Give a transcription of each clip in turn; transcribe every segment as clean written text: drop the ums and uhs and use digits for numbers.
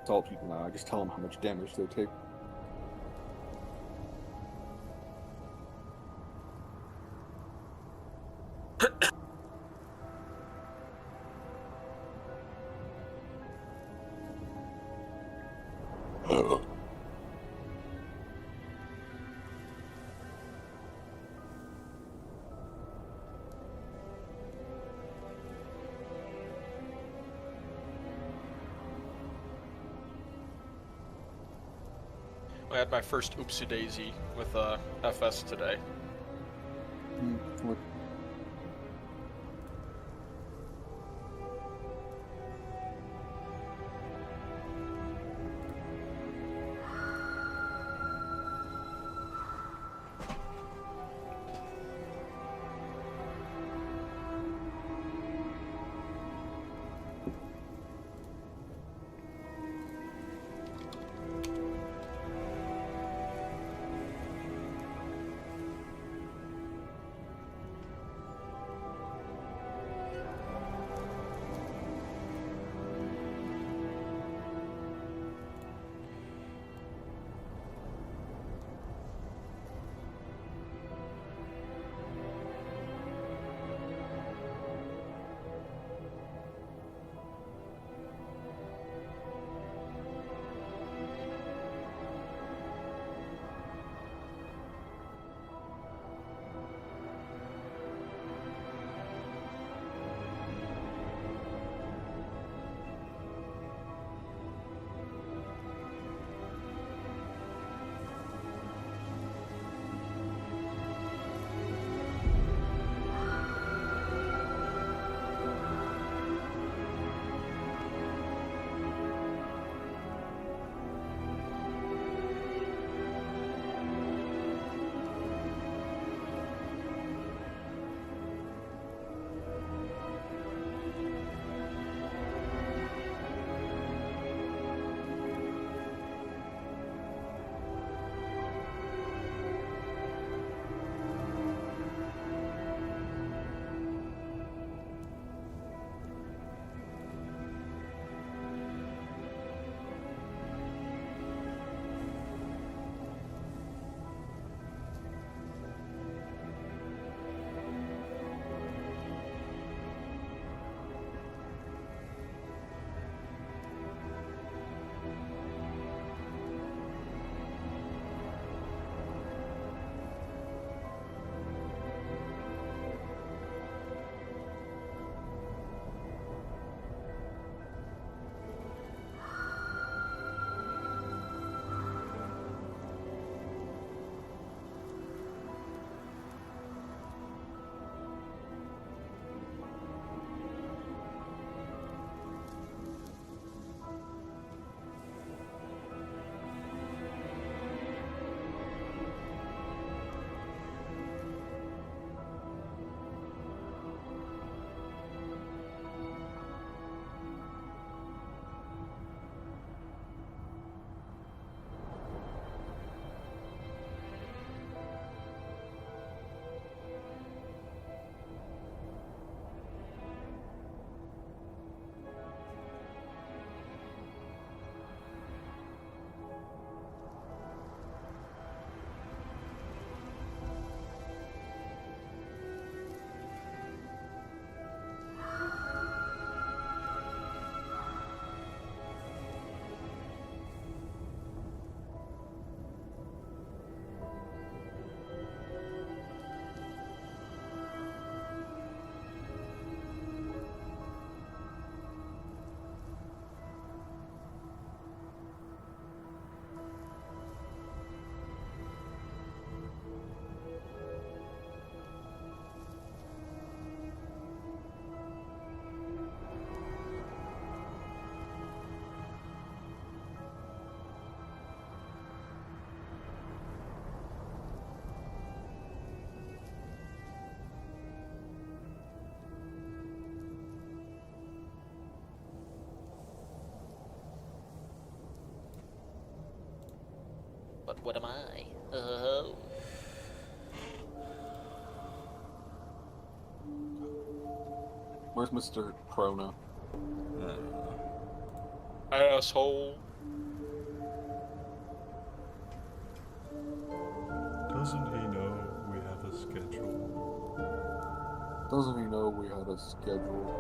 tell people now. I just tell them how much damage they take. I had my first oopsie daisy with FS today. What? But what am I? Where's Mr. Prono? Asshole. Doesn't he know we have a schedule? Doesn't he know we had a schedule?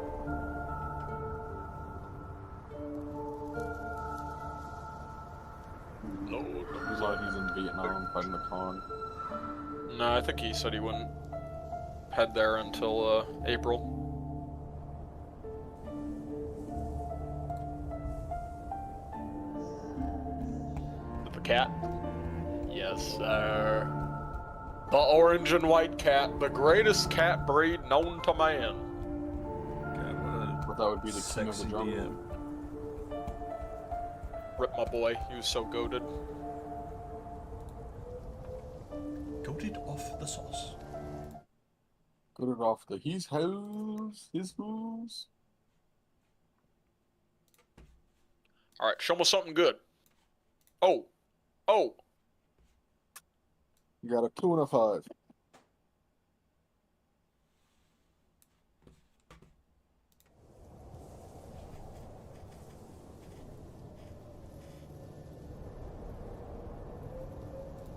Lord, He's like he's in Vietnam fighting the Kong. no, I think he said he wouldn't head there until April. The cat? Yes, sir. The orange and white cat, the greatest cat breed known to man. God, But that would be the king of the sexy jungle. DM. Rip my boy, he was so goated. Coated off the sauce. Got it off the his house, his house. Alright, show me something good. Oh. Oh. You got a 2 and a 5.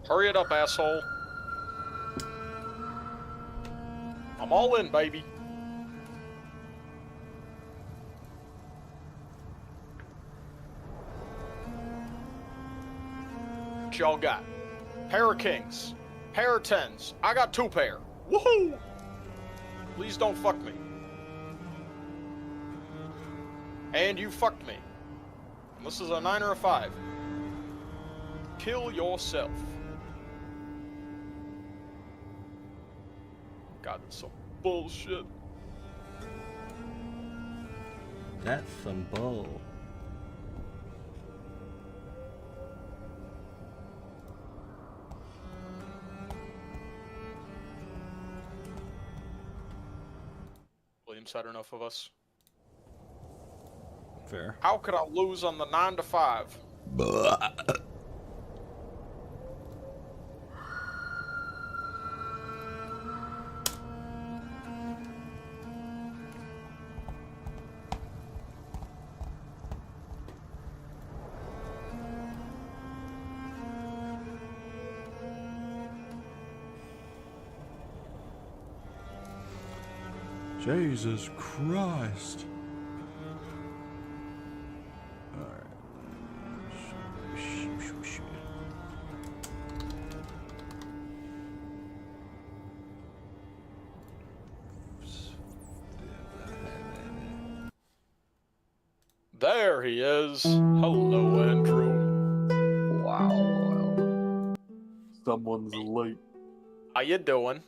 Hurry it up, asshole. I'm all in, baby. What y'all got? Pair of kings. Pair of tens. I got 2 pair. Woohoo! Please don't fuck me. And you fucked me. And this is a 9 or a 5. Kill yourself. God, that's some bullshit. That's some bull. William's had enough of us. Fair. How could I lose on the 9 to 5? Jesus Christ. Alright. There he is. Hello, Andrew. Wow. Someone's late. How you doing?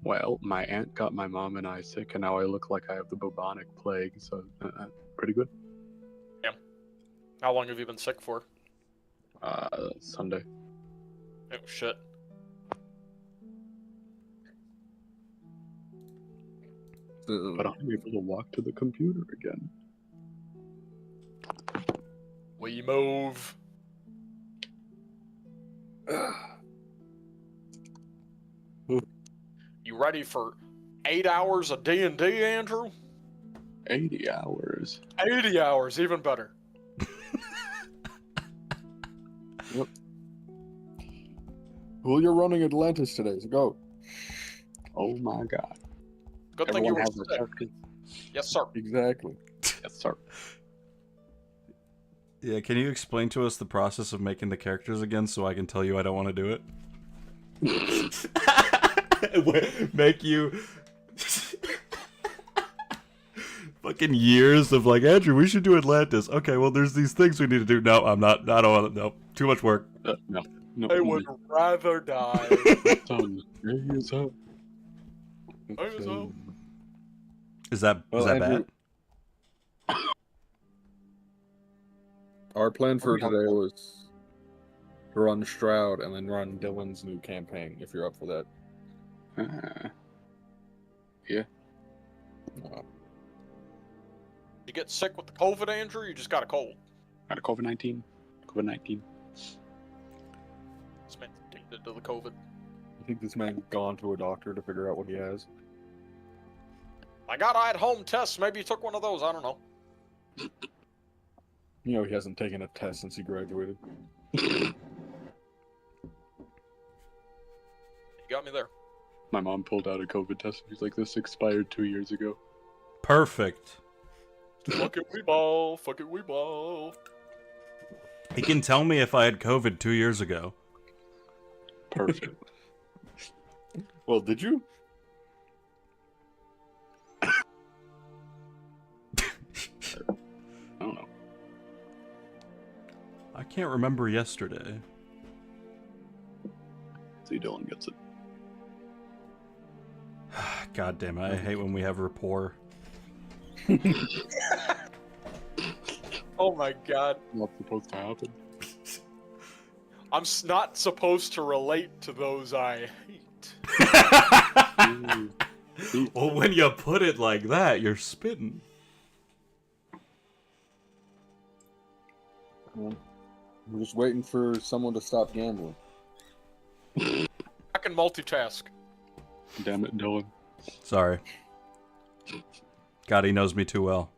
Well, my aunt got my mom and I sick, and now I look like I have the bubonic plague, so pretty good. How long have you been sick for? Sunday. Oh, shit. But I'm able to walk to the computer again. We move. You ready for 8 hours of D&D, Andrew? 80 hours. 80 hours, even better. Yep. Well, you're running Atlantis today, so go. Oh my god. Good thing you Everyone were has their sick. characters. Yes, sir. Exactly. Yes, sir. Yeah, can you explain to us the process of making the characters again so I can tell you I don't want to do it? Make you fucking years of like, Andrew, we should do Atlantis. Okay, well, there's these things we need to do. No, I'm not. I don't want to. No, too much work. No. I would rather die. Raise up. Raise up. Is that Well, bad? Andrew, our plan for today was to run Strahd and then run Dylan's new campaign, if you're up for that. Yeah. You get sick with the COVID, Andrew? You just got a cold. Got a COVID-19. COVID-19. This man's addicted to the COVID. I think this man's gone to a doctor to figure out what he has. I got at-home tests. Maybe you took one of those. I don't know. You know, he hasn't taken a test since he graduated. got me there. My mom pulled out a COVID test. She's like, this expired 2 years ago. Perfect. Fuck it, we ball. Fuck it, we ball. He can tell me if I had COVID 2 years ago. Perfect. Well, did you? I don't know. I can't remember yesterday. See, Dylan gets it. God damn it, I hate when we have rapport. Oh my god. Not supposed to happen. I'm not supposed to relate to those I hate. Well, when you put it like that, you're spitting. Well, I'm just waiting for someone to stop gambling. I can multitask. Damn it, Dylan. Sorry. God, he knows me too well.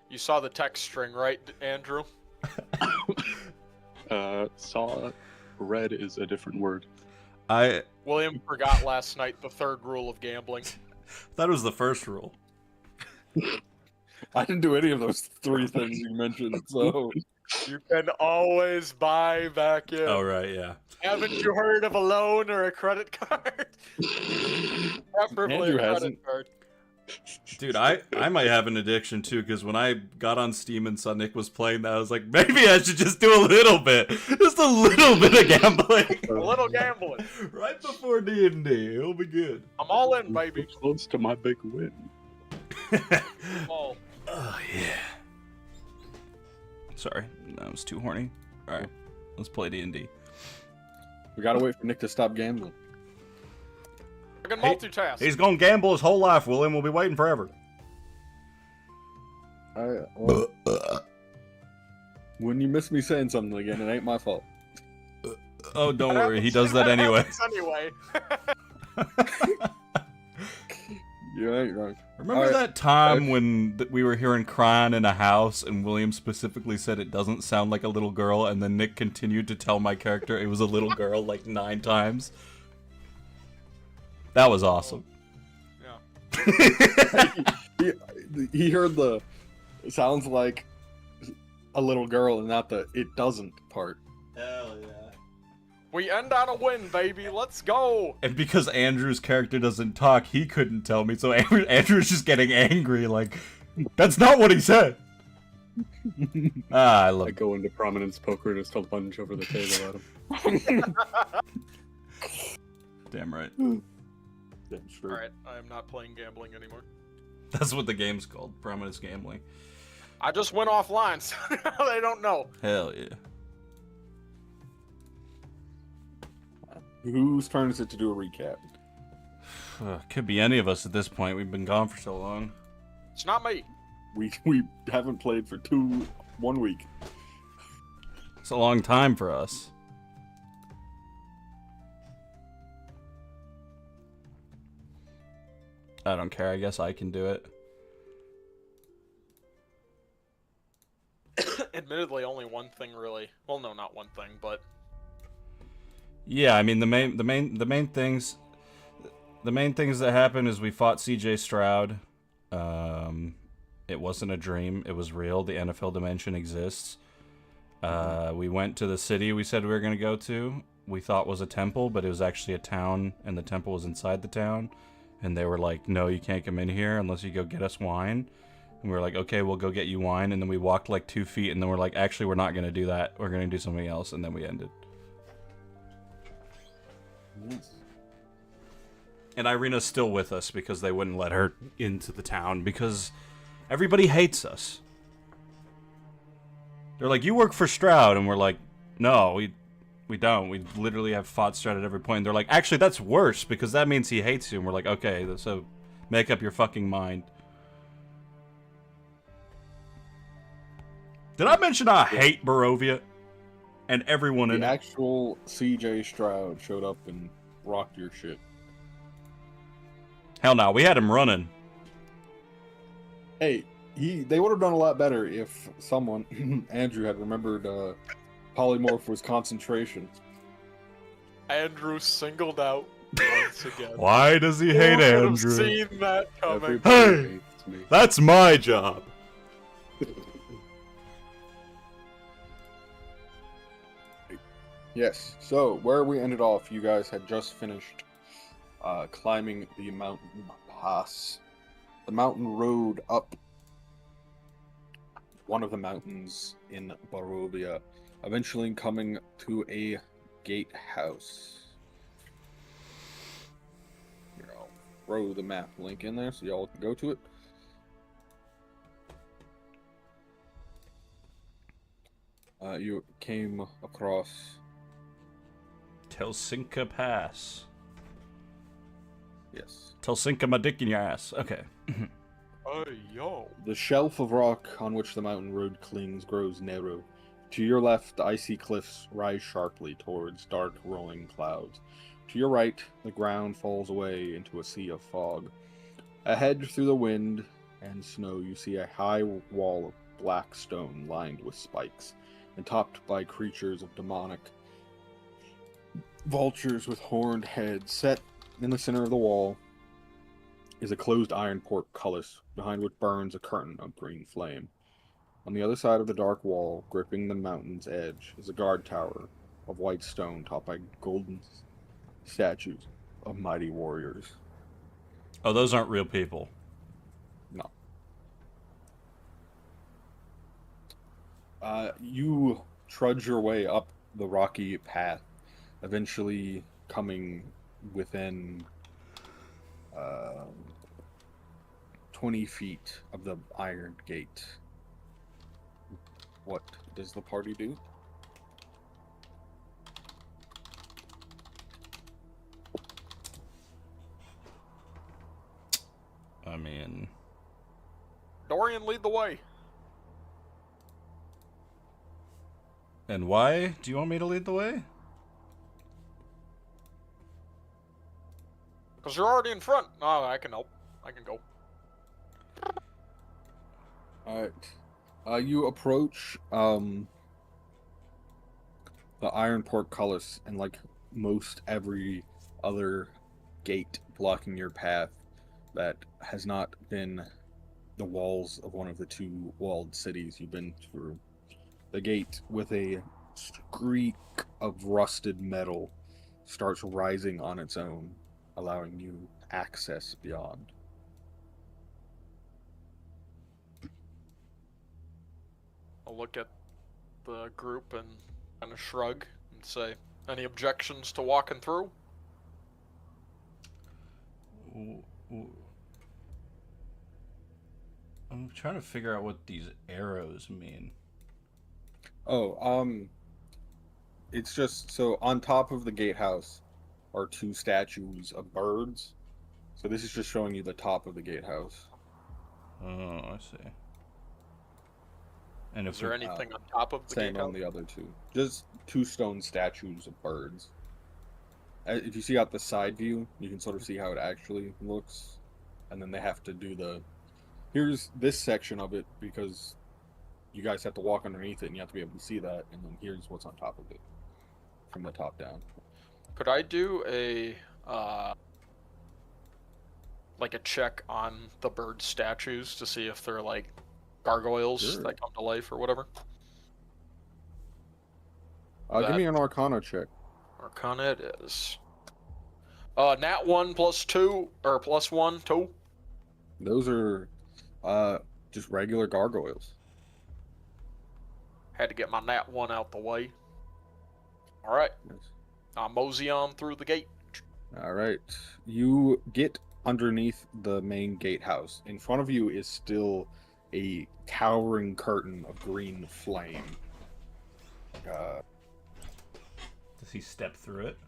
You saw the text string, right, Andrew? Saw red is a different word. William forgot last night the third rule of gambling. That was the first rule. I didn't do any of those 3 things you mentioned, so... You can always buy back in. Oh, right, yeah. Haven't you heard of a loan or a credit card? Preferably Andrew a credit hasn't. card. Dude, I might have an addiction too, because when I got on Steam and saw Nick was playing that, I was like, maybe I should just do a little bit. Just a little bit of gambling. A little gambling. Right before D&D. It'll be good. I'm all in, baby. Close to my big win. All. Oh, yeah. Sorry, that was too horny. Alright, let's play D&D. We gotta wait for Nick to stop gambling. I can multitask. He's gonna gamble his whole life, William. We'll be waiting forever. Well, when you miss me saying something again, it ain't my fault. Oh, don't worry, he does that anyway. Anyway. You ain't wrong. Remember that time when we were hearing crying in a house and William specifically said it doesn't sound like a little girl, and then Nick continued to tell my character it was a little girl like 9 times? That was awesome. Yeah. He heard the it sounds like a little girl and not the it doesn't part. Hell yeah. We end on a win, baby. Let's go. And because Andrew's character doesn't talk, he couldn't tell me, so Andrew's just getting angry, like, that's not what he said! I love I go into prominence poker and just a lunge over the table at him. Damn right. Damn straight. Alright, I am not playing gambling anymore. That's what the game's called, Prominence Gambling. I just went offline, so they don't know. Hell yeah. Whose turn is it to do a recap? Could be any of us at this point, we've been gone for so long. It's not me. We haven't played for 1 week. It's a long time for us. I don't care, I guess I can do it. Admittedly, only one thing really. Well, no, not one thing, but Yeah, I mean the main things that happened is we fought CJ Strahd. It wasn't a dream, it was real. The NFL dimension exists. We went to the city we said we were gonna go to. We thought was a temple, but it was actually a town, and the temple was inside the town. And they were like, no, you can't come in here unless you go get us wine. And we were like, okay, we'll go get you wine. And then we walked like 2 feet, and then we're like, actually, we're not going to do that. We're going to do something else. And then we ended. Yes. And Irina's still with us because they wouldn't let her into the town because everybody hates us. They're like, you work for Strahd. And we're like, no, we don't. We literally have fought Strahd at every point. And they're like, actually, that's worse because that means he hates you. And we're like, okay, so make up your fucking mind. Did I mention I hate Barovia? And everyone in The it? actual CJ Strahd showed up and rocked your shit. Hell no, we had him running. Hey, they would have done a lot better if someone, Andrew, had remembered polymorph was concentration. Andrew singled out once again. Why does he Who hate could have Andrew? seen that coming? Everybody Hey! hates me. That's my job. Yes. So where we ended off, you guys had just finished climbing the mountain pass, the mountain road up one of the mountains in Barovia, eventually coming to a gatehouse. Here, I'll throw the map link in there so y'all can go to it. You came across. Tsolenka Pass. Yes. Tsolenka my dick in your ass. Okay. Hey, yo. The shelf of rock on which the mountain road clings grows narrow. To your left, the icy cliffs rise sharply towards dark, rolling clouds. To your right, the ground falls away into a sea of fog. Ahead, through the wind and snow, you see a high wall of black stone lined with spikes, and topped by creatures of demonic vultures with horned heads. Set in the center of the wall is a closed iron portcullis, behind which burns a curtain of green flame. On the other side of the dark wall, gripping the mountain's edge, is a guard tower of white stone topped by golden statues of mighty warriors. Oh, those aren't real people. No. You trudge your way up the rocky path, eventually coming within 20 feet of the iron gate. What does the party do? I mean, Dorian, lead the way. and why do you want me to lead the way? Because you're already in front. Oh, I can help. I can go. Alright. You approach the iron portcullis, and like most every other gate blocking your path that has not been the walls of one of the two walled cities you've been through, the gate with a streak of rusted metal starts rising on its own, allowing you access beyond. I'll look at the group and kind of shrug and say, any objections to walking through? I'm trying to figure out what these arrows mean. Oh, it's just so on top of the gatehouse are two statues of birds. So this is just showing you the top of the gatehouse. Oh, I see. And if Is there they're- anything on top of the Same gatehouse? on the other two. Just two stone statues of birds. If you see out the side view, you can sort of see how it actually looks. And then they have to do the... Here's this section of it, because you guys have to walk underneath it and you have to be able to see that. And then here's what's on top of it, from the top down. Could I do a like a check on the bird statues to see if they're like gargoyles Sure. that come to life or whatever? Give me an Arcana check. Arcana it is. Nat 1 plus 2 or plus 1, 2. Those are just regular gargoyles. Had to get my nat 1 out the way. All right, Yes. mosey on through the gate. All right. You get underneath the main gatehouse. In front of you is still a towering curtain of green flame. Does he step through it?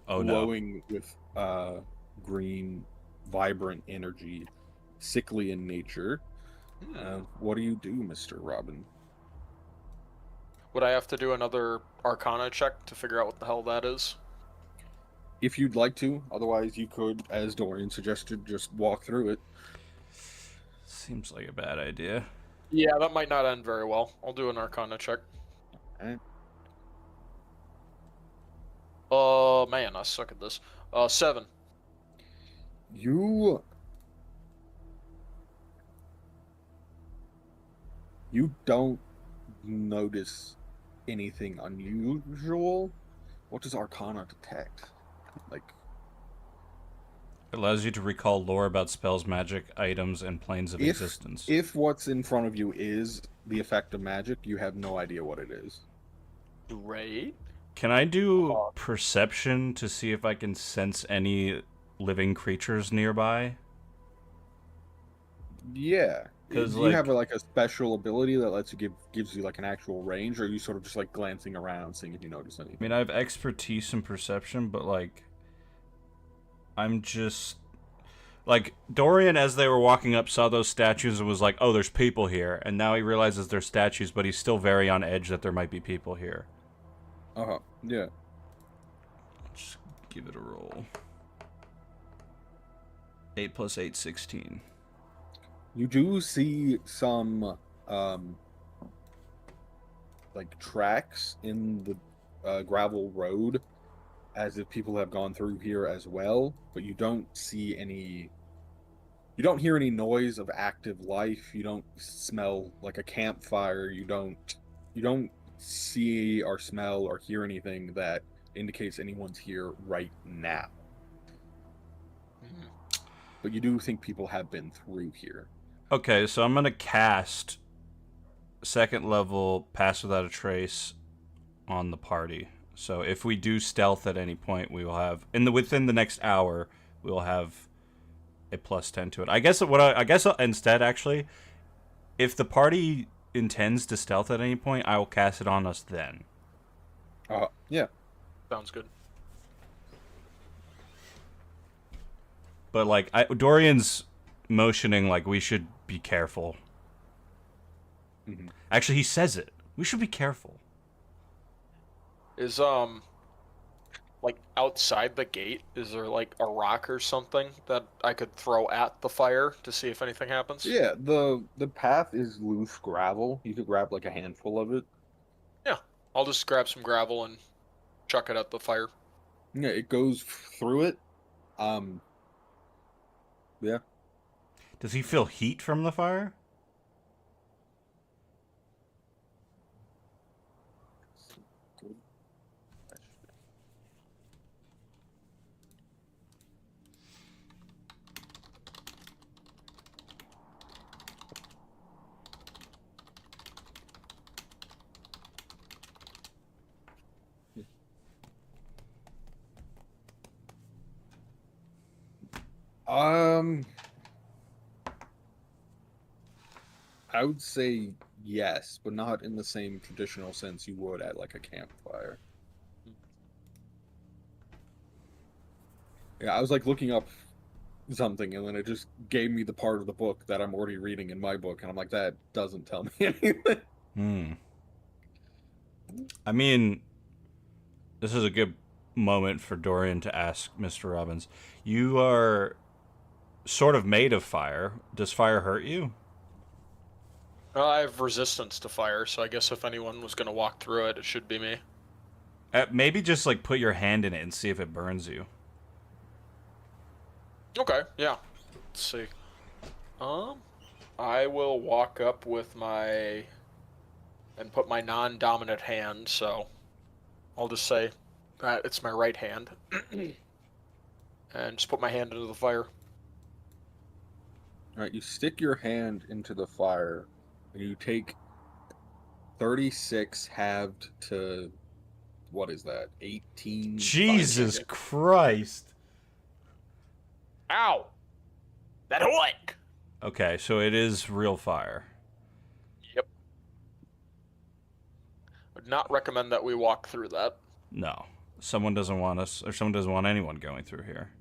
Oh no. Glowing with green, vibrant energy, sickly in nature. What do you do, Mr. Robbin? Would I have to do another Arcana check to figure out what the hell that is? If you'd like to, otherwise you could, as Dorian suggested, just walk through it. Seems like a bad idea. Yeah, that might not end very well. I'll do an Arcana check. Okay. Man, I suck at this. 7. You don't notice anything unusual. What does Arcana detect? Like, It allows you to recall lore about spells, magic, items, and planes of existence. if what's in front of you is the effect of magic, you have no idea what it is. Great. Can I do perception to see if I can sense any living creatures nearby? Yeah. 'Cause, Do you like- have a special ability that lets you gives you like an actual range, or are you sort of just like glancing around, seeing if you notice anything? I mean, I have expertise in perception, but like, I'm just like Dorian, as they were walking up, saw those statues and was like, "Oh, there's people here," and now he realizes they're statues, but he's still very on edge that there might be people here. Yeah. Just give it a roll. 8 + 8, 16. You do see some like tracks in the gravel road, as if people have gone through here as well, but you don't see any. You don't hear any noise of active life. You don't smell like a campfire. You don't see or smell or hear anything that indicates anyone's here right now. But you do think people have been through here. Okay, so I'm gonna cast 2nd level Pass Without a Trace on the party. So if we do stealth at any point, we will have within the next hour, we will have a +10 to it. I guess instead, actually, if the party intends to stealth at any point, I will cast it on us then. Yeah. Sounds good. But like Dorian's motioning like we should be careful. Mhm. Actually, he says it. We should be careful. Is like outside the gate, is there like a rock or something that I could throw at the fire to see if anything happens? Yeah, the path is loose gravel. You could grab like a handful of it. Yeah. I'll just grab some gravel and chuck it at the fire. Yeah, it goes through it. Yeah. Does he feel heat from the fire? Good. I would say yes, but not in the same traditional sense you would at like a campfire. Yeah, I was like looking up something, and then it just gave me the part of the book that I'm already reading in my book, and I'm like, that doesn't tell me anything. I mean, this is a good moment for Dorian to ask Mr. Robbins. You are sort of made of fire. Does fire hurt you? I have resistance to fire, so I guess if anyone was going to walk through it, it should be me. Maybe just like put your hand in it and see if it burns you. Okay, yeah. Let's see. I will walk up with my and put my non-dominant hand, so I'll just say that it's my right hand. And just put my hand into the fire. All right, you stick your hand into the fire, and you take 36 halved to, what is that, 18? Jesus Christ. Ow! That hurt! Okay, so it is real fire. Yep. Would not recommend that we walk through that. No. Someone doesn't want us, or someone doesn't want anyone going through here.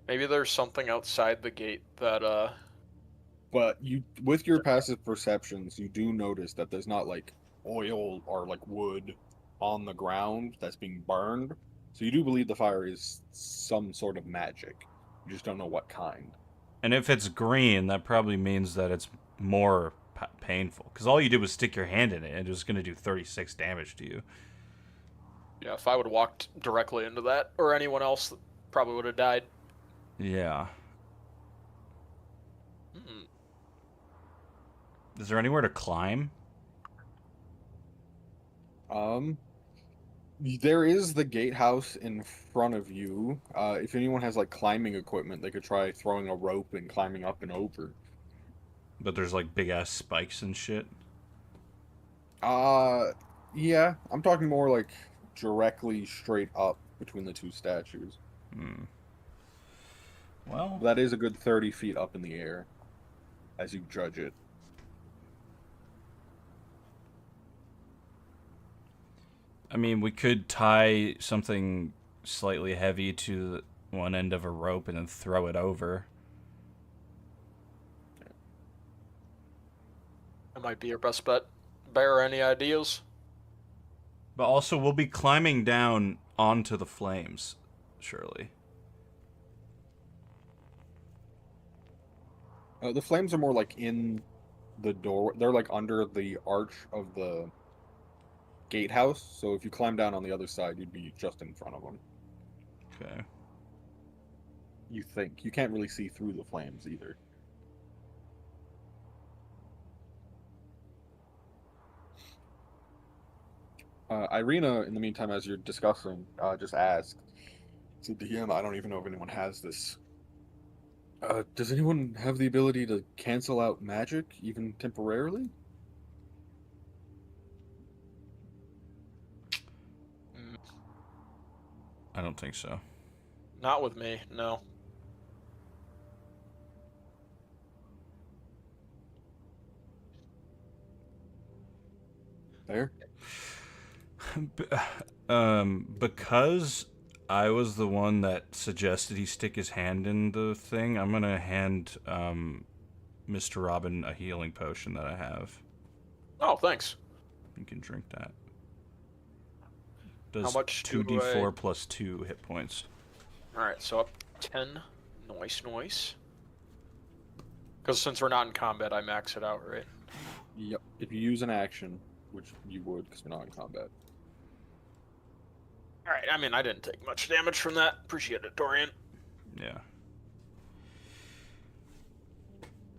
Maybe there's something outside the gate that, But you, with your passive perceptions, you do notice that there's not like oil or like wood on the ground that's being burned. So you do believe the fire is some sort of magic. You just don't know what kind. And if it's green, that probably means that it's more painful. Because all you did was stick your hand in it, and it was going to do 36 damage to you. Yeah, if I would have walked directly into that, or anyone else probably would have died. Yeah. Hmm. Is there anywhere to climb? There is the gatehouse in front of you. If anyone has like climbing equipment, they could try throwing a rope and climbing up and over. But there's like big ass spikes and shit. Uh, yeah, I'm talking more like directly straight up between the two statues. Hmm. Well, That is a good 30 feet up in the air, as you judge it. I mean, we could tie something slightly heavy to one end of a rope and then throw it over. That might be your best bet. Bear, any ideas? But also, we'll be climbing down onto the flames, surely. The flames are more like in the door. They're like under the arch of the gatehouse. So if you climb down on the other side, you'd be just in front of them. Okay. You think. You can't really see through the flames either. Irina, in the meantime, as you're discussing, just asked, to DM, I don't even know if anyone has this. Does anyone have the ability to cancel out magic, even temporarily? Mm, I don't think so. not with me, no. There? Because I was the one that suggested he stick his hand in the thing, I'm gonna hand Mr. Robbin a healing potion that I have. Oh, thanks. You can drink that. How Does much do 2d4 plus 2 hit points. Alright, so up 10. Nice. Because since we're not in combat, I max it out, right? Yep. If you use an action, which you would, because we're not in combat. Alright, I mean, I didn't take much damage from that. Appreciate it, Dorian. Yeah.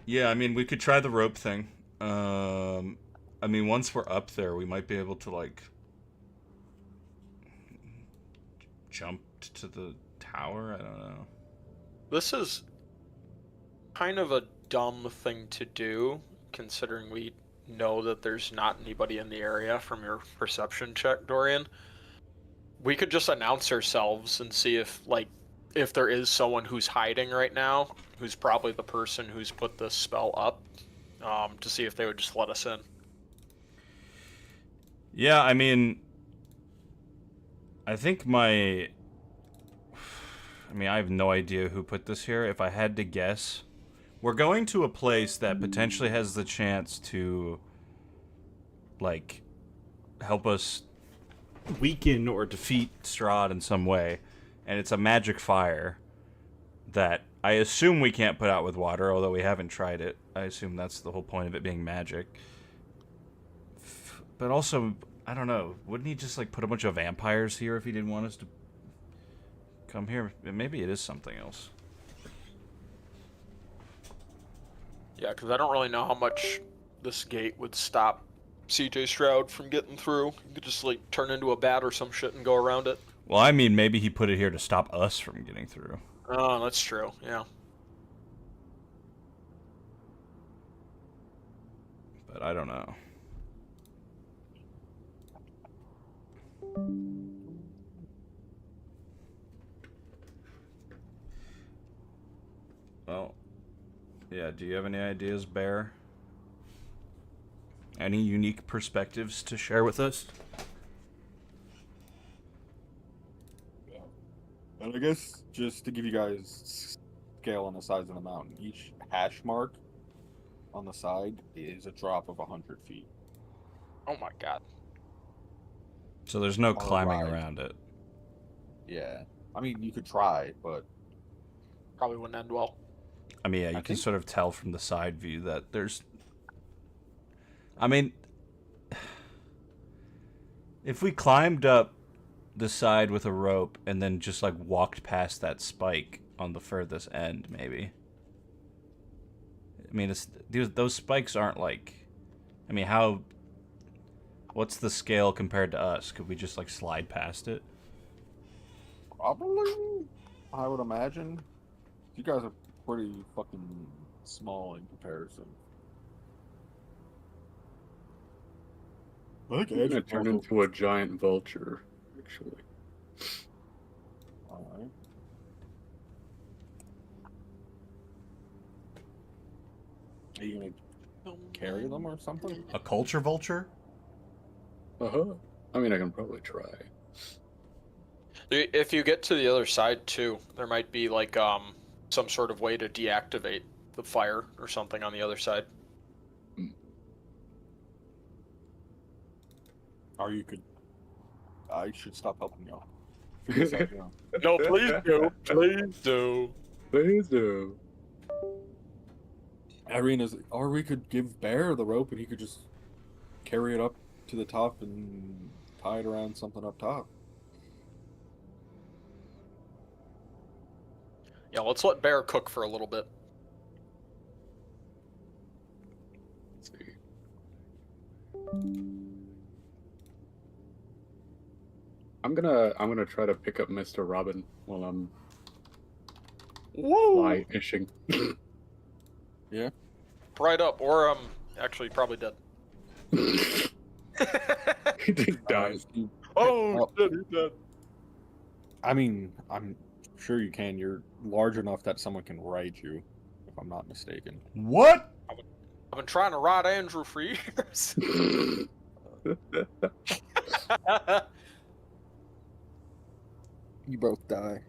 Yeah, I mean, we could try the rope thing. I mean, once we're up there, we might be able to, like, jump to the tower? I don't know. This is kind of a dumb thing to do, considering we know that there's not anybody in the area from your perception check, Dorian. We could just announce ourselves and see if there is someone who's hiding right now, who's probably the person who's put this spell up, to see if they would just let us in. Yeah, I mean, I think I have no idea who put this here. If I had to guess, we're going to a place that potentially has the chance to, like, help us weaken or defeat Strahd in some way. And it's a magic fire that I assume we can't put out with water, although we haven't tried it. I assume that's the whole point of it being magic. But also, I don't know, wouldn't he just, like, put a bunch of vampires here if he didn't want us to come here? Maybe it is something else. Yeah, because I don't really know how much this gate would stop CJ Strahd from getting through. You could just, like, turn into a bat or some shit and go around it. Well, I mean, maybe he put it here to stop us from getting through. Oh, that's true, yeah. But I don't know. Well, yeah, do you have any ideas, Bear? Any unique perspectives to share with us? And I guess just to give you guys scale on the size of the mountain, each hash mark on the side is a drop of 100 feet. Oh my god. So there's no All climbing right. around it. Yeah. I mean, you could try, but Probably wouldn't end well. I mean, yeah, you I can think- sort of tell from the side view that there's... I mean, if we climbed up the side with a rope and then just like walked past that spike on the furthest end, maybe. I mean, those spikes aren't like... I mean, what's the scale compared to us? Could we just like slide past it? Probably, I would imagine. You guys are pretty fucking small in comparison. I think I'm gonna turn into a giant vulture, actually. Alright. Are you gonna carry them or something? A culture vulture? Uh-huh. I mean, I can probably try. If you get to the other side too, there might be like some sort of way to deactivate the fire or something on the other side. Or you could... I should stop helping y'all. Figure this out, you know. No, please do. Please do. Please do. Or we could give Bear the rope and he could just carry it up to the top and tie it around something up top. Yeah, let's let Bear cook for a little bit. Let's see. I'm gonna try to pick up Mr. Robbin while I'm fly fishing. Yeah. Right up, or actually probably dead. He just died. Oh, shit, he's dead. I mean, I'm sure you can. You're large enough that someone can ride you, if I'm not mistaken. What? I've been trying to ride Andrew for years. You both die.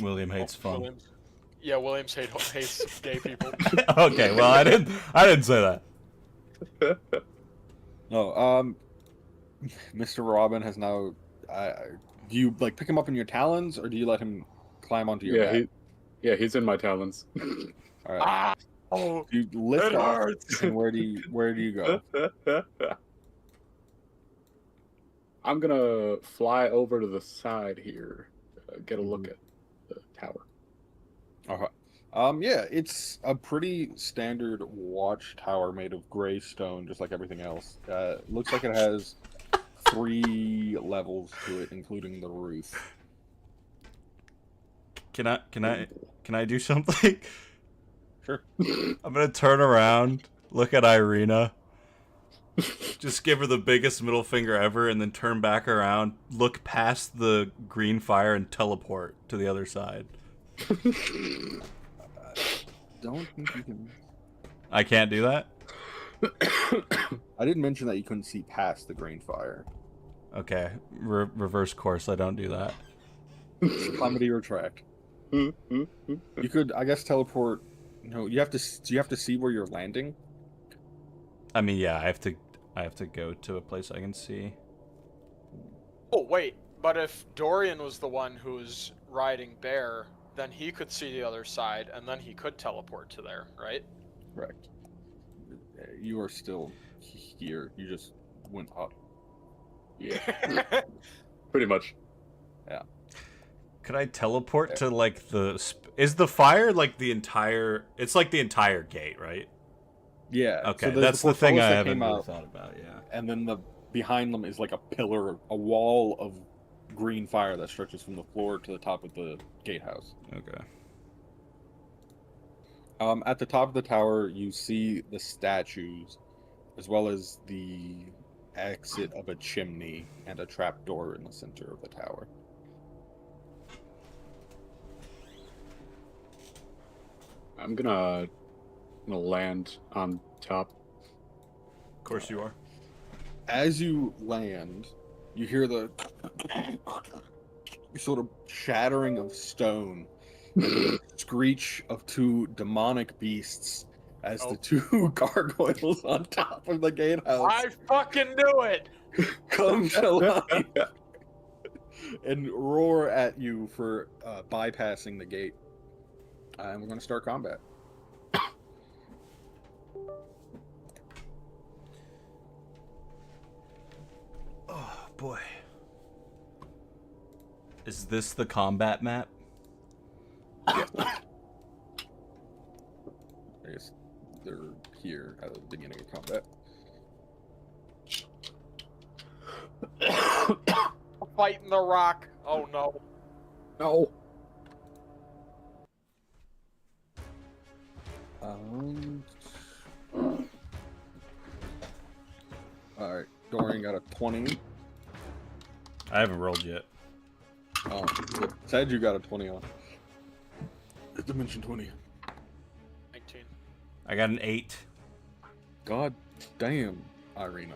William hates fun. Williams hates gay people. Okay, well I didn't say that. No, Mr. Robbin has now. Do you like pick him up in your talons, or do you let him climb onto your back? He's in my talons. All right. Oh, You lift it off, hurts. and where do you go? I'm gonna fly over to the side here, get a look at the tower. Okay. Yeah, it's a pretty standard watchtower made of gray stone, just like everything else. Looks like it has 3 levels to it, including the roof. Can I do something? Sure. I'm gonna turn around, look at Irina, just give her the biggest middle finger ever, and then turn back around, look past the green fire, and teleport to the other side. Don't think you can. I can't do that? I didn't mention that you couldn't see past the green fire. Okay, reverse course, I don't do that. Comedy retract. You could, I guess, teleport. No, you have to. Do you have to see where you're landing? I mean, yeah, I have to go to a place I can see. Oh, wait. But if Dorian was the one who was riding Bear, then he could see the other side, and then he could teleport to there, right? Correct. You are still here. You just went up. Yeah. Pretty much. Yeah. Could I teleport to, like, is the fire, like, the entire... It's, like, the entire gate, right? Yeah. Okay, so that's the thing I that haven't came really out, thought about, yeah. And then behind them is, like, a pillar, a wall of green fire that stretches from the floor to the top of the gatehouse. Okay. At the top of the tower, you see the statues, as well as the exit of a chimney and a trapdoor in the center of the tower. I'm gonna land on top. Of course you are. As you land, you hear the sort of shattering of stone and the screech of 2 demonic beasts as the 2 gargoyles on top of the gatehouse I fucking knew it! come to life and roar at you for bypassing the gate. And we're going to start combat. Oh, boy. Is this the combat map? I guess they're here at the beginning of combat. Fighting the rock. Oh no. No. Alright, Dorian got a 20. I haven't rolled yet. It said you got a 20 on. Dimension 20. 19. I got an 8. God damn, Irina.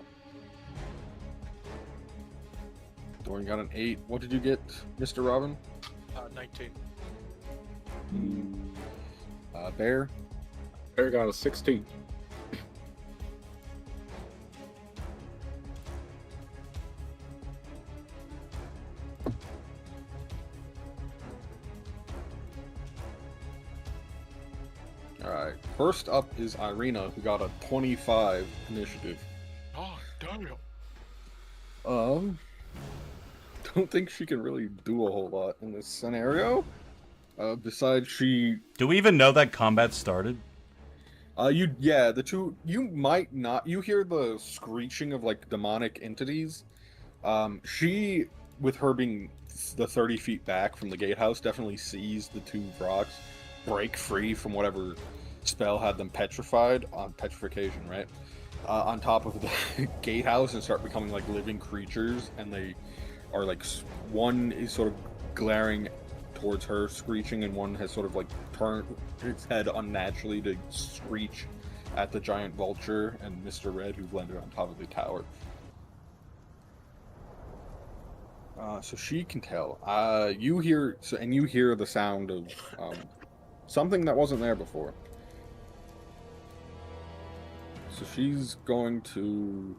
Dorian got an 8. What did you get, Mr. Robbin? 19. Bear? Bear got a 16. Alright, first up is Irina, who got a 25 initiative. Oh, damn. Don't think she can really do a whole lot in this scenario. Besides she... Do we even know that combat started? the two, you might not, you hear the screeching of, like, demonic entities. She, with her being the 30 feet back from the gatehouse, definitely sees the two rocks break free from whatever spell had them petrified, on petrification, right? On top of the gatehouse and start becoming, like, living creatures, and they are, like, one is sort of glaring towards her, screeching, and one has sort of like turned its head unnaturally to screech at the giant vulture and Mr. Red, who's landed on top of the tower. So she can tell. You hear the sound of something that wasn't there before. So she's going to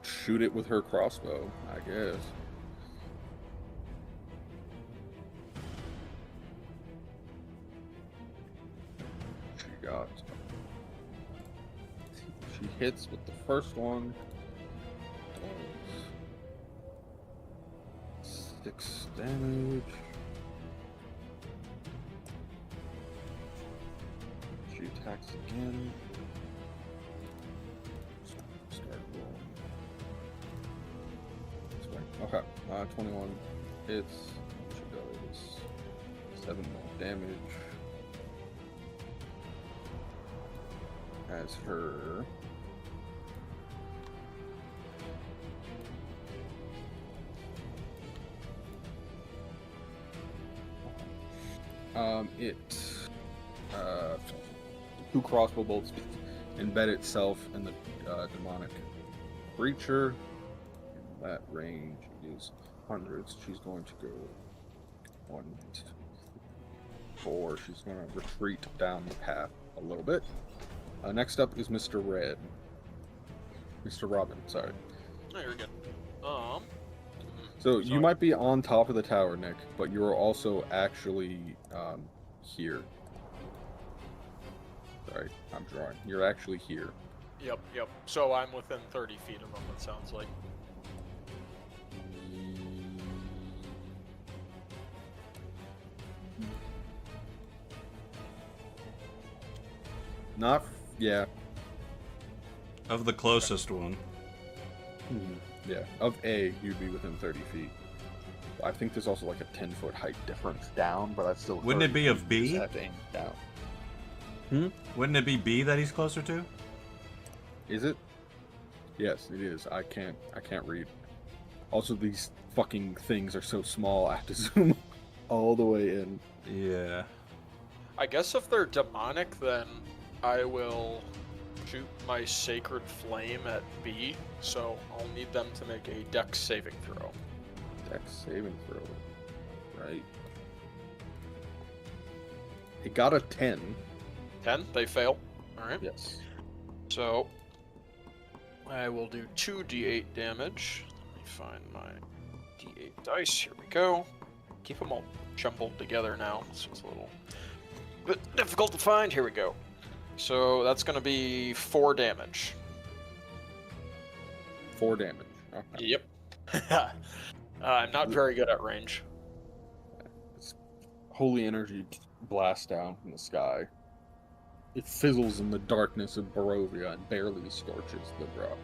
shoot it with her crossbow, I guess. She hits with the first one. 6 damage. She attacks again. Start rolling. Okay, 21 hits. She does 7 more damage. As her two crossbow bolts embed itself in the demonic creature. That range is hundreds. She's going to go 1, 2, 4. She's going to retreat down the path a little bit. Next up is Mr. Red. Mr. Robbin, sorry. No, you're good. So you might be on top of the tower, Nick, but you're also actually here. Sorry, I'm drawing. You're actually here. Yep. So I'm within 30 feet of them, it sounds like. Yeah. Of the closest one. Yeah, of A, you'd be within 30 feet. I think there's also like a 10-foot height difference down, but that's still... Wouldn't it be of B? You just have to aim down. Wouldn't it be B that he's closer to? Is it? Yes, it is. I can't read. Also, these fucking things are so small, I have to zoom all the way in. Yeah. I guess if they're demonic, then I will shoot my Sacred Flame at B, so I'll need them to make a Dex saving throw. Dex saving throw. Right. It got a 10. 10? They fail. Alright. Yes. So, I will do 2d8 damage. Let me find my d8 dice. Here we go. Keep them all jumbled together now, so it's a little bit difficult to find. Here we go. So that's going to be 4 damage. 4 damage. Okay. Yep. I'm not very good at range. It's holy energy blast down from the sky. It fizzles in the darkness of Barovia and barely scorches the rock.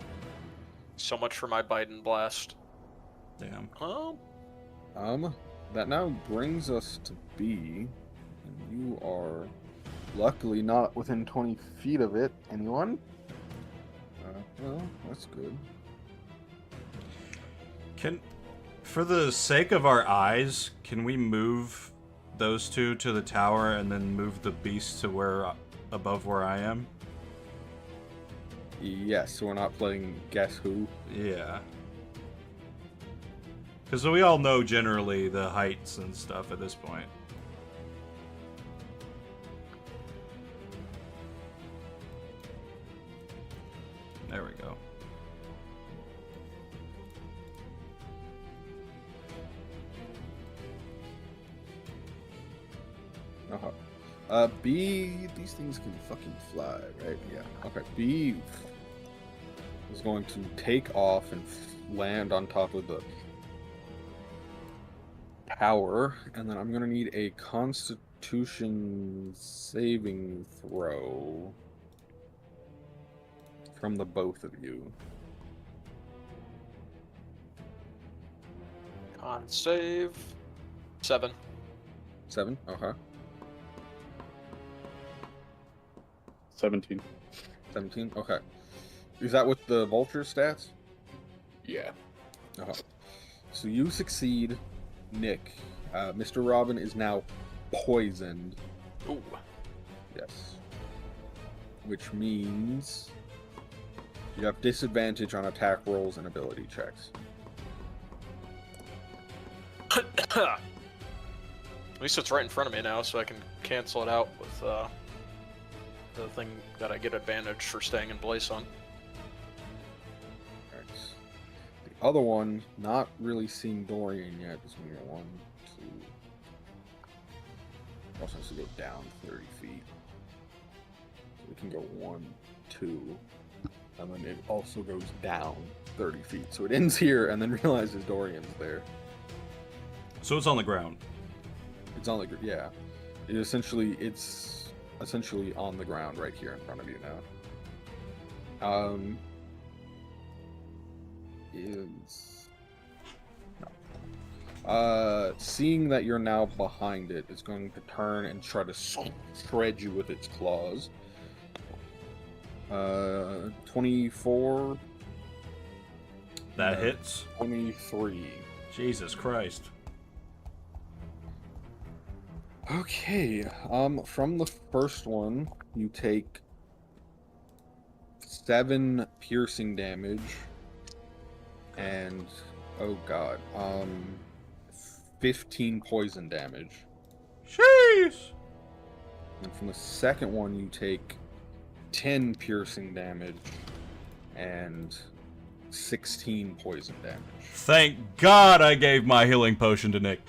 So much for my Biden blast. Damn. Oh, That now brings us to B, and you are luckily not within 20 feet of it. Anyone? Well, that's good. For the sake of our eyes, can we move those two to the tower and then move the beast to where above where I am? Yes, so we're not playing Guess Who. Yeah. Because we all know generally the heights and stuff at this point. There we go. B, these things can fucking fly, right? Yeah. Okay, B is going to take off and land on top of the tower, and then I'm gonna need a Constitution saving throw from the both of you. con save. 7. 7? Okay. 17. 17? Okay. Is that with the vulture stats? Yeah. Uh-huh. So you succeed, Nick. Mr. Robbin is now poisoned. Ooh. Yes. Which means you have disadvantage on attack rolls and ability checks. At least it's right in front of me now, so I can cancel it out with the thing that I get advantage for staying in place on. Right. The other one, not really seeing Dorian yet. Just give me 1, 2. Also has to go down 30 feet. So we can go 1, 2. And then it also goes down 30 feet. So it ends here and then realizes Dorian's there. So it's on the ground. It's on the yeah. It's essentially on the ground right here in front of you now. Seeing that you're now behind it, it's going to turn and try to shred you with its claws. 24. That hits. 23. Jesus Christ. Okay, from the first one, you take 7 piercing damage, and, oh god, 15 poison damage. Sheesh! And from the second one, you take 10 piercing damage, and 16 poison damage. Thank God I gave my healing potion to Nick.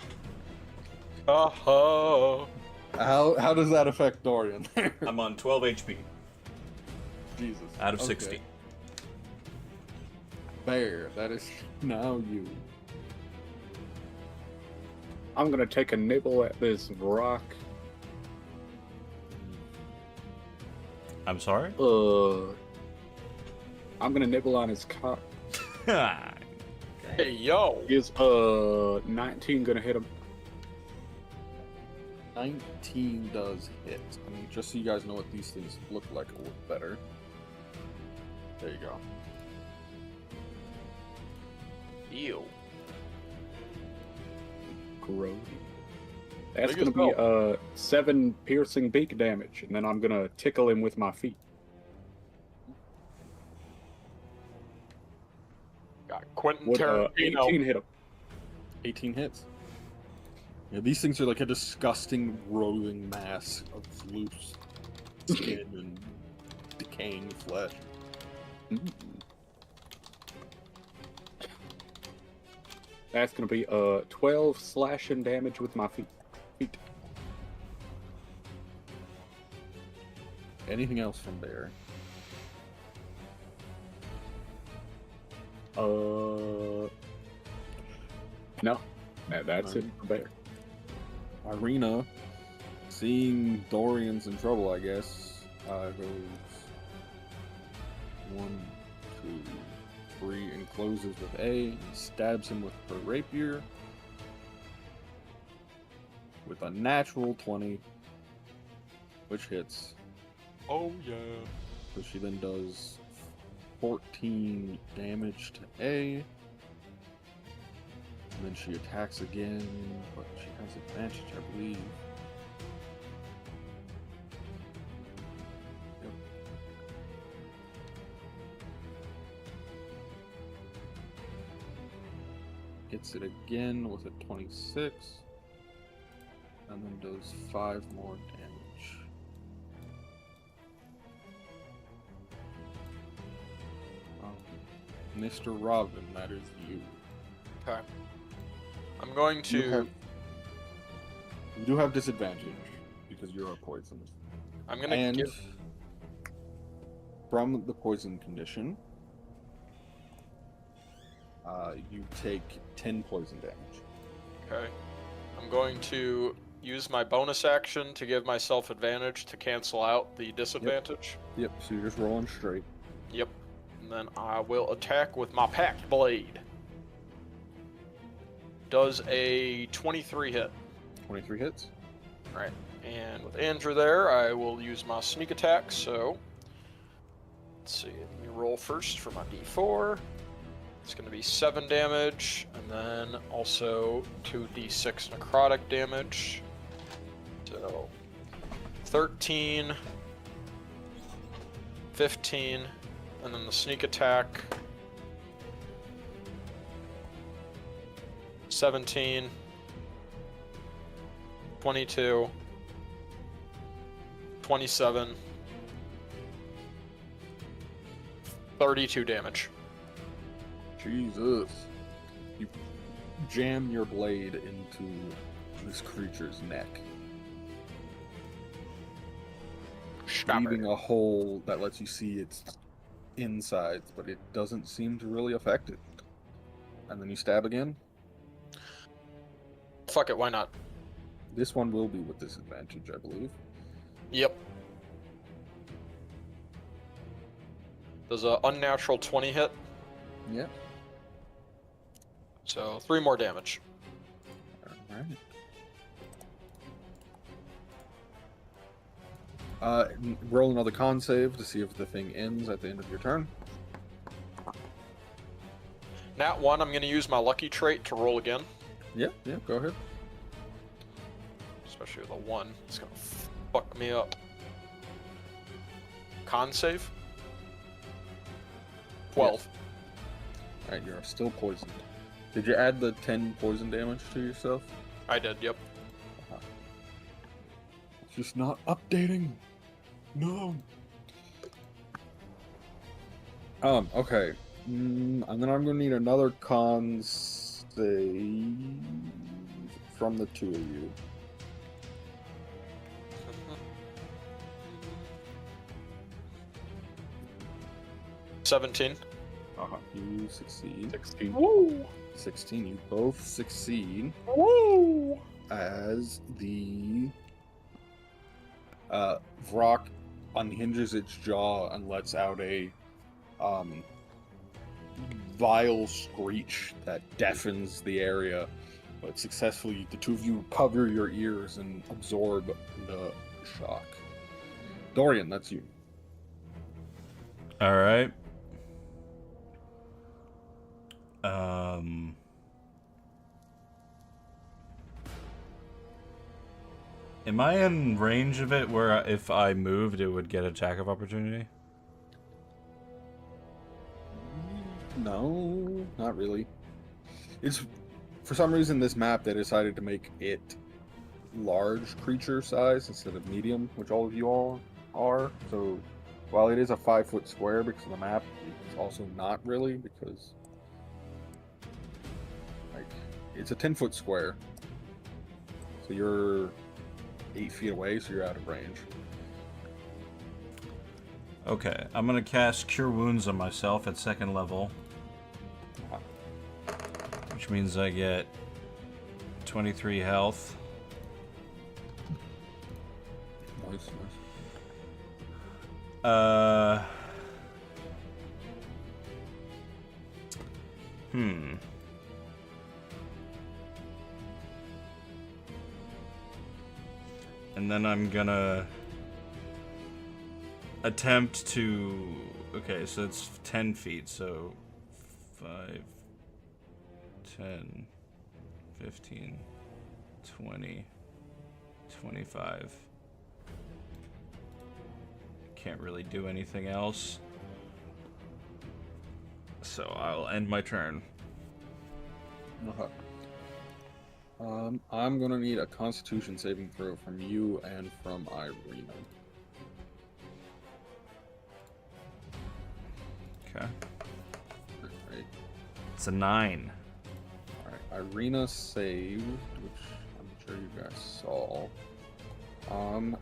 Oh. How does that affect Dorian? I'm on 12 HP Jesus. out of Okay. 60. Bear, that is now you. I'm gonna take a nibble at this rock. I'm sorry? I'm gonna nibble on his cock. Hey, yo. Is 19 gonna hit him? 19 does hit. I mean, just so you guys know what these things look like a little better. There you go. Ew. Grody. That's Big gonna as be 7 piercing beak damage, and then I'm gonna tickle him with my feet. Got Quentin Would Tarantino. 18 hit him? 18 hits. Yeah, these things are like a disgusting rolling mass of loose skin and decaying flesh. That's gonna be 12 slashing damage with my feet. Anything else from there? No, that's it for Bear. Irina, seeing Dorian's in trouble, I guess, goes 1, 2, 3, and closes with A, and stabs him with her rapier with a natural 20, which hits. Oh yeah. So she then does 14 damage to A. And then she attacks again, but she has advantage, I believe. Yep. Hits it again with a 26. And then does 5 more damage. Mr. Robbin, that is you. Okay. I'm going to. You do have disadvantage because you are poisoned. I'm gonna And give. from the poison condition, you take 10 poison damage. Okay. I'm going to use my bonus action to give myself advantage to cancel out the disadvantage. Yep, so you're just rolling straight. Yep. And then I will attack with my packed blade. Does a 23 hit. 23 hits. Right. And with Andrew there, I will use my sneak attack, so let's see. Let me roll first for my d4. It's going to be 7 damage, and then also 2d6 necrotic damage. So 13, 15, and then the sneak attack. 17, 22, 27, 32 damage. Jesus. You jam your blade into this creature's neck, leaving a hole that lets you see its insides, but it doesn't seem to really affect it. And then you stab again. Fuck it, why not? This one will be with disadvantage, I believe. Yep. Does a unnatural 20 hit? Yeah. So 3 more damage. Alright. Roll another con save to see if the thing ends at the end of your turn. Nat 1, I'm going to use my lucky trait to roll again. Yeah, go ahead. Especially with a 1. It's going to fuck me up. Con save? 12. Alright, you're still poisoned. Did you add the 10 poison damage to yourself? I did, yep. It's just not updating. No. Okay. And then I'm gonna need another con save from the two of you. $17. You succeed. 16. Woo! 16. You both succeed. Woo! As the Vrock unhinges its jaw and lets out a vile screech that deafens the area. But successfully, the two of you cover your ears and absorb the shock. Dorian, that's you. All right. Am I in range of it where if I moved it would get attack of opportunity? No, not really. It's for some reason this map they decided to make it large creature size instead of medium, which all of you all are. So while it is a 5-foot square because of the map, it's also not really because it's a 10-foot square. So you're 8 feet away, so you're out of range. Okay, I'm gonna cast Cure Wounds on myself at 2nd level. Which means I get 23 health. Nice, nice. And then I'm gonna attempt to... Okay, so it's 10 feet, so 5, 10, 15, 20, 25. Can't really do anything else. So I'll end my turn. Okay. I'm gonna need a Constitution saving throw from you and from Irina. Okay. Alright. It's a 9. Alright. Irina saved, which I'm sure you guys saw.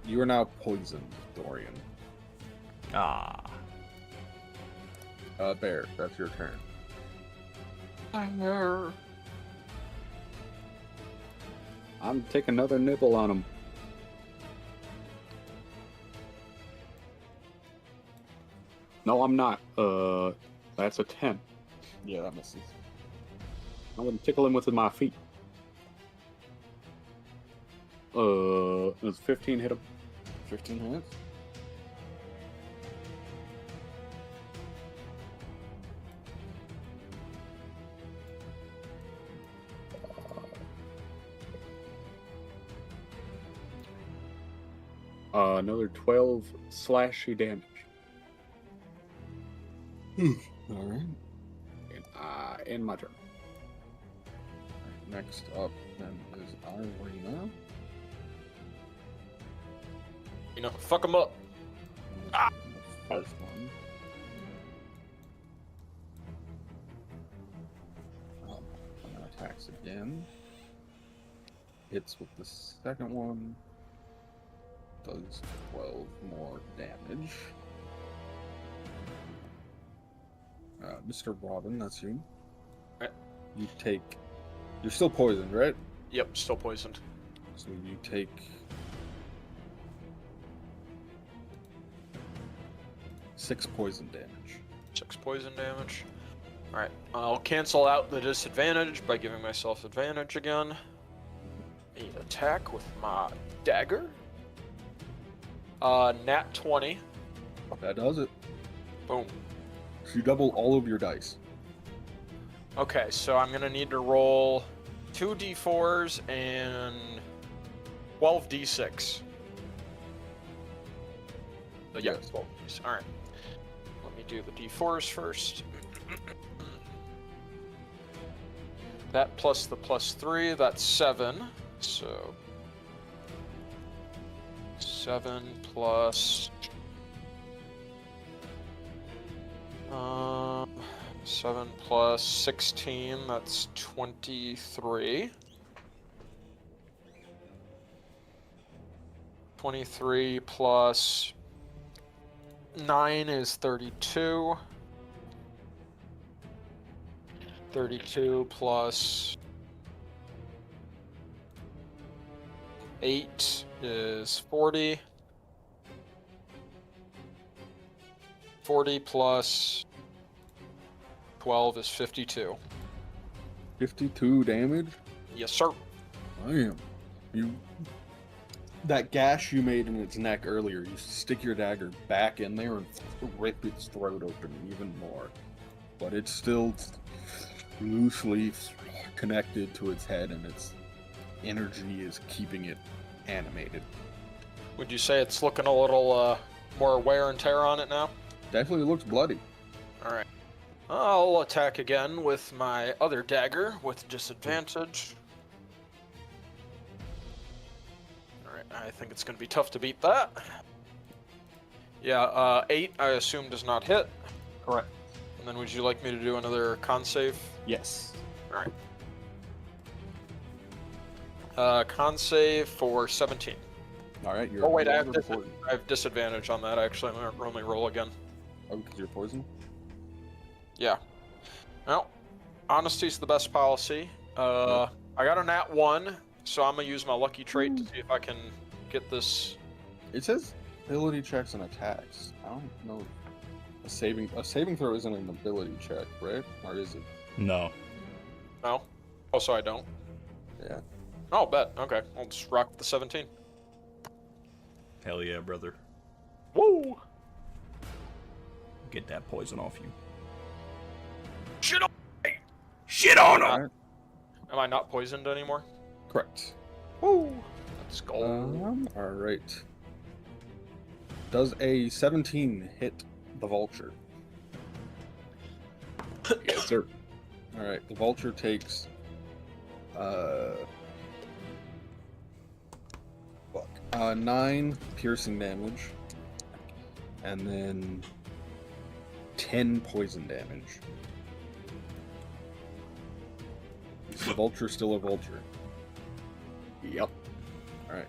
You are now poisoned, Dorian. Ah. Bear, that's your turn. I'm taking another nibble on him. No, I'm not. That's a 10. Yeah, that misses. I'm gonna tickle him with my feet. Does 15 hit him? 15 hits. Another 12 slashy damage. Alright. And end my turn. Next up then is Irina. You know, fuck him up. The first one. And then attacks again. Hits with the second one. Does 12 more damage. Mr. Robbin, that's you. Right. You take... You're still poisoned, right? Yep, still poisoned. So you take... 6 poison damage. 6 poison damage. Alright, I'll cancel out the disadvantage by giving myself advantage again. A attack with my dagger. Nat 20. That does it. Boom. So you double all of your dice. Okay, so I'm gonna need to roll 2 d4s and 12 d6. Yeah, Yes. 12 d6. Alright. Let me do the d4s first. That plus the +3, that's 7. So 7 plus 7 plus 16, that's 23. 23 plus 9 is 32. 32 plus 8 is 40. 40 plus 12 is 52. 52 damage? Yes, sir. Damn. You... That gash you made in its neck earlier, you stick your dagger back in there and rip its throat open even more. But it's still loosely connected to its head, and its energy is keeping it animated. Would you say it's looking a little more wear and tear on it now? Definitely looks bloody. Alright. I'll attack again with my other dagger with disadvantage. Alright, I think it's going to be tough to beat that. Yeah, 8 I assume does not hit. Correct. And then would you like me to do another con save? Yes. Alright. Con save for 17. Alright, you're Oh wait, I no have, longer poisoned. I have disadvantage on that actually. I'm gonna only roll again. Oh, because you're poisoned? Yeah. Well, honesty's the best policy. I got a nat 1, so I'm gonna use my lucky trait to see if I can get this. It says ability checks and attacks. I don't know. A saving throw isn't an ability check, right? Or is it? No. No? Oh, so I don't? Yeah. Oh, bet. Okay, I'll just rock the 17. Hell yeah, brother. Woo! Get that poison off you. Shit on! Shit on him! Alright. Am I not poisoned anymore? Correct. Woo! Let's go. Alright. Does a 17 hit the vulture? Yes, sir. Alright, the vulture takes 9 piercing damage, and then 10 poison damage. Is the vulture still a vulture? Yep. Alright.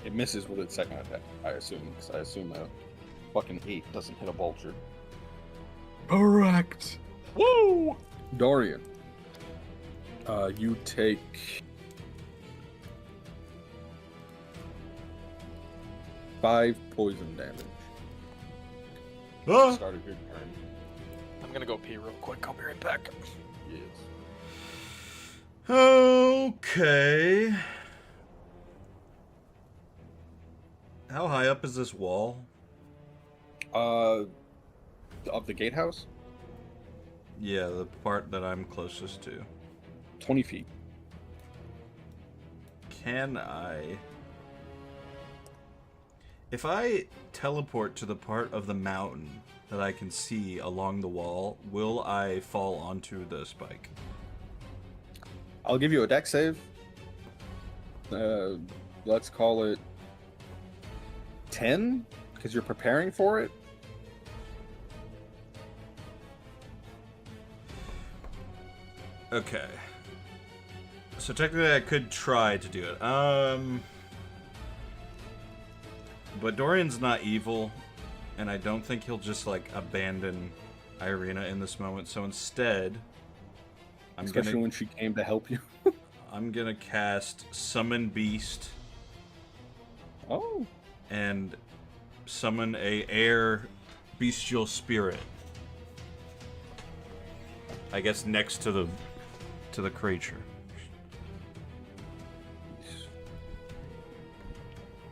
It misses with its second attack, I assume, because I assume a fucking 8 doesn't hit a vulture. Correct. Woo! Dorian, you take 5 poison damage. Ah! Start of your turn. I'm gonna go pee real quick. I'll be right back. Yes. Okay. How high up is this wall? Of the gatehouse? Yeah, the part that I'm closest to. 20 feet. Can I... If I teleport to the part of the mountain that I can see along the wall, will I fall onto the spike? I'll give you a deck save. Let's call it 10, because you're preparing for it. Okay. So technically I could try to do it. But Dorian's not evil, and I don't think he'll just, like, abandon Irina in this moment. So instead, Especially when she came to help you. I'm gonna cast Summon Beast Oh. and summon a air bestial spirit. I guess next to the creature. Is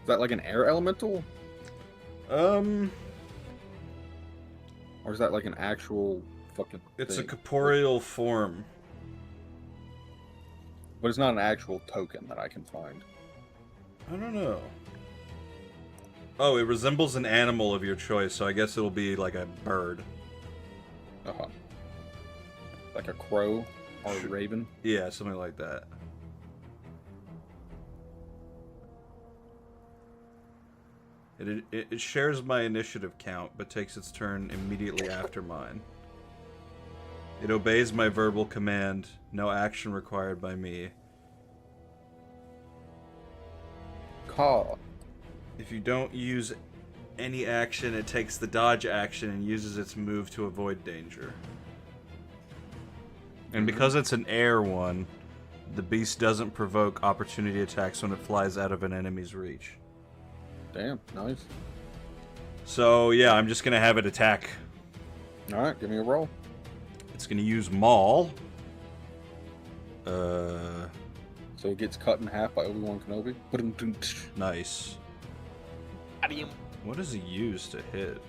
that like an air elemental? Or is that like an actual fucking It's a thing? corporeal form. But it's not an actual token that I can find. I don't know. Oh, it resembles an animal of your choice, so I guess it'll be like a bird. Uh-huh. Like a crow or a raven? Yeah, something like that. It shares my initiative count, but takes its turn immediately after mine. It obeys my verbal command, no action required by me. Caw. If you don't use any action, it takes the dodge action and uses its move to avoid danger. And because it's an air one, the beast doesn't provoke opportunity attacks when it flies out of an enemy's reach. Damn, nice. So yeah, I'm just gonna have it attack. Alright, give me a roll. It's gonna use Maul. So it gets cut in half by Obi-Wan Kenobi. Nice. What does it use to hit?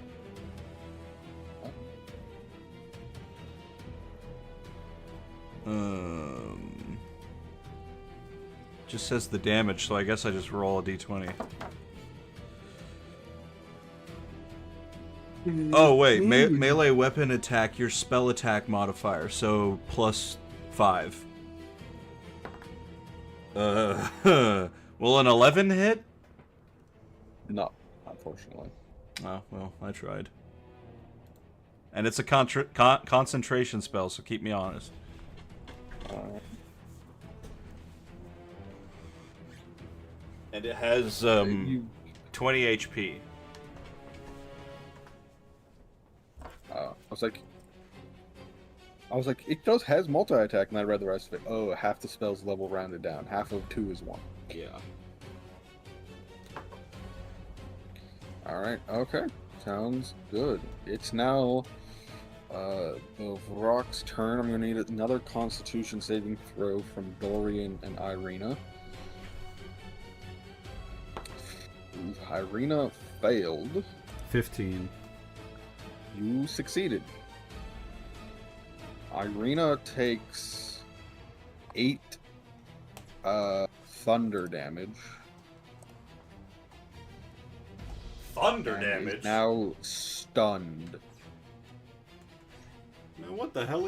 Just says the damage, so I guess I just roll a d20. Oh wait, melee weapon attack, your spell attack modifier, so +5. Will an 11 hit? No, unfortunately. Oh, well, I tried. And it's a concentration spell, so keep me honest. And it has 20 HP. I was like, I was like, it has multi-attack, and I read the rest of it. Oh, half the spell's level rounded down. Half of 2 is 1. Yeah. Alright, okay. Sounds good. It's now the Vrock's turn. I'm going to need another Constitution saving throw from Dorian and Irina. Ooh, Irina failed. 15. You succeeded. Irina takes 8 thunder damage. Thunder and is now stunned. Man, what the hell?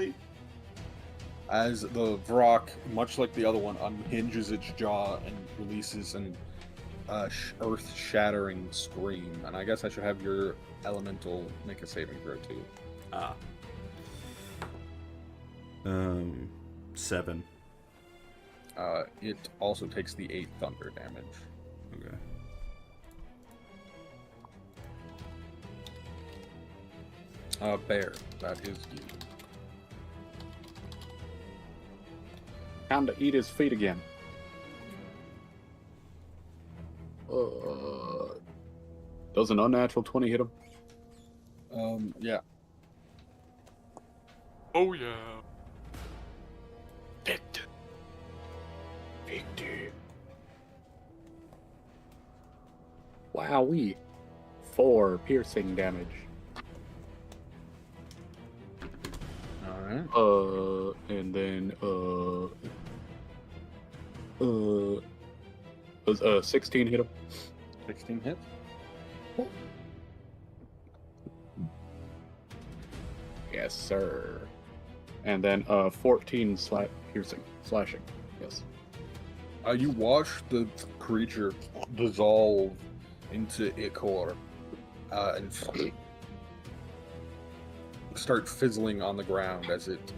As the Vrock, much like the other one, unhinges its jaw and releases an earth-shattering scream. And I guess I should have your elemental make a saving throw too. 7. It also takes the 8 thunder damage. Okay. Bear, that is you. Time to eat his feet again. Does an unnatural 20 hit him? Yeah. Oh yeah. Victor. Victor. Wowee. 4 piercing damage. Alright. And then, does 16 hit him? 16 hits. Yes, sir. And then 14 slashing. Yes. You watch the creature dissolve into ichor and start fizzling on the ground as it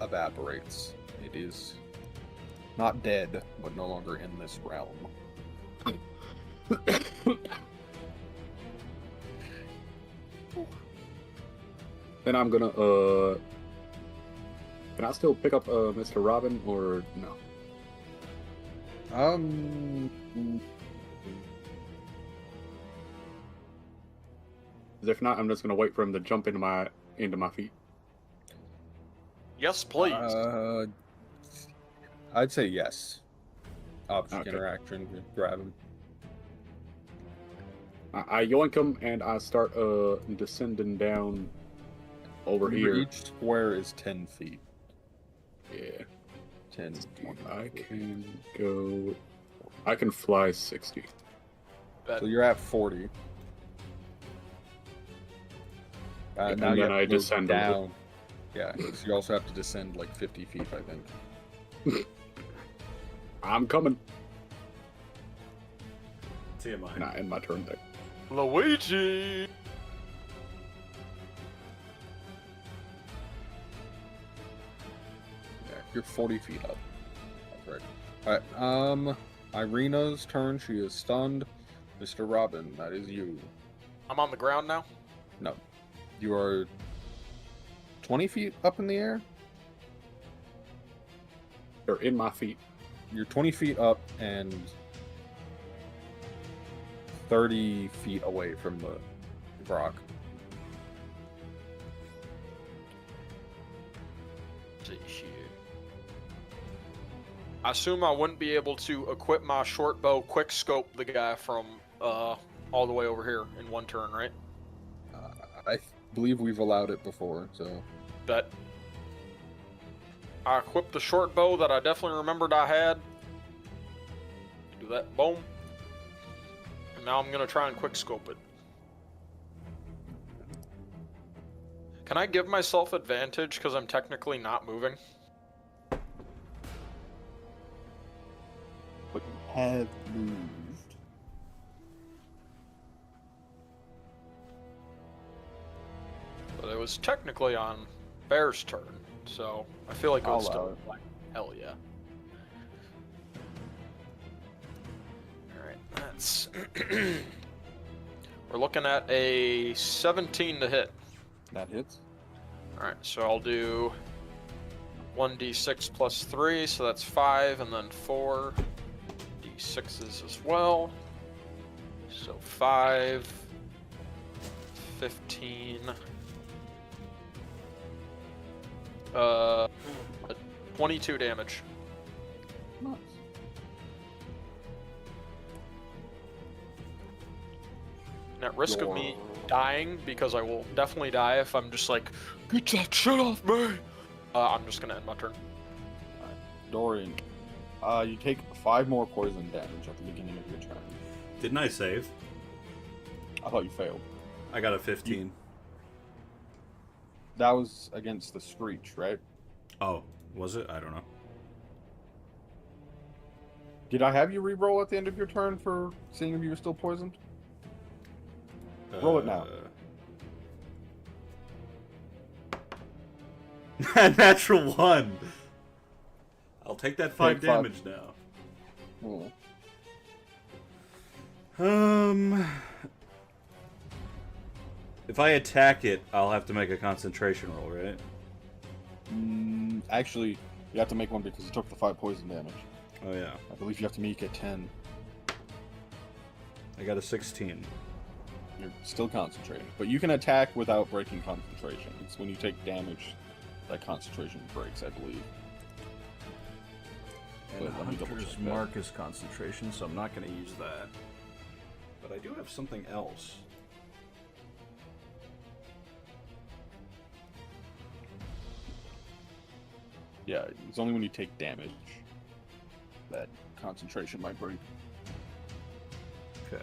evaporates. It is not dead, but no longer in this realm. Then I'm gonna can I still pick up Mr. Robbin or no? 'Cause if not, I'm just gonna wait for him to jump into my feet. Yes, please. I'd say yes. Object Okay. interaction, grab him. I yoink him and I start descending down over here. Each square is 10 feet. Yeah. 10, 20. I can fly 60. So you're at 40. And now you then have I to move descend a little. down. Yeah, so you also have to descend like 50 feet, I think. I'm coming. TMI. Nah, end my turn there. Luigi. Yeah, you're 40 feet up. That's right. Alright, Irina's turn. She is stunned. Mr. Robbin, that is you. I'm on the ground now. No. You are 20 feet up in the air? They're in my feet. You're 20 feet up and 30 feet away from the rock. I assume I wouldn't be able to equip my short bow, quick scope the guy from all the way over here in one turn, right? I believe we've allowed it before, so... Bet. I equipped the short bow that I definitely remembered I had. Do that, boom. And now I'm gonna try and quick scope it. Can I give myself advantage because I'm technically not moving? But you have moved. But it was technically on Bear's turn, so I feel like it I'll was allow still it. like, hell yeah. Alright, that's... We're looking at a 17 to hit. That hits. Alright, so I'll do 1d6 plus 3, so that's 5, and then 4 d6s as well. So 5, 15, 22 damage. Nice. And at risk of me dying, because I will definitely die if I'm just like, get that shit off me, I'm just gonna end my turn. Dorian, you take 5 more poison damage at the beginning of your turn. Didn't I save? I thought you failed. I got a 15. That was against the Screech, right? Oh, was it? I don't know. Did I have you re-roll at the end of your turn for seeing if you were still poisoned? Roll it now. Natural 1. I'll take that 5 Take 5. damage now. Hmm. If I attack it, I'll have to make a concentration roll, right? Actually, you have to make one because you took the 5 poison damage. Oh yeah. I believe you have to make it 10. I got a 16. You're still concentrating. But you can attack without breaking concentration. It's when you take damage that concentration breaks, I believe. And But let me double Hunter's check that. Mark is concentration, so I'm not going to use that. But I do have something else. Yeah, it's only when you take damage that concentration might break. Okay.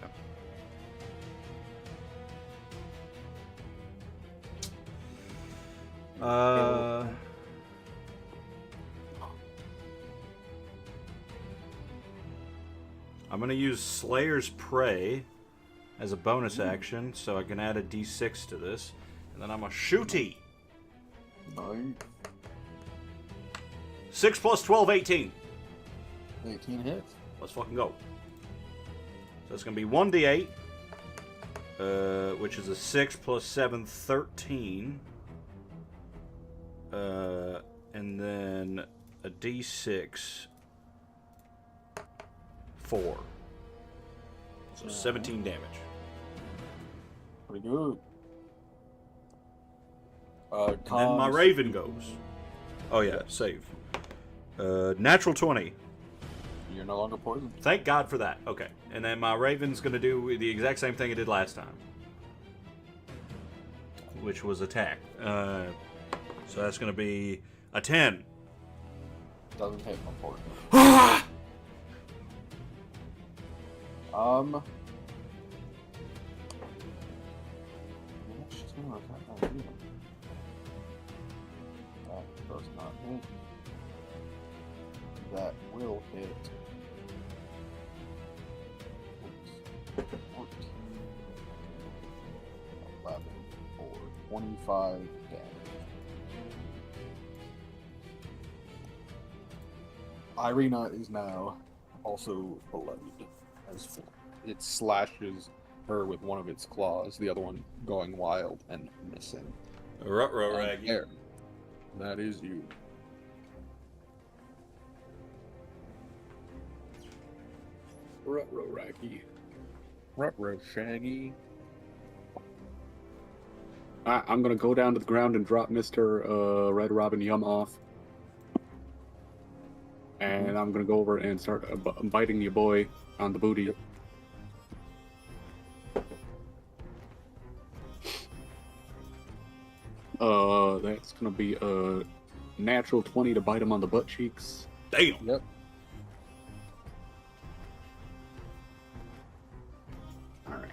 I'm going to use Slayer's Prey as a bonus action, so I can add a d6 to this. And then I'm a shooty. Nice. 6 plus 12, 18. 18 hits. Let's fucking go. So it's going to be 1d8, which is a 6 plus 7, 13. And then a d6, 4. So 17 damage. Pretty good. And then my raven goes. Oh yeah, save. Natural 20. You're no longer poisoned. Thank God for that. Okay. And then my raven's going to do the exact same thing it did last time. Which was attack. So that's going to be a 10. Doesn't hit, unfortunately. She's gonna attack on you. That does not hit. That will hit. 14, 11, or 25 damage. Irina is now also bloodied as full. It slashes her with one of its claws, the other one going wild and missing. Ruh-roh, Raggy. There. That is you. Ruh-roh, Raggy. Ruh-roh, Shaggy. I'm gonna go down to the ground and drop Mr. Red Robin Yum off. And I'm gonna go over and start biting your boy on the booty. That's gonna be a natural 20 to bite him on the butt cheeks. Damn. Yep. Alright.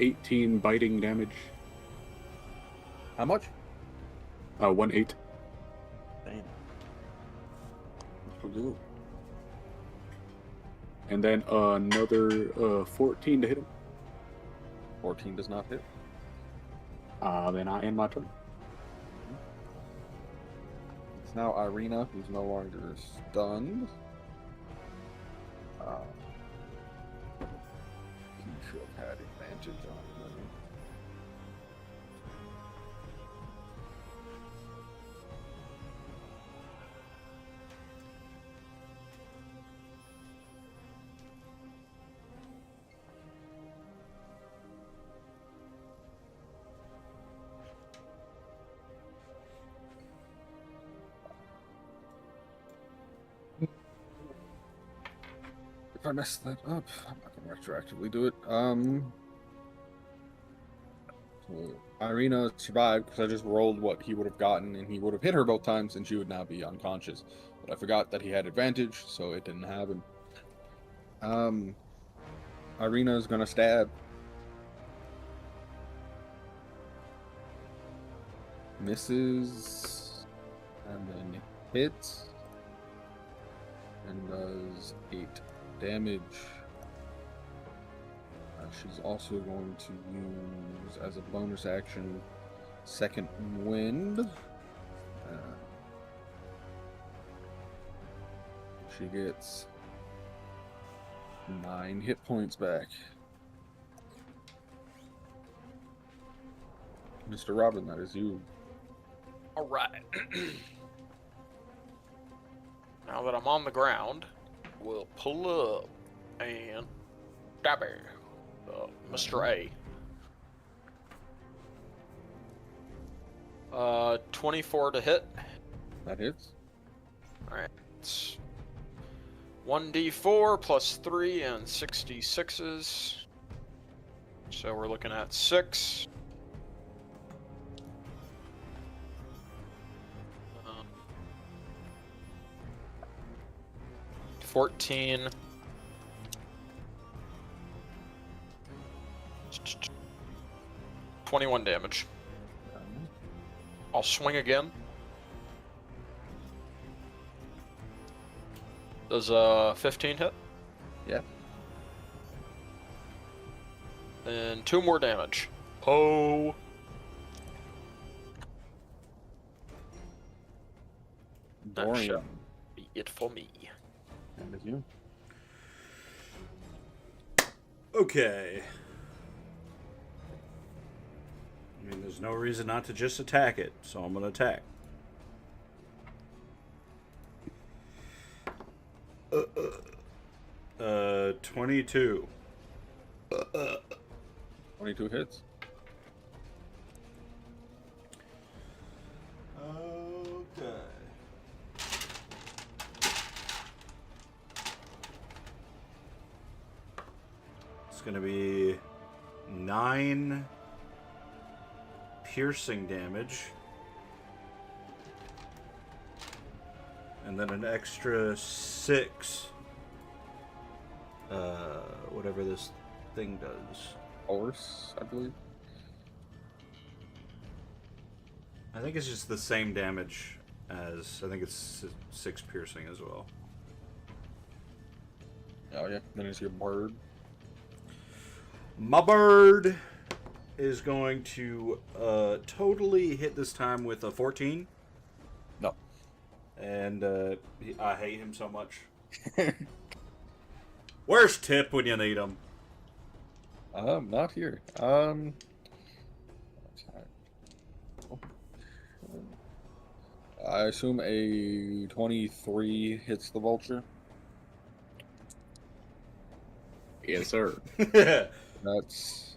18 biting damage. How much? 1/8. Damn. So good. And then another 14 to hit him. 14 does not hit. Then I end my turn. It's now Irina, who's no longer stunned. He should have had advantage. advantage on them. If I mess that up, I'm not gonna retroactively do it. So Irina survived because I just rolled what he would have gotten, and he would have hit her both times, and she would now be unconscious. But I forgot that he had advantage, so it didn't happen. Irina's gonna stab. Misses, and then hits, and does 8 damage. She's also going to use, as a bonus action, Second Wind. She gets 9 hit points back. Mr. Robbin, that is you. All right. Now that I'm on the ground, we'll pull up and stab her. Mr. A. 24 to hit. That hits. Alright. It's 1d4 plus 3 and 66s. So we're looking at 6. 14. 21 damage. I'll swing again. Does 15 hit? Yeah. And 2 more damage. Oh. That Dorian, shall be it for me. and with you. Okay. I mean, there's no reason not to just attack it, so I'm gonna attack. 22. 22 hits. Okay. It's gonna be 9 piercing damage, and then an extra 6. Whatever this thing does. Horse, I believe. I think it's just the same damage as, I think it's 6 piercing as well. Oh yeah, then it's your bird. My bird is going to totally hit this time with a 14. No. And I hate him so much. Where's Tip when you need him? Not here. I assume a 23 hits the vulture. Yes, sir. That's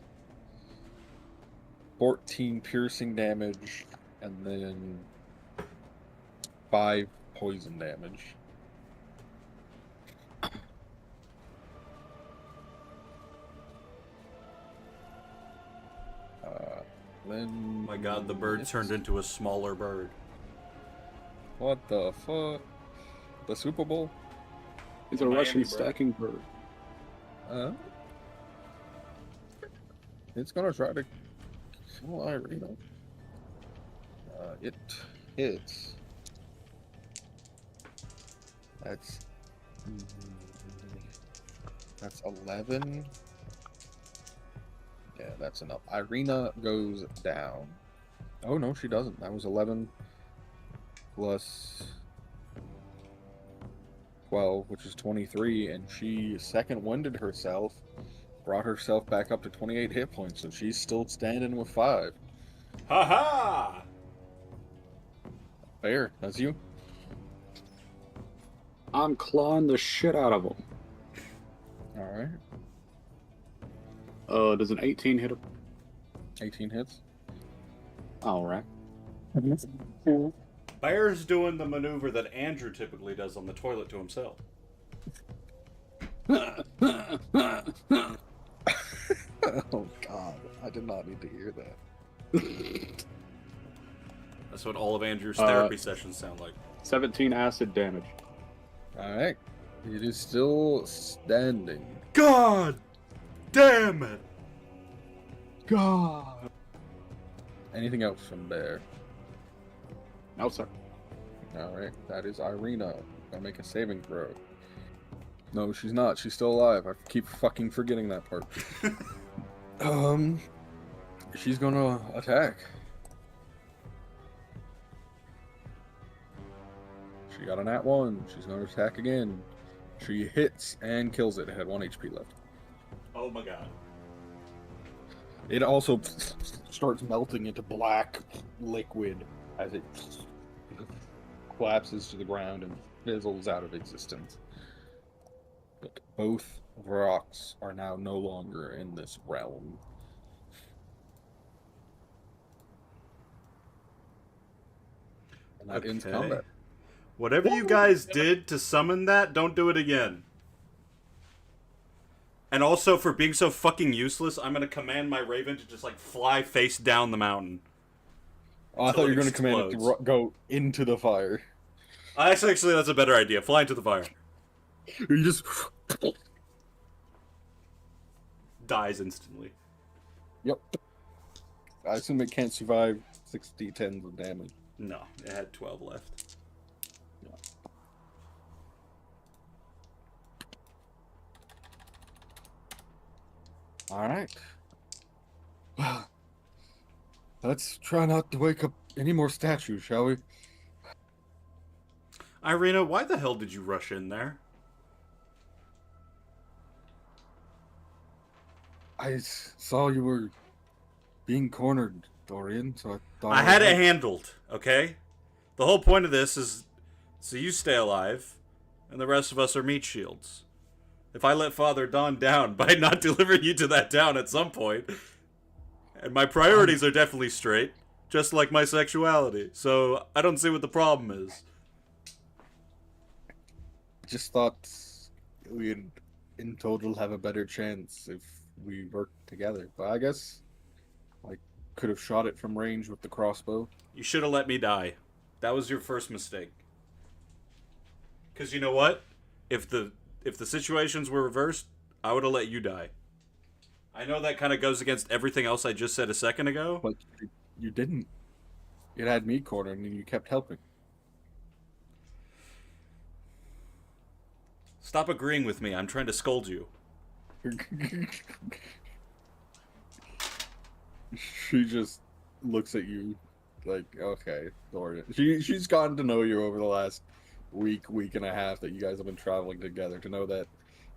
14 piercing damage, and then 5 poison damage. Then My god, the bird turned into a smaller bird. What the fuck? The Super Bowl? It's a Miami Russian bird. stacking bird. It's gonna try to kill Irina. It hits. That's 11. Yeah, that's enough. Irina goes down. Oh no, she doesn't. That was 11 plus 12, which is 23, and she second winded herself brought herself back up to 28 hit points, so she's still standing with 5. Ha ha! Fair, that's you. I'm clawing the shit out of him. Alright. Does an 18 hit him? 18 hits. Alright. Bear's doing the maneuver that Andrew typically does on the toilet to himself. Oh god, I did not need to hear that. That's what all of Andrew's therapy sessions sound like. 17 acid damage. Alright. It is still standing. God damn it! God. Anything else from Bear? No, sir. Alright, that is Irina. Gotta make a saving throw. No, she's not. She's still alive. I keep fucking forgetting that part. She's gonna attack. She got a nat 1. She's gonna attack again. She hits and kills it. It had 1 HP left. Oh my god. It also starts melting into black liquid as it collapses to the ground and fizzles out of existence. But both rocks are now no longer in this realm. And that ends combat. Whatever you guys did to summon that, don't do it again. And also, for being so fucking useless, I'm gonna command my raven to just, like, fly face down the mountain. Oh, I thought you were going to command it to go into the fire. Actually, that's a better idea. Fly into the fire. You just... Dies instantly. Yep. I assume it can't survive 60 tens of damage. No, it had 12 left. Alright. Well, let's try not to wake up any more statues, shall we? Irina, why the hell did you rush in there? I saw you were being cornered, Dorian, so I thought... I had it handled, okay? The whole point of this is so you stay alive, and the rest of us are meat shields. If I let Father Don down by not delivering you to that town at some point, and my priorities are definitely straight, just like my sexuality, so I don't see what the problem is. Just thought we'd, in total, have a better chance if we worked together. But I guess I could have shot it from range with the crossbow. You should have let me die. That was your first mistake. Because you know what? If the situations were reversed, I would have let you die. I know that kind of goes against everything else I just said a second ago. But you didn't. It had me cornered and you kept helping. Stop agreeing with me. I'm trying to scold you. She just looks at you like, okay, Dorian. She's gotten to know you over the last week and a half that you guys have been traveling together, to know that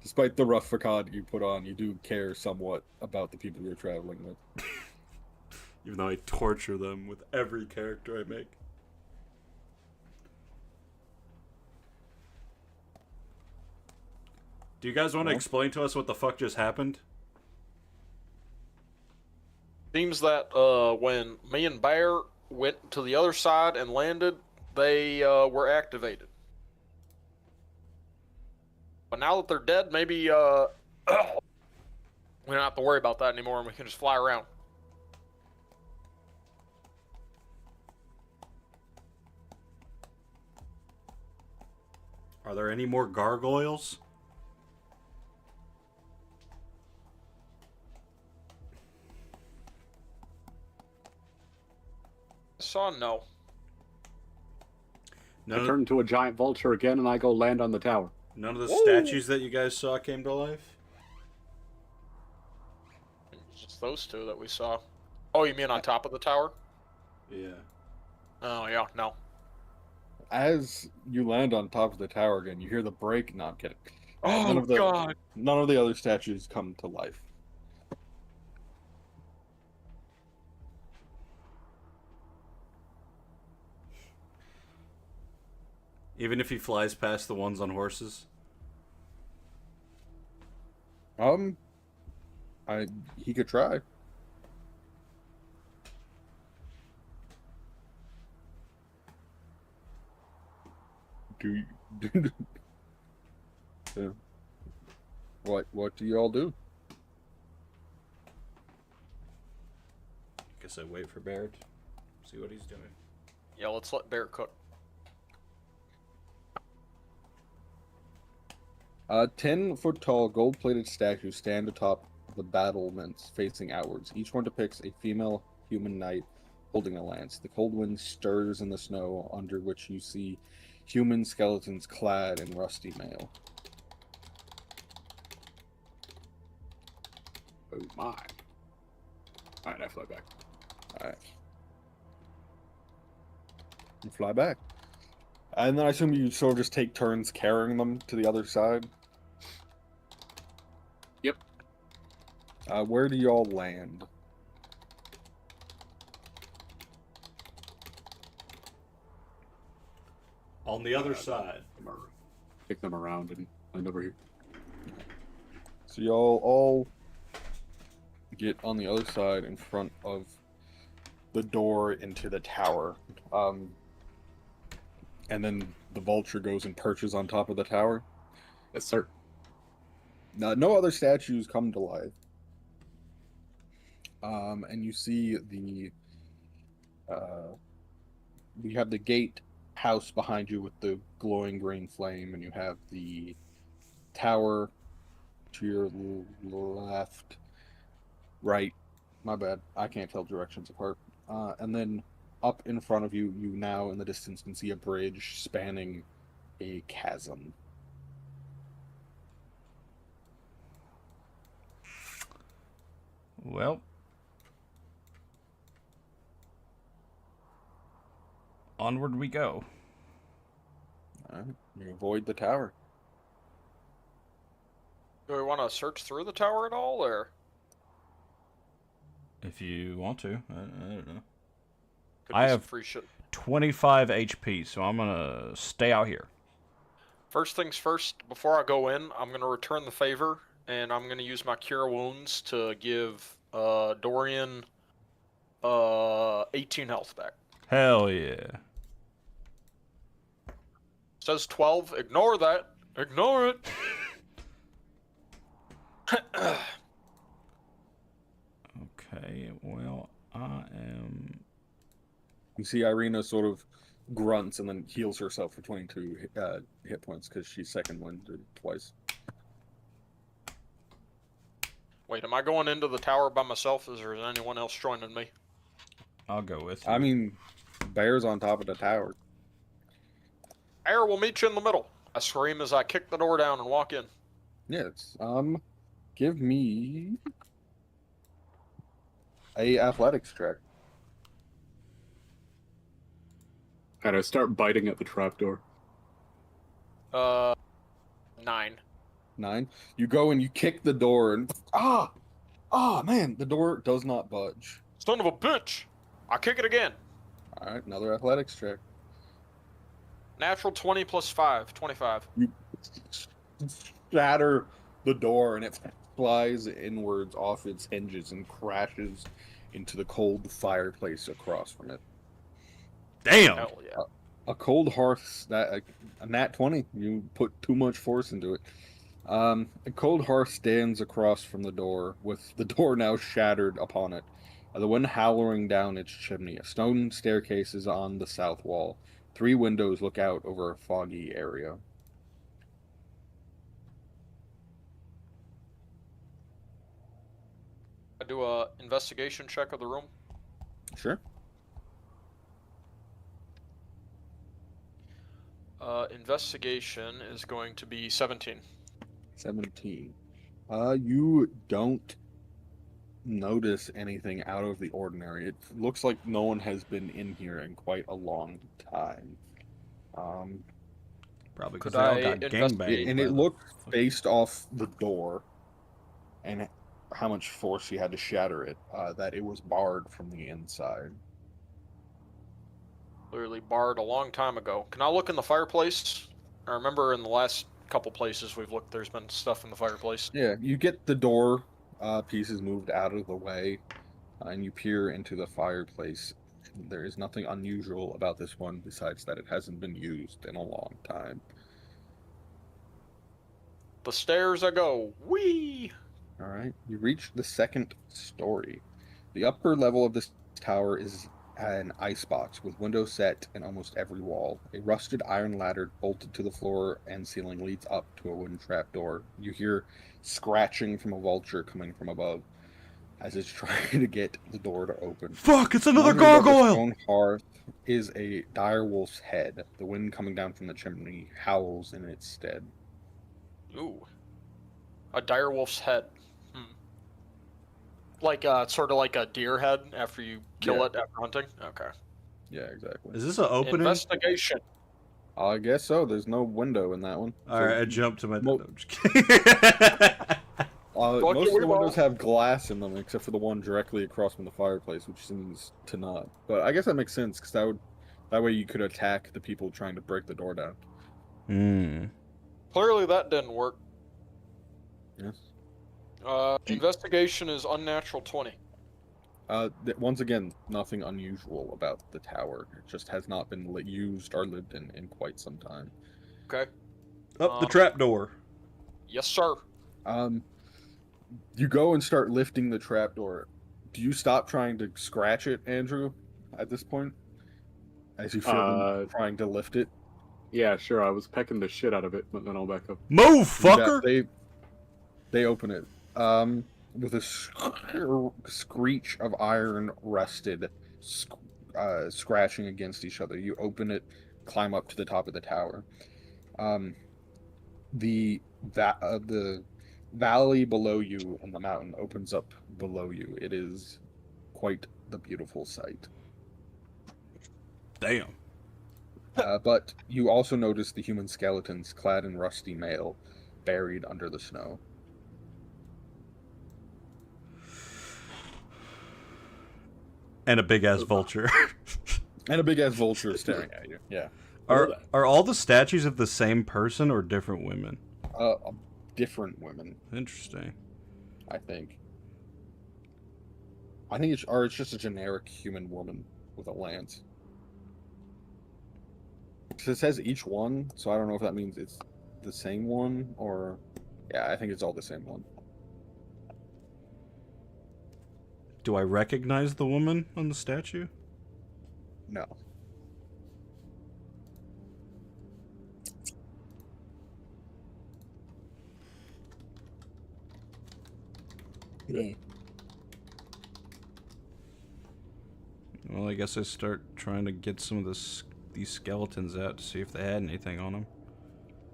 despite the rough facade you put on, you do care somewhat about the people you're traveling with. Even though I torture them with every character I make. Do you guys want to explain to us what the fuck just happened? Seems that when me and Bear went to the other side and landed, they were activated. But now that they're dead, maybe we don't have to worry about that anymore and we can just fly around. Are there any more gargoyles? Saw no. I turn into a giant vulture again and I go land on the tower. None of the statues that you guys saw came to life? Just those two that we saw. Oh, you mean on top of the tower? Yeah. Oh, yeah, no. As you land on top of the tower again, you hear the break. No, I'm kidding. Oh, None of the God. None of the other statues come to life. Even if he flies past the ones on horses? He could try. Do you, yeah. What do y'all do? Guess I wait for Baird. See what he's doing. Yeah, let's let Bear cook. 10-foot tall gold-plated statues stand atop the battlements facing outwards. Each one depicts a female human knight holding a lance. The cold wind stirs in the snow under which you see human skeletons clad in rusty mail. Oh my. Alright, I fly back. Alright. You fly back. And then I assume you sort of just take turns carrying them to the other side? Yep. Where do y'all land? On the other side. Take them around and land over here. So y'all all get on the other side in front of the door into the tower. And then the vulture goes and perches on top of the tower. Yes, sir. No other statues come to life. And you see you have the gate house behind you with the glowing green flame, and you have the tower to your left, right. My bad. I can't tell directions apart. And then up in front of you, you now in the distance can see a bridge spanning a chasm. Well, onward we go. Alright, you avoid the tower. Do we want to search through the tower at all, or If you want to. I don't know. could I be some have free shit? 25 HP, so I'm gonna stay out here. First things first, before I go in, I'm going to return the favor, and I'm going to use my Cure Wounds to give Dorian 18 health back. Hell yeah. Says 12. Ignore that. Ignore it. Okay, well, I am... You see Irina sort of grunts and then heals herself for 22 hit points because she's second winded twice. Wait, am I going into the tower by myself? Is there anyone else joining me? I'll go with you. I mean, Bear's on top of the tower. Air, we'll meet you in the middle. I scream as I kick the door down and walk in. Yes. Give me a athletics check. And I start biting at the trapdoor. 9. 9. You go and you kick the door and man, the door does not budge. Son of a bitch! I kick it again. All right, another athletics check. Natural 20 plus 5, 25. You shatter the door and it flies inwards off its hinges and crashes into the cold fireplace across from it. Damn! Hell yeah. A cold hearth, a nat 20. You put too much force into it. A cold hearth stands across from the door, with the door now shattered upon it. The wind howling down its chimney. A stone staircase is on the south wall. 3 windows look out over a foggy area. I do a investigation check of the room. Sure. Investigation is going to be 17. 17. You don't notice anything out of the ordinary. It looks like no one has been in here in quite a long time. Probably Could because they all I got invest- gangbanged. And by it the- looked based off the door and how much force she had to shatter it, that it was barred from the inside. Clearly barred a long time ago. Can I look in the fireplace? I remember in the last couple places we've looked, there's been stuff in the fireplace. Yeah, you get the door pieces moved out of the way, and you peer into the fireplace. There is nothing unusual about this one besides that it hasn't been used in a long time. The stairs I go. Whee! All right, you reach the second story. The upper level of this tower is an icebox with windows set in almost every wall. A rusted iron ladder bolted to the floor and ceiling leads up to a wooden trapdoor. You hear scratching from a vulture coming from above as it's trying to get the door to open. Fuck, it's another Wandering above the gargoyle! stone hearth is a dire wolf's head. The wind coming down from the chimney howls in its stead. Ooh. A direwolf's head. Like, sort of like a deer head after you kill Yeah. it after hunting? Okay. Yeah, exactly. Is this an opening? Investigation. I guess so. There's no window in that one. Alright, I jumped to my... Mo- No, I'm just kidding. Most of the we windows will. have glass in them, except for the one directly across from the fireplace, which seems to not. But I guess that makes sense, because that way you could attack the people trying to break the door down. Hmm. Clearly that didn't work. Yes. Investigation is unnatural 20. Once again, nothing unusual about the tower. It just has not been used or lived in quite some time. Okay. Up the trapdoor. Yes, sir. You go and start lifting the trapdoor. Do you stop trying to scratch it, Andrew, at this point? As you feel them trying to lift it? Yeah, sure. I was pecking the shit out of it, but then I'll back up. Move, fucker! They open it. With a screech of iron rusted scratching against each other. You open it, climb up to the top of the tower. The valley below you and the mountain opens up below you. It is quite the beautiful sight. Damn. But you also notice the human skeletons clad in rusty mail, buried under the snow. And a big-ass vulture. And a big-ass vulture staring at you. Yeah. Are all the statues of the same person or different women? Different women, Interesting. I think. It's just a generic human woman with a lance. 'Cause it says each one, so I don't know if that means it's the same one or... Yeah, I think it's all the same one. Do I recognize the woman on the statue? No. Yeah. Well, I guess I start trying to get some of these skeletons out to see if they had anything on them.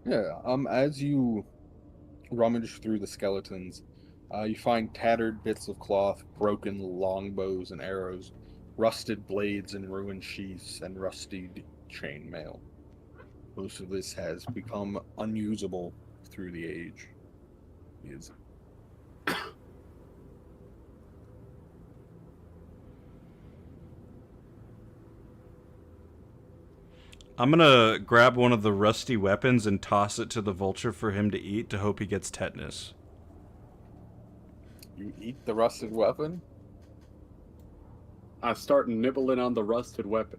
Yeah, as you rummage through the skeletons, you find tattered bits of cloth, broken longbows and arrows, rusted blades and ruined sheaths, and rusty chainmail. Most of this has become unusable through the age. I'm gonna grab one of the rusty weapons and toss it to the vulture for him to eat to hope he gets tetanus. You eat the rusted weapon? I start nibbling on the rusted weapon.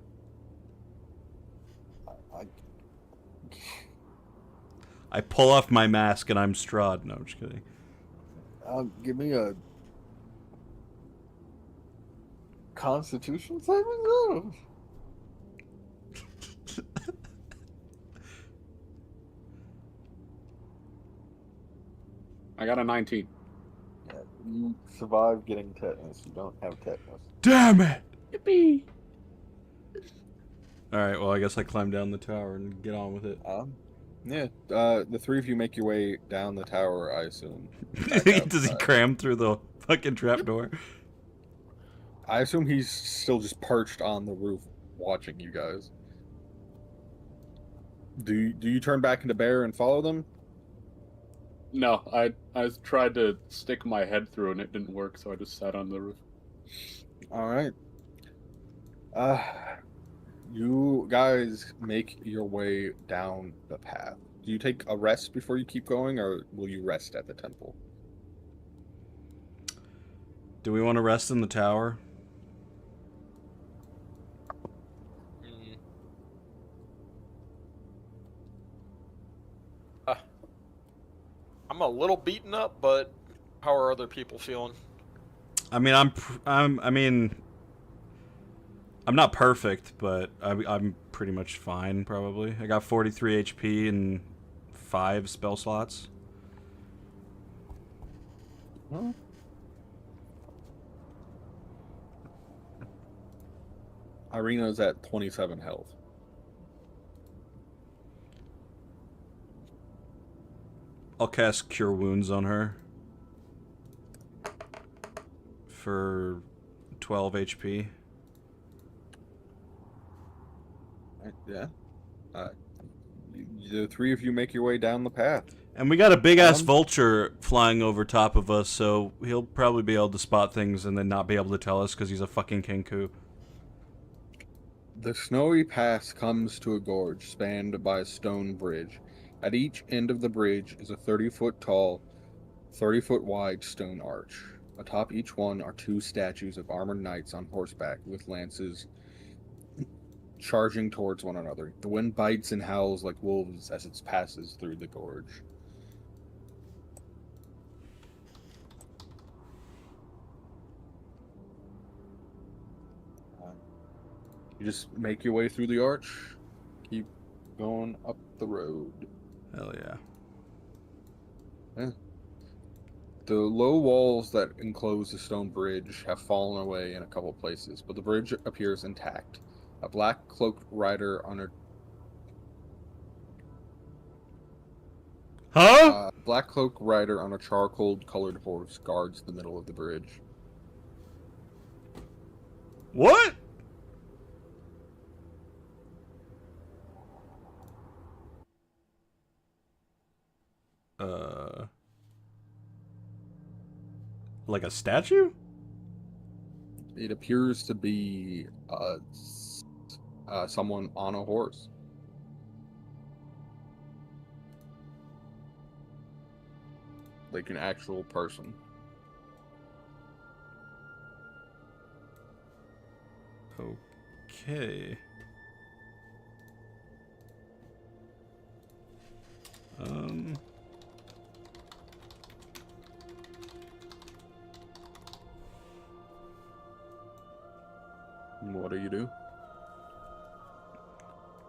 I pull off my mask and I'm Strahd. No, I'm just kidding. Give me a Constitution saving throw. I got a 19. Yeah, you survive getting tetanus. You don't have tetanus. Damn it! Yippee! Alright, well, I guess I climb down the tower and get on with it. Yeah. The three of you make your way down the tower, I assume. Does he cram through the fucking trapdoor? I assume he's still just perched on the roof watching you guys. Do you turn back into bear and follow them? No, I tried to stick my head through and it didn't work, so I just sat on the roof. All right. You guys make your way down the path. Do you take a rest before you keep going, or will you rest at the temple? Do we want to rest in the tower? Mm. I'm a little beaten up, but how are other people feeling? I mean, I'm not perfect, but I'm pretty much fine, probably. I got 43 HP and 5 spell slots. Well, Irina's at 27 health. I'll cast Cure Wounds on her for 12 HP. Yeah. The three of you make your way down the path. And we got a big-ass vulture flying over top of us, so he'll probably be able to spot things and then not be able to tell us because he's a fucking Kenku. The snowy pass comes to a gorge spanned by a stone bridge. At each end of the bridge is a 30-foot tall, 30-foot wide stone arch. Atop each one are two statues of armored knights on horseback with lances charging towards one another. The wind bites and howls like wolves as it passes through the gorge. You just make your way through the arch, keep going up the road. Hell yeah. The low walls that enclose the stone bridge have fallen away in a couple places, but the bridge appears intact. A black-cloaked rider on a black-cloaked rider on a charcoal-colored horse guards the middle of the bridge. What? Like a statue? It appears to be someone on a horse. Like an actual person. Okay. What do you do?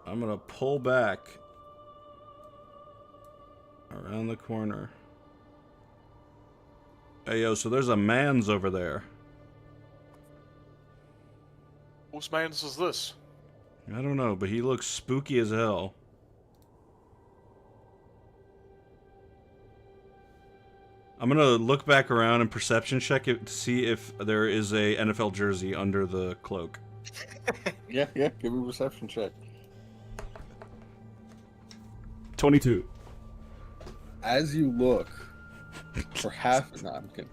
I'm gonna pull back around the corner. Hey, yo, so there's a man's over there. Whose man's is this? I don't know, but he looks spooky as hell. I'm gonna look back around and perception check it to see if there is a NFL jersey under the cloak. Yeah, give me a perception check. 22. As you look, for half no, I'm kidding.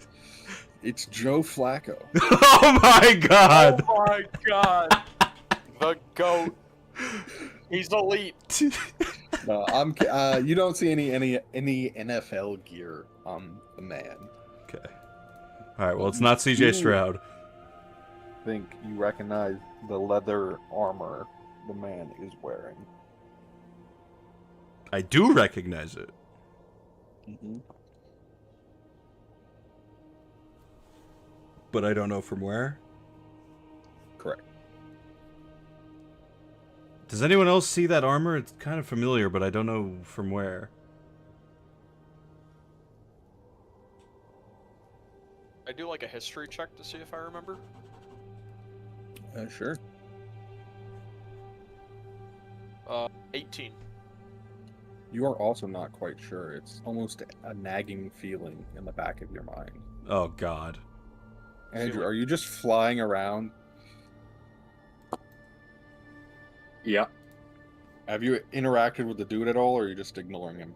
It's Joe Flacco. Oh my god! Oh my god! The GOAT. He's elite. No, you don't see any NFL gear on the man. Okay. Alright, well, it's not CJ Strahd. I think you recognize the leather armor the man is wearing. I do recognize it. Mm-hmm. But I don't know from where. Correct. Does anyone else see that armor? It's kind of familiar, but I don't know from where. I do like a history check to see if I remember. Sure. 18. You are also not quite sure. It's almost a nagging feeling in the back of your mind. Oh god. Andrew, are you just flying around? Yeah. Have you interacted with the dude at all, or are you just ignoring him?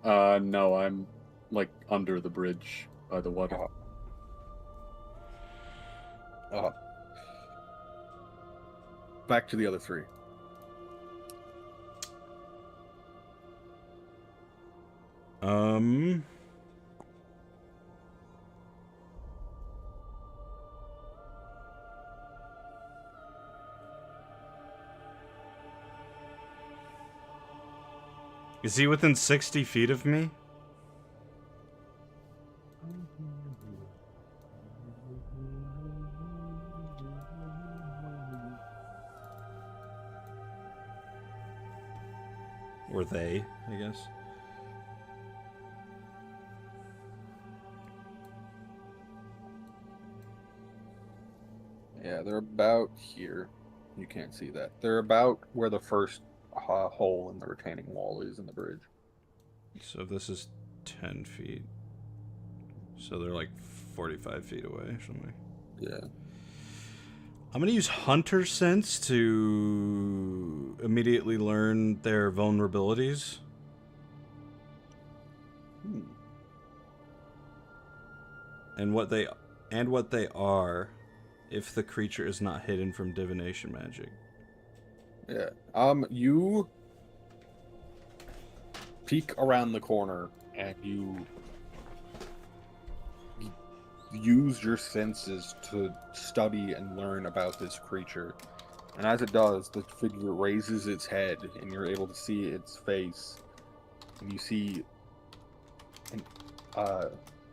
No, I'm like under the bridge by the water. Back to the other three. Um. Is he within 60 feet of me? Or they, I guess. Yeah, they're about here. You can't see that. They're about where the first hole in the retaining wall is in the bridge. So this is 10 feet. So they're like 45 feet away or something. Yeah. I'm going to use Hunter Sense to immediately learn their vulnerabilities. And what they are if the creature is not hidden from divination magic. Yeah. You peek around the corner and you use your senses to study and learn about this creature. And as it does, the figure raises its head and you're able to see its face. And you see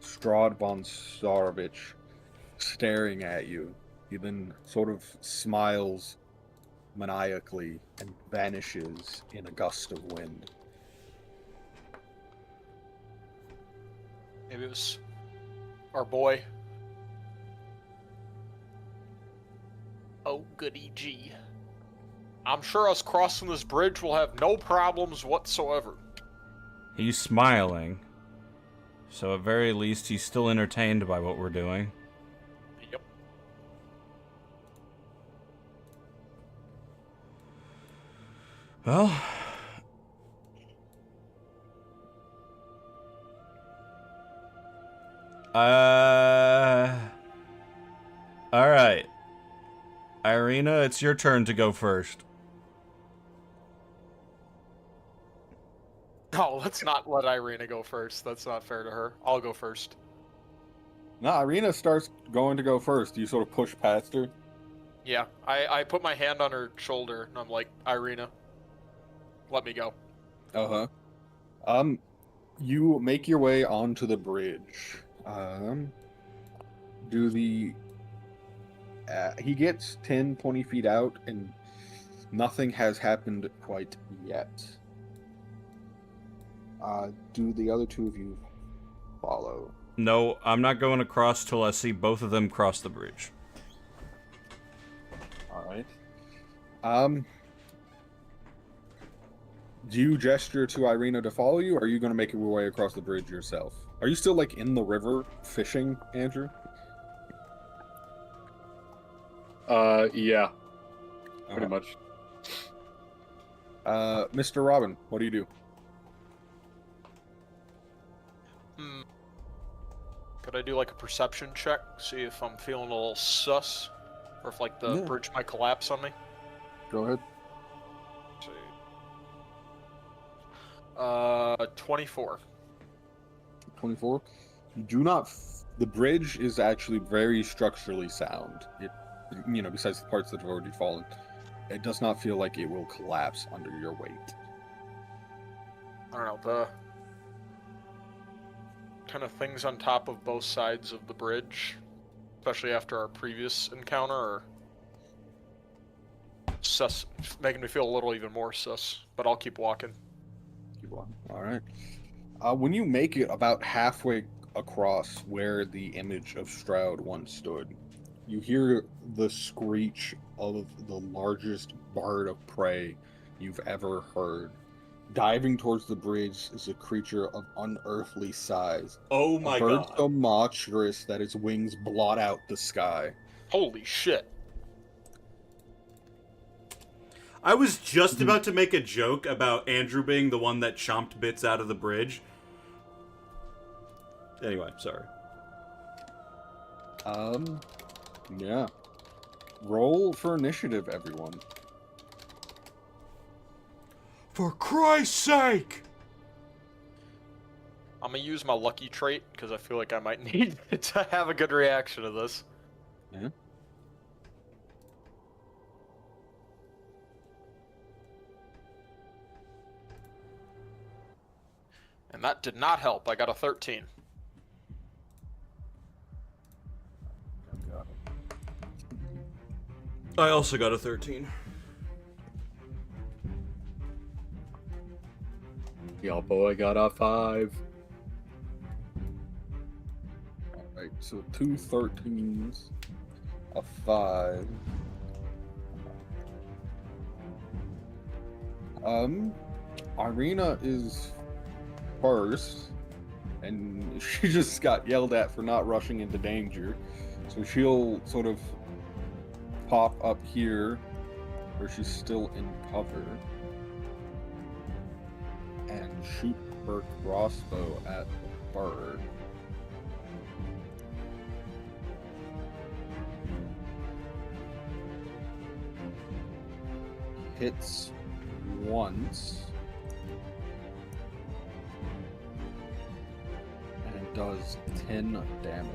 Strahd von Starovich staring at you. He then sort of smiles maniacally and vanishes in a gust of wind. Maybe it was our boy. Oh, goody gee. I'm sure us crossing this bridge will have no problems whatsoever. He's smiling. So at very least, he's still entertained by what we're doing. Yep. Well... Alright. Irina, it's your turn to go first. No, let's not let Irina go first. That's not fair to her. I'll go first. No, Irina starts going to go first. You sort of push past her. Yeah, I put my hand on her shoulder and I'm like, Irina, let me go. Uh-huh. You make your way onto the bridge. He gets 10, 20 feet out and nothing has happened quite yet. Do the other two of you follow? No, I'm not going across till I see both of them cross the bridge. Alright. Do you gesture to Irina to follow you, or are you going to make your way across the bridge yourself? Are you still, like, in the river fishing, Andrew? Yeah. Pretty much. Mr. Robbin, what do you do? Could I do like a perception check? See if I'm feeling a little sus? Or if like the bridge might collapse on me? Go ahead. Let's see. 24. 24. You do not... The bridge is actually very structurally sound. It, besides the parts that have already fallen, it does not feel like it will collapse under your weight. I don't know, the kind of things on top of both sides of the bridge, especially after our previous encounter, are sus, making me feel a little even more sus, but I'll keep walking. Keep walking. All right. When you make it about halfway across where the image of Strahd once stood, you hear the screech of the largest bird of prey you've ever heard. Diving towards the bridge is a creature of unearthly size. Oh my god. A bird god. so monstrous that its wings blot out the sky. Holy shit. I was just about to make a joke about Andrew being the one that chomped bits out of the bridge. Anyway, sorry. Yeah. Roll for initiative, everyone. For Christ's sake! I'm gonna use my lucky trait because I feel like I might need to have a good reaction to this. Yeah. And that did not help. I got a 13. I also got a 13. Y'all boy got a 5. Alright, so 2 13s, a 5. Irina is first, and she just got yelled at for not rushing into danger. So she'll sort of pop up here where she's still in cover and shoot her crossbow at the bird. Hits once. And it does 10 damage.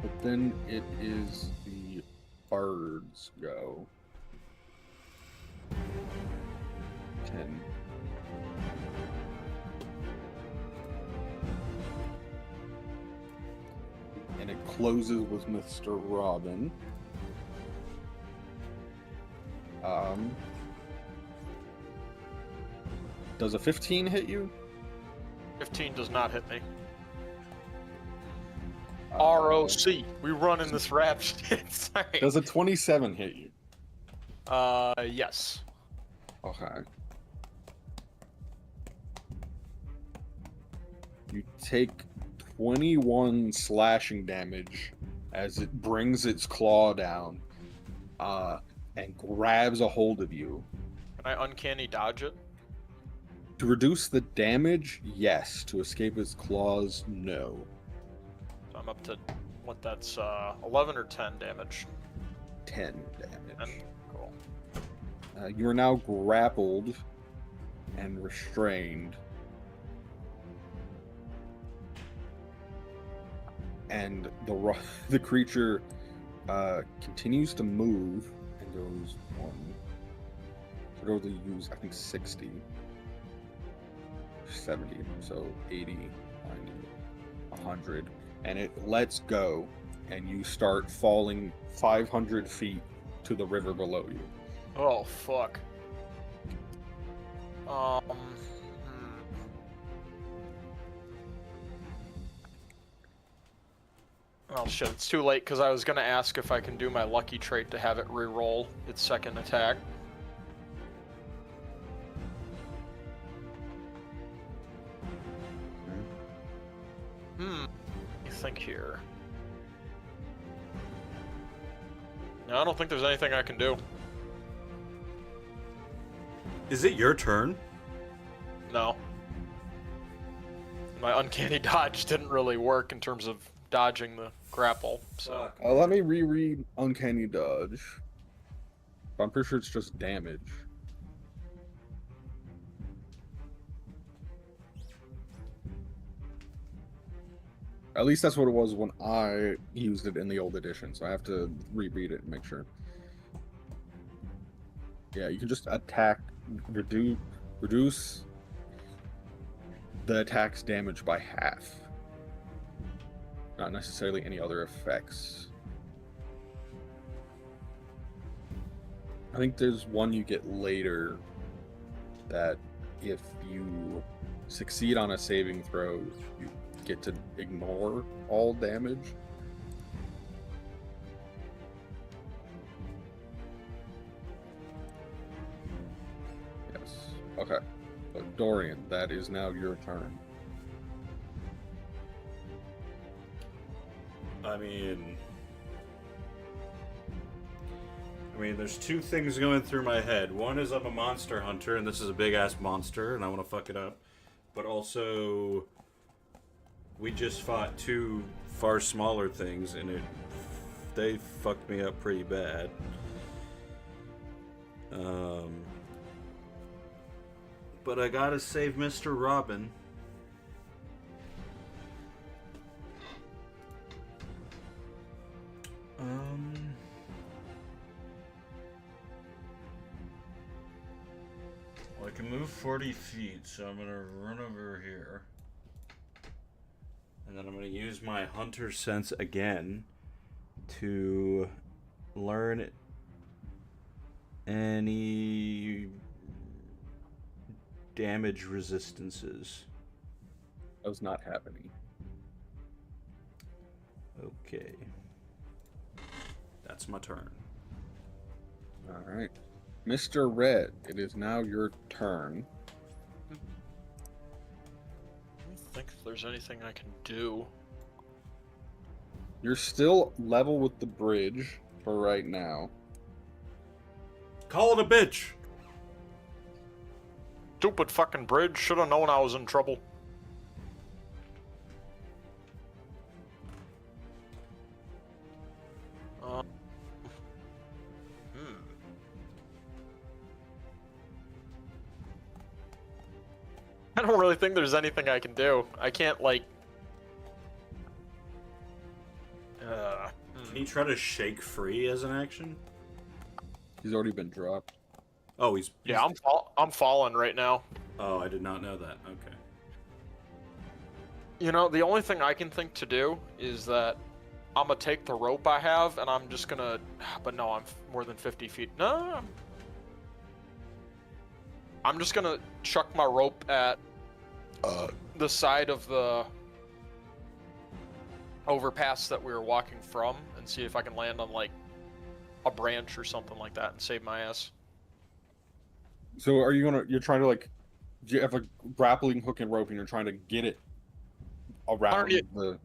But then it is the bird's go. 10. And it closes with Mr. Robbin. Does a 15 hit you? 15 does not hit me. ROC. We run in this rap shit. Sorry. Does a 27 hit you? Yes. Okay. You take 21 slashing damage as it brings its claw down and grabs a hold of you. Can I uncanny dodge it? To reduce the damage, yes. To escape its claws, no. So I'm up to, what, that's 11 or 10 damage? 10 damage. 10. Cool. You are now grappled and restrained. And the creature continues to move and goes 1. So it'll use, I think, 60. 70, so 80, 90, 100. And it lets go, and you start falling 500 feet to the river below you. Oh, fuck. Oh shit, it's too late because I was going to ask if I can do my lucky trait to have it re-roll its second attack. Let me think here. No, I don't think there's anything I can do. Is it your turn? No. My uncanny dodge didn't really work in terms of dodging the grapple, so... Let me reread Uncanny Dodge. I'm pretty sure it's just damage. At least that's what it was when I used it in the old edition, so I have to reread it and make sure. Yeah, you can just attack, reduce the attack's damage by half. Not necessarily any other effects. I think there's one you get later that if you succeed on a saving throw, you get to ignore all damage. Yes. Okay. So Dorian, that is now your turn. I mean, there's two things going through my head. One is I'm a monster hunter, and this is a big-ass monster, and I want to fuck it up. But also, we just fought two far smaller things, and they fucked me up pretty bad. but I gotta save Mr. Robbin. Well, I can move 40 feet, so I'm gonna run over here. And then I'm gonna use my hunter sense again to learn any damage resistances. That was not happening. Okay. That's my turn. All right. Mr. Red, it is now your turn. I don't think there's anything I can do. You're still level with the bridge for right now. Call it a bitch! Stupid fucking bridge. Should have known I was in trouble. I don't really think there's anything I can do. I can't, like... Can you try to shake free as an action? He's already been dropped. Oh, he's... Yeah, I'm falling right now. Oh, I did not know that. Okay. You know, the only thing I can think to do is that I'm gonna take the rope I have and I'm just gonna... But no, I'm more than 50 feet. No, I'm just gonna chuck my rope at the side of the overpass that we were walking from and see if I can land on, like, a branch or something like that and save my ass. So are you you're trying to, like, do you have a grappling hook and rope and you're trying to get it around the bridge?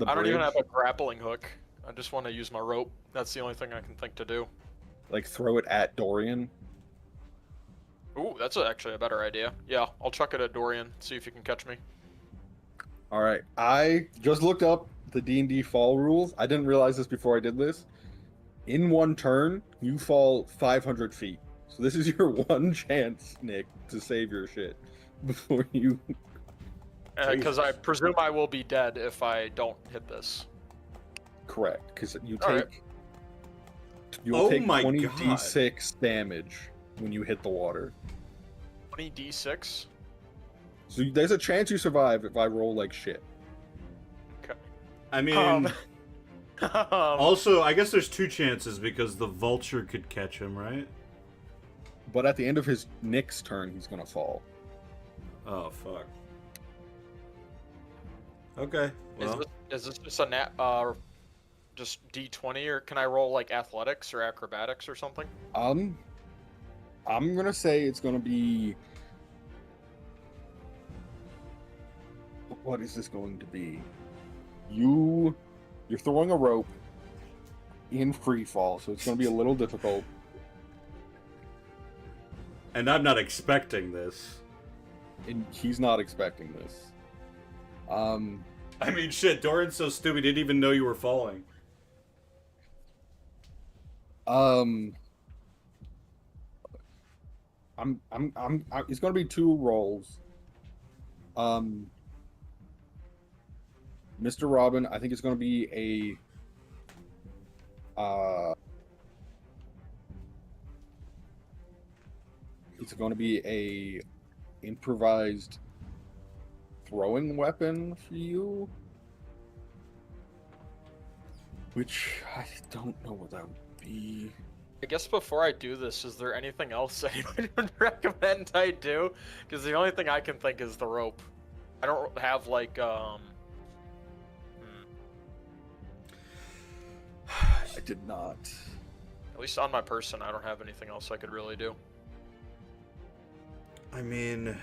I don't even have a grappling hook. I just want to use my rope. That's the only thing I can think to do. Like, throw it at Dorian? Ooh, that's actually a better idea. Yeah, I'll chuck it at Dorian, see if he can catch me. All right. I just looked up the D&D fall rules. I didn't realize this before I did this. In one turn, you fall 500 feet. So this is your one chance, Nick, to save your shit before you... Because I presume I will be dead if I don't hit this. Correct, because you All right. take... You'll take my 20d6 damage when you hit the water. 20d6? So there's a chance you survive if I roll like shit. Okay. I mean... also, I guess there's two chances because the vulture could catch him, right? But at the end of his Nick's turn, he's gonna fall. Oh, fuck. Okay, well... Is this just a just D20, or can I roll, like, athletics or acrobatics or something? I'm gonna say it's gonna be... What is this going to be? You're throwing a rope in free fall, so it's gonna be a little difficult. And I'm not expecting this. And he's not expecting this. I mean, shit, Dorian's so stupid, he didn't even know you were falling. It's gonna be two rolls. Mr. Robbin, I think it's gonna be it's gonna be a improvised throwing weapon for you, which I don't know what that would be. I guess before I do this, is there anything else anyone would recommend I do? Because the only thing I can think is the rope. I don't have, like, I did not. At least on my person, I don't have anything else I could really do. I mean...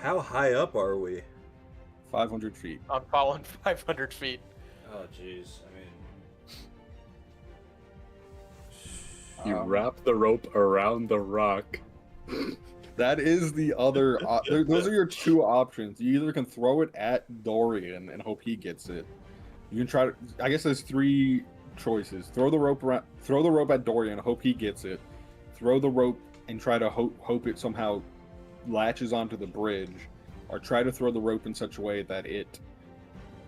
How high up are we? 500 feet. I'm falling 500 feet. Oh, jeez. I mean... You wrap the rope around the rock. That is the other... those are your two options. You either can throw it at Dorian and hope he gets it. You can try to... I guess there's three choices. Throw the rope at Dorian, hope he gets it. Throw the rope and try to hope it somehow latches onto the bridge, or try to throw the rope in such a way that it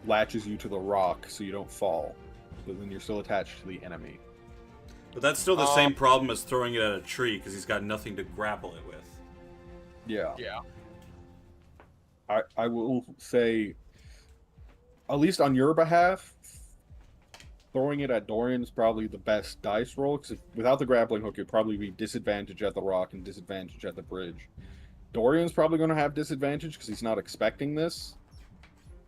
latches you to the rock so you don't fall, but then you're still attached to the enemy. But that's still the same problem as throwing it at a tree, because he's got nothing to grapple it with. Yeah. Yeah. I will say, at least on your behalf, throwing it at Dorian is probably the best dice roll, because without the grappling hook, it'd probably be disadvantage at the rock and disadvantage at the bridge. Dorian's probably going to have disadvantage because he's not expecting this,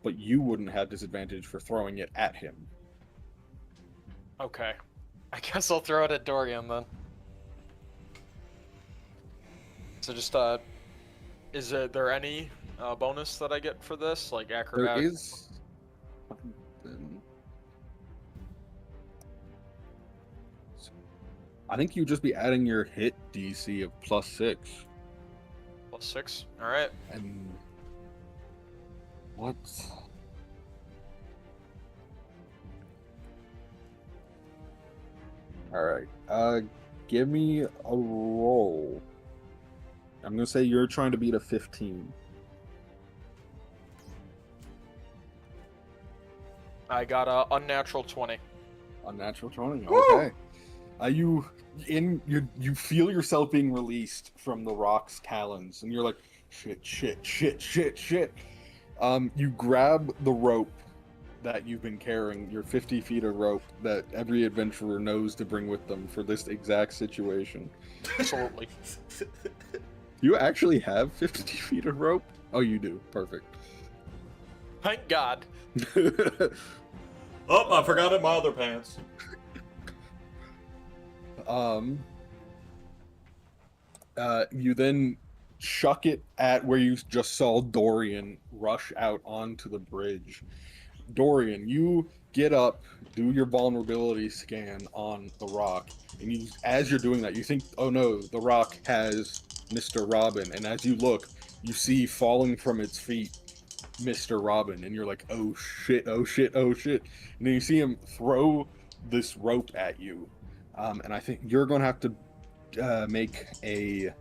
but you wouldn't have disadvantage for throwing it at him. Okay. I guess I'll throw it at Dorian then. So just, is there any bonus that I get for this? Like acrobatic? There is something. I think you'd just be adding your hit DC of +6. +6? Alright. And what? Alright. Give me a roll. I'm gonna say you're trying to beat a 15. I got a unnatural 20. Unnatural 20. Woo! Okay. You feel yourself being released from the rock's talons, and you're like, shit. You grab the rope that you've been carrying, your 50 feet of rope that every adventurer knows to bring with them for this exact situation. Absolutely. You actually have 50 feet of rope? Oh, you do. Perfect. Thank God. Oh, I forgot it in my other pants. You then chuck it at where you just saw Dorian rush out onto the bridge. Dorian, you get up, do your vulnerability scan on the rock, and you, as you're doing that, you think, oh no, the rock has Mr. Robbin, and as you look, you see falling from its feet Mr. Robbin, and you're like, oh shit, and then you see him throw this rope at you, and I think you're going to have to make a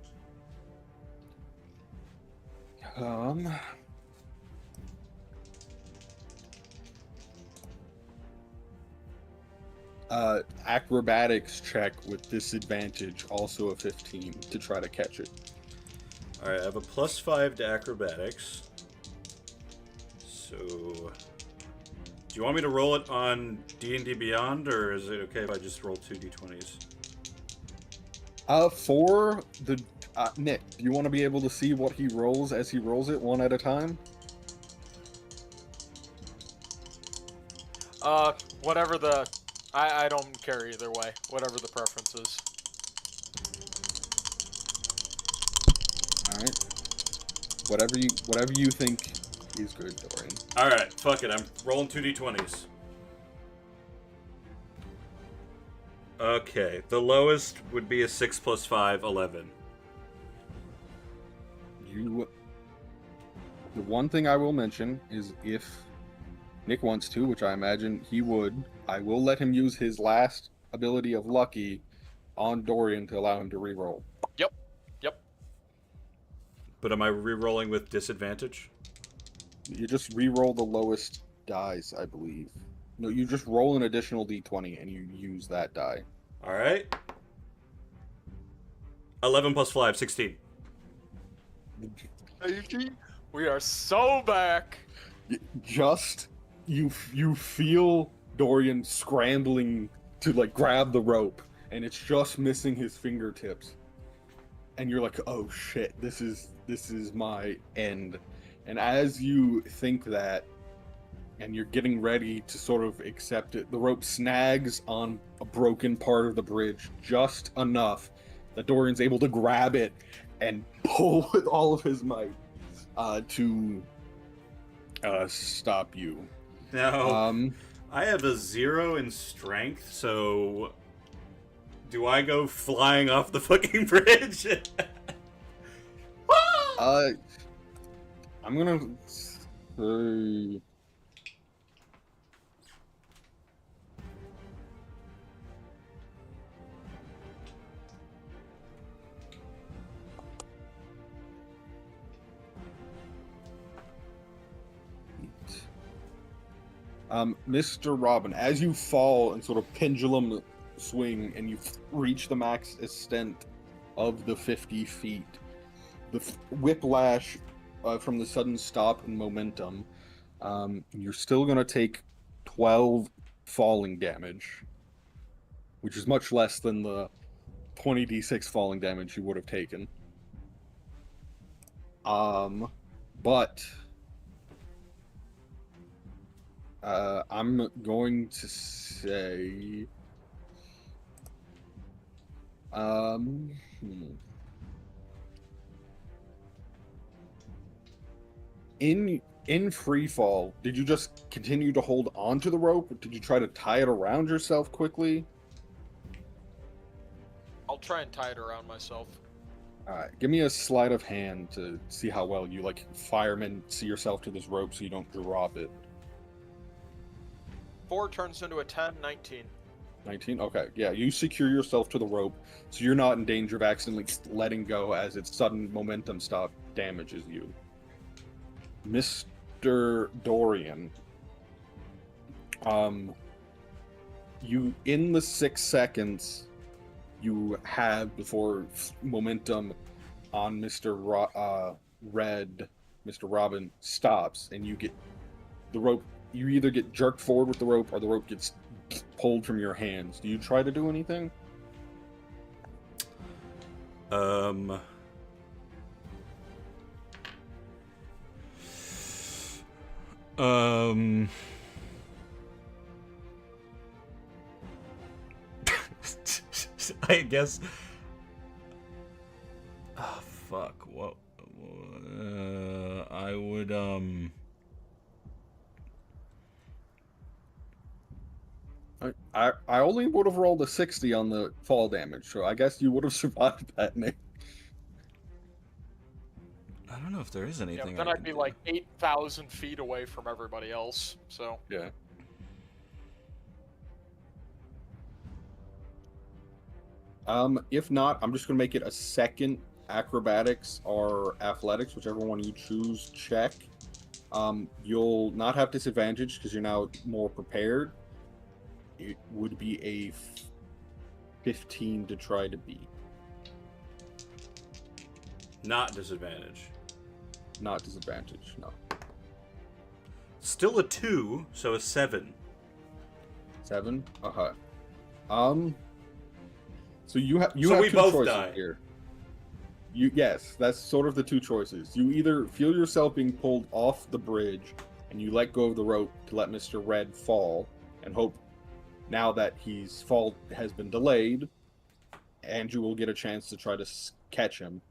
acrobatics check with disadvantage, also a 15, to try to catch it. Alright, I have a +5 to acrobatics. So, do you want me to roll it on D&D Beyond, or is it okay if I just roll 2 d20s? For the Nick, do you want to be able to see what he rolls as he rolls it one at a time? Whatever the... I don't care either way. Whatever the preference is. Alright. Whatever you think is good, Dorian. Alright, fuck it, I'm rolling 2 d20s. Okay, the lowest would be a 6 + 5, 11. The one thing I will mention is if Nick wants to, which I imagine he would, I will let him use his last ability of Lucky on Dorian to allow him to reroll. Yep. But am I re-rolling with disadvantage? You just re-roll the lowest dice, I believe. No, you just roll an additional d20 and you use that die. Alright. 11 + 5, 16. We are so back. You feel Dorian scrambling to like grab the rope, and it's just missing his fingertips, and you're like, oh shit, this is my end. And as you think that, and you're getting ready to sort of accept it, the rope snags on a broken part of the bridge just enough that Dorian's able to grab it and pull with all of his might to stop you. Now, I have a 0 in strength, so do I go flying off the fucking bridge? I'm gonna say... Mr. Robbin, as you fall and sort of pendulum swing and you reach the max extent of the 50 feet, the whiplash from the sudden stop in momentum, you're still going to take 12 falling damage, which is much less than the 20d6 falling damage you would have taken. But I'm going to say in free fall, did you just continue to hold on to the rope, or did you try to tie it around yourself quickly? I'll try and tie it around myself. Alright, give me a sleight of hand to see how well you, like, fireman, see yourself to this rope so you don't drop it. 4 turns into a 10, 19. 19? Okay, yeah, you secure yourself to the rope so you're not in danger of accidentally letting go as its sudden momentum stop damages you. Mr. Dorian, you, in the 6 seconds you have before momentum on Mr. Mr. Robbin stops, and you get the rope, you either get jerked forward with the rope or the rope gets pulled from your hands. Do you try to do anything? I guess. Oh, fuck. What? I would, I only would have rolled a 60 on the fall damage, so I guess you would have survived that, Nick. I don't know if there is anything. Yeah, then I'd be like 8,000 feet away from everybody else, so. Yeah. If not, I'm just gonna make it a second acrobatics or athletics, whichever one you choose, check. You'll not have disadvantage because you're now more prepared. It would be a 15 to try to beat. Not disadvantage. Not disadvantage, no. Still a 2, so a 7. 7? Uh-huh. So you have So have we two both choices die. here. Yes, that's sort of the two choices. You either feel yourself being pulled off the bridge and you let go of the rope to let Mr. Red fall and hope now that his fall has been delayed, Andrew will get a chance to try to catch him.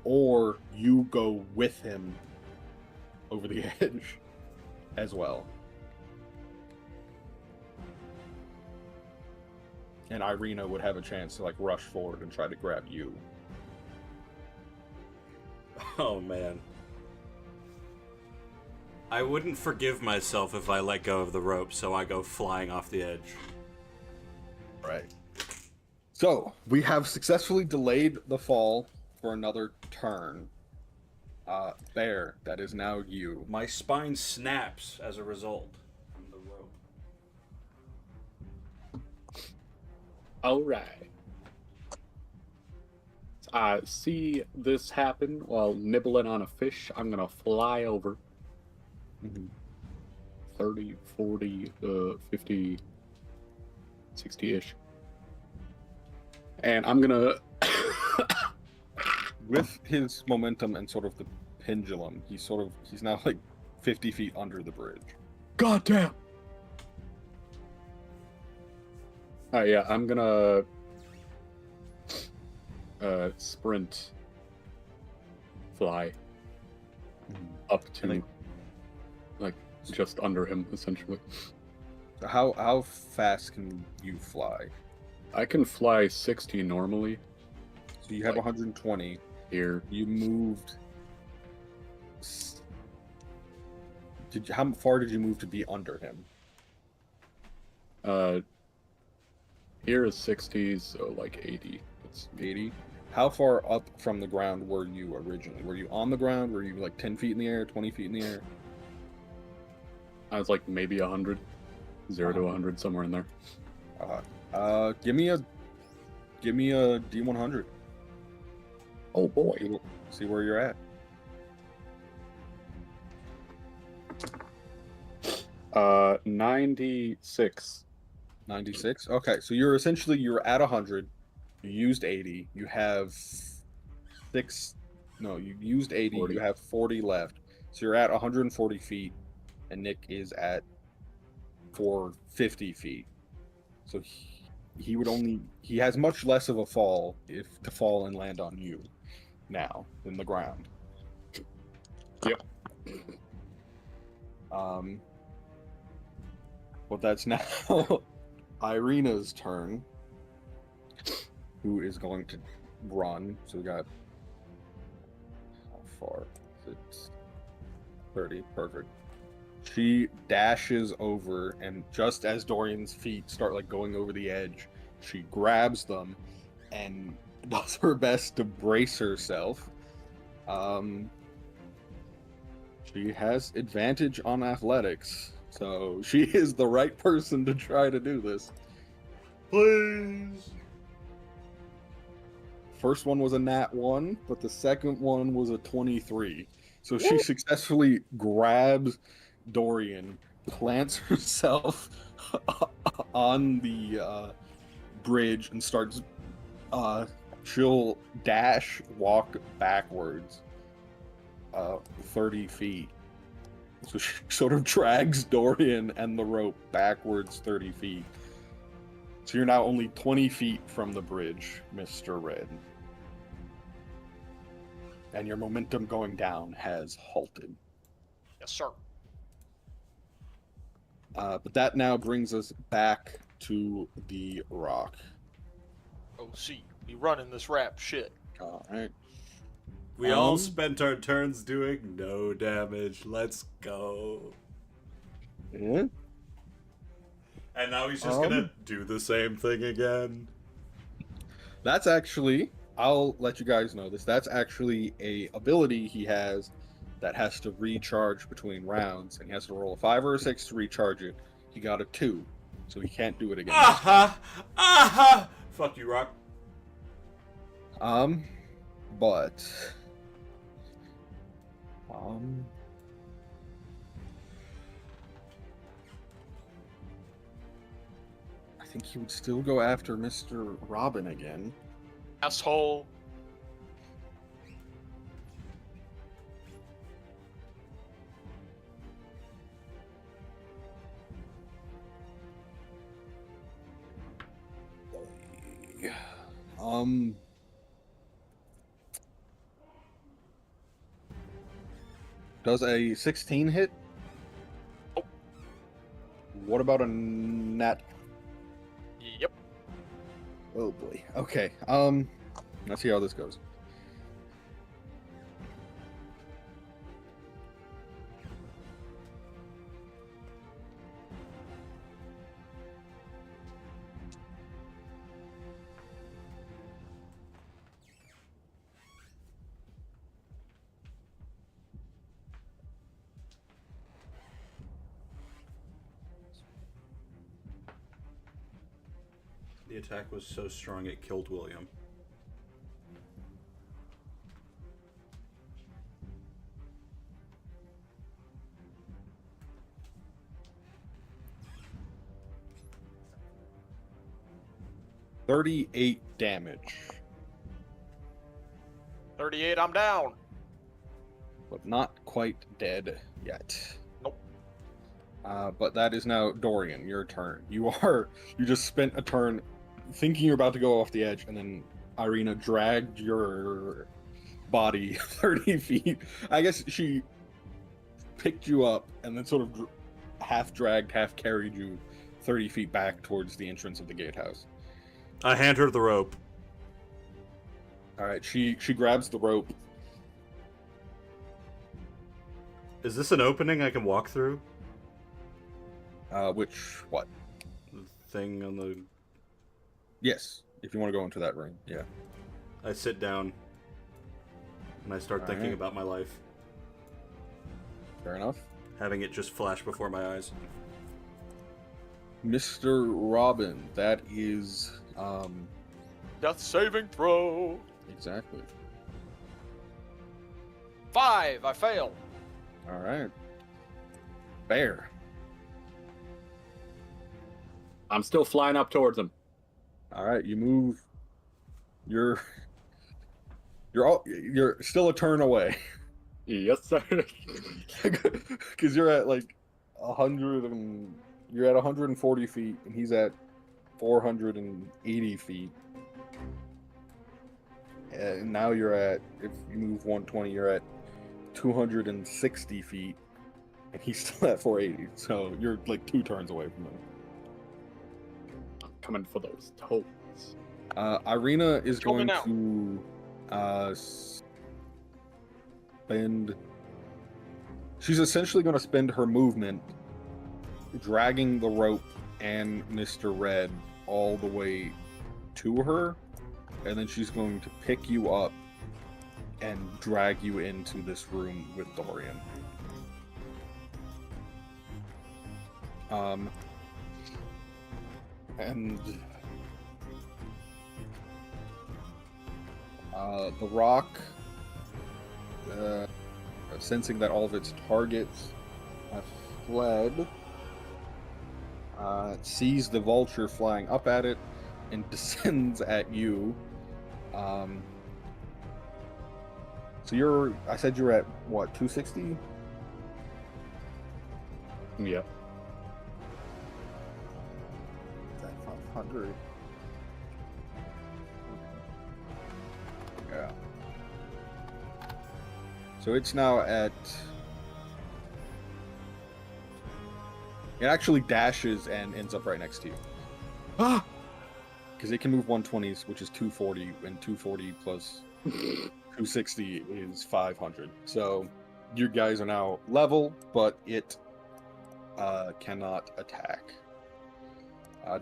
Or you go with him over the edge as well. And Irina would have a chance to, like, rush forward and try to grab you. Oh, man. I wouldn't forgive myself if I let go of the rope, so I go flying off the edge. Right. So, we have successfully delayed the fall for another turn. Bear, that is now you. My spine snaps as a result from the rope. All right. I see this happen while nibbling on a fish. I'm going to fly over 30, 40, 50, 60-ish. And I'm going to... With his momentum and sort of the pendulum, he's now like 50 feet under the bridge. Goddamn! Alright, yeah, I'm gonna sprint, fly up to like just under him, essentially. So how fast can you fly? I can fly 60 normally. So you have 120. Here. You moved. How far did you move to be under him? Here is 60, so like 80. It's 80. How far up from the ground were you originally? Were you on the ground? Were you like 10 feet in the air, 20 feet in the air? I was like maybe 100, 0 to 100, somewhere in there. Give me a D100. Oh boy. See where you're at. 96. 96. Okay, so you're at 100. You used 80. You have you used 80. 40. You have 40 left. So you're at 140 feet, and Nick is at 450 feet. So he has much less of a fall to fall and land on you now than the ground. Yep. Well, that's now Irina's turn, who is going to run. So we got how far? It's 30. Perfect. She dashes over, and just as Dorian's feet start like going over the edge, she grabs them and does her best to brace herself. She has advantage on athletics, so she is the right person to try to do this. Please. First one was a nat 1, but the second one was a 23. So she successfully grabs Dorian, plants herself on the bridge, and starts. She'll walk backwards 30 feet. So she sort of drags Dorian and the rope backwards 30 feet. So you're now only 20 feet from the bridge, Mr. Red. And your momentum going down has halted. Yes, sir. But that now brings us back to the rock. Oh, see, we running this rap shit. All right. We all spent our turns doing no damage. Let's go. Yeah. And now he's just gonna do the same thing again. That's actually, I'll let you guys know this. That's actually a ability he has that has to recharge between rounds, and he has to roll a 5 or a 6 to recharge it. He got a 2, so he can't do it again. Aha! Aha! Fuck you, Rock. But I think he would still go after Mr. Robbin again. Asshole. Does a 16 hit? Oh. What about a nat? Yep. Oh boy. Okay. Let's see how this goes. The attack was so strong it killed William. $38 damage. 38, I'm down. But not quite dead yet. Nope. But that is now Dorian, your turn. You just spent a turn thinking you're about to go off the edge, and then Irina dragged your body 30 feet. I guess she picked you up and then sort of half dragged, half carried you 30 feet back towards the entrance of the gatehouse. I hand her the rope. All right, she grabs the rope. Is this an opening I can walk through? What? The thing on the... Yes, if you want to go into that ring, yeah. I sit down and I start thinking right. about my life. Fair enough. having it just flash before my eyes. Mr. Robbin, that is Death saving throw. exactly. 5. I fail. All right. Bear. I'm still flying up towards him. All right, you move. You're still a turn away Yes, sir. because you're at like 100 and you're at 140 feet and he's at 480 feet. And now you're at, if you move 120, you're at 260 feet and he's still at 480. So you're like 2 turns away from him. I'm coming for those toes. Irina is Kill me going now. to spend. She's essentially going to spend her movement dragging the rope and Mr. Red all the way to her, and then she's going to pick you up and drag you into this room with Dorian. And the rock, sensing that all of its targets have fled, sees the vulture flying up at it and descends at you. So I said you're at what, 260? Yeah. That 500. Yeah. So it's now at. It actually dashes and ends up right next to you. Ah! Because it can move 120s, which is 240, and 240 plus 260 is 500. So you guys are now level, but it cannot attack.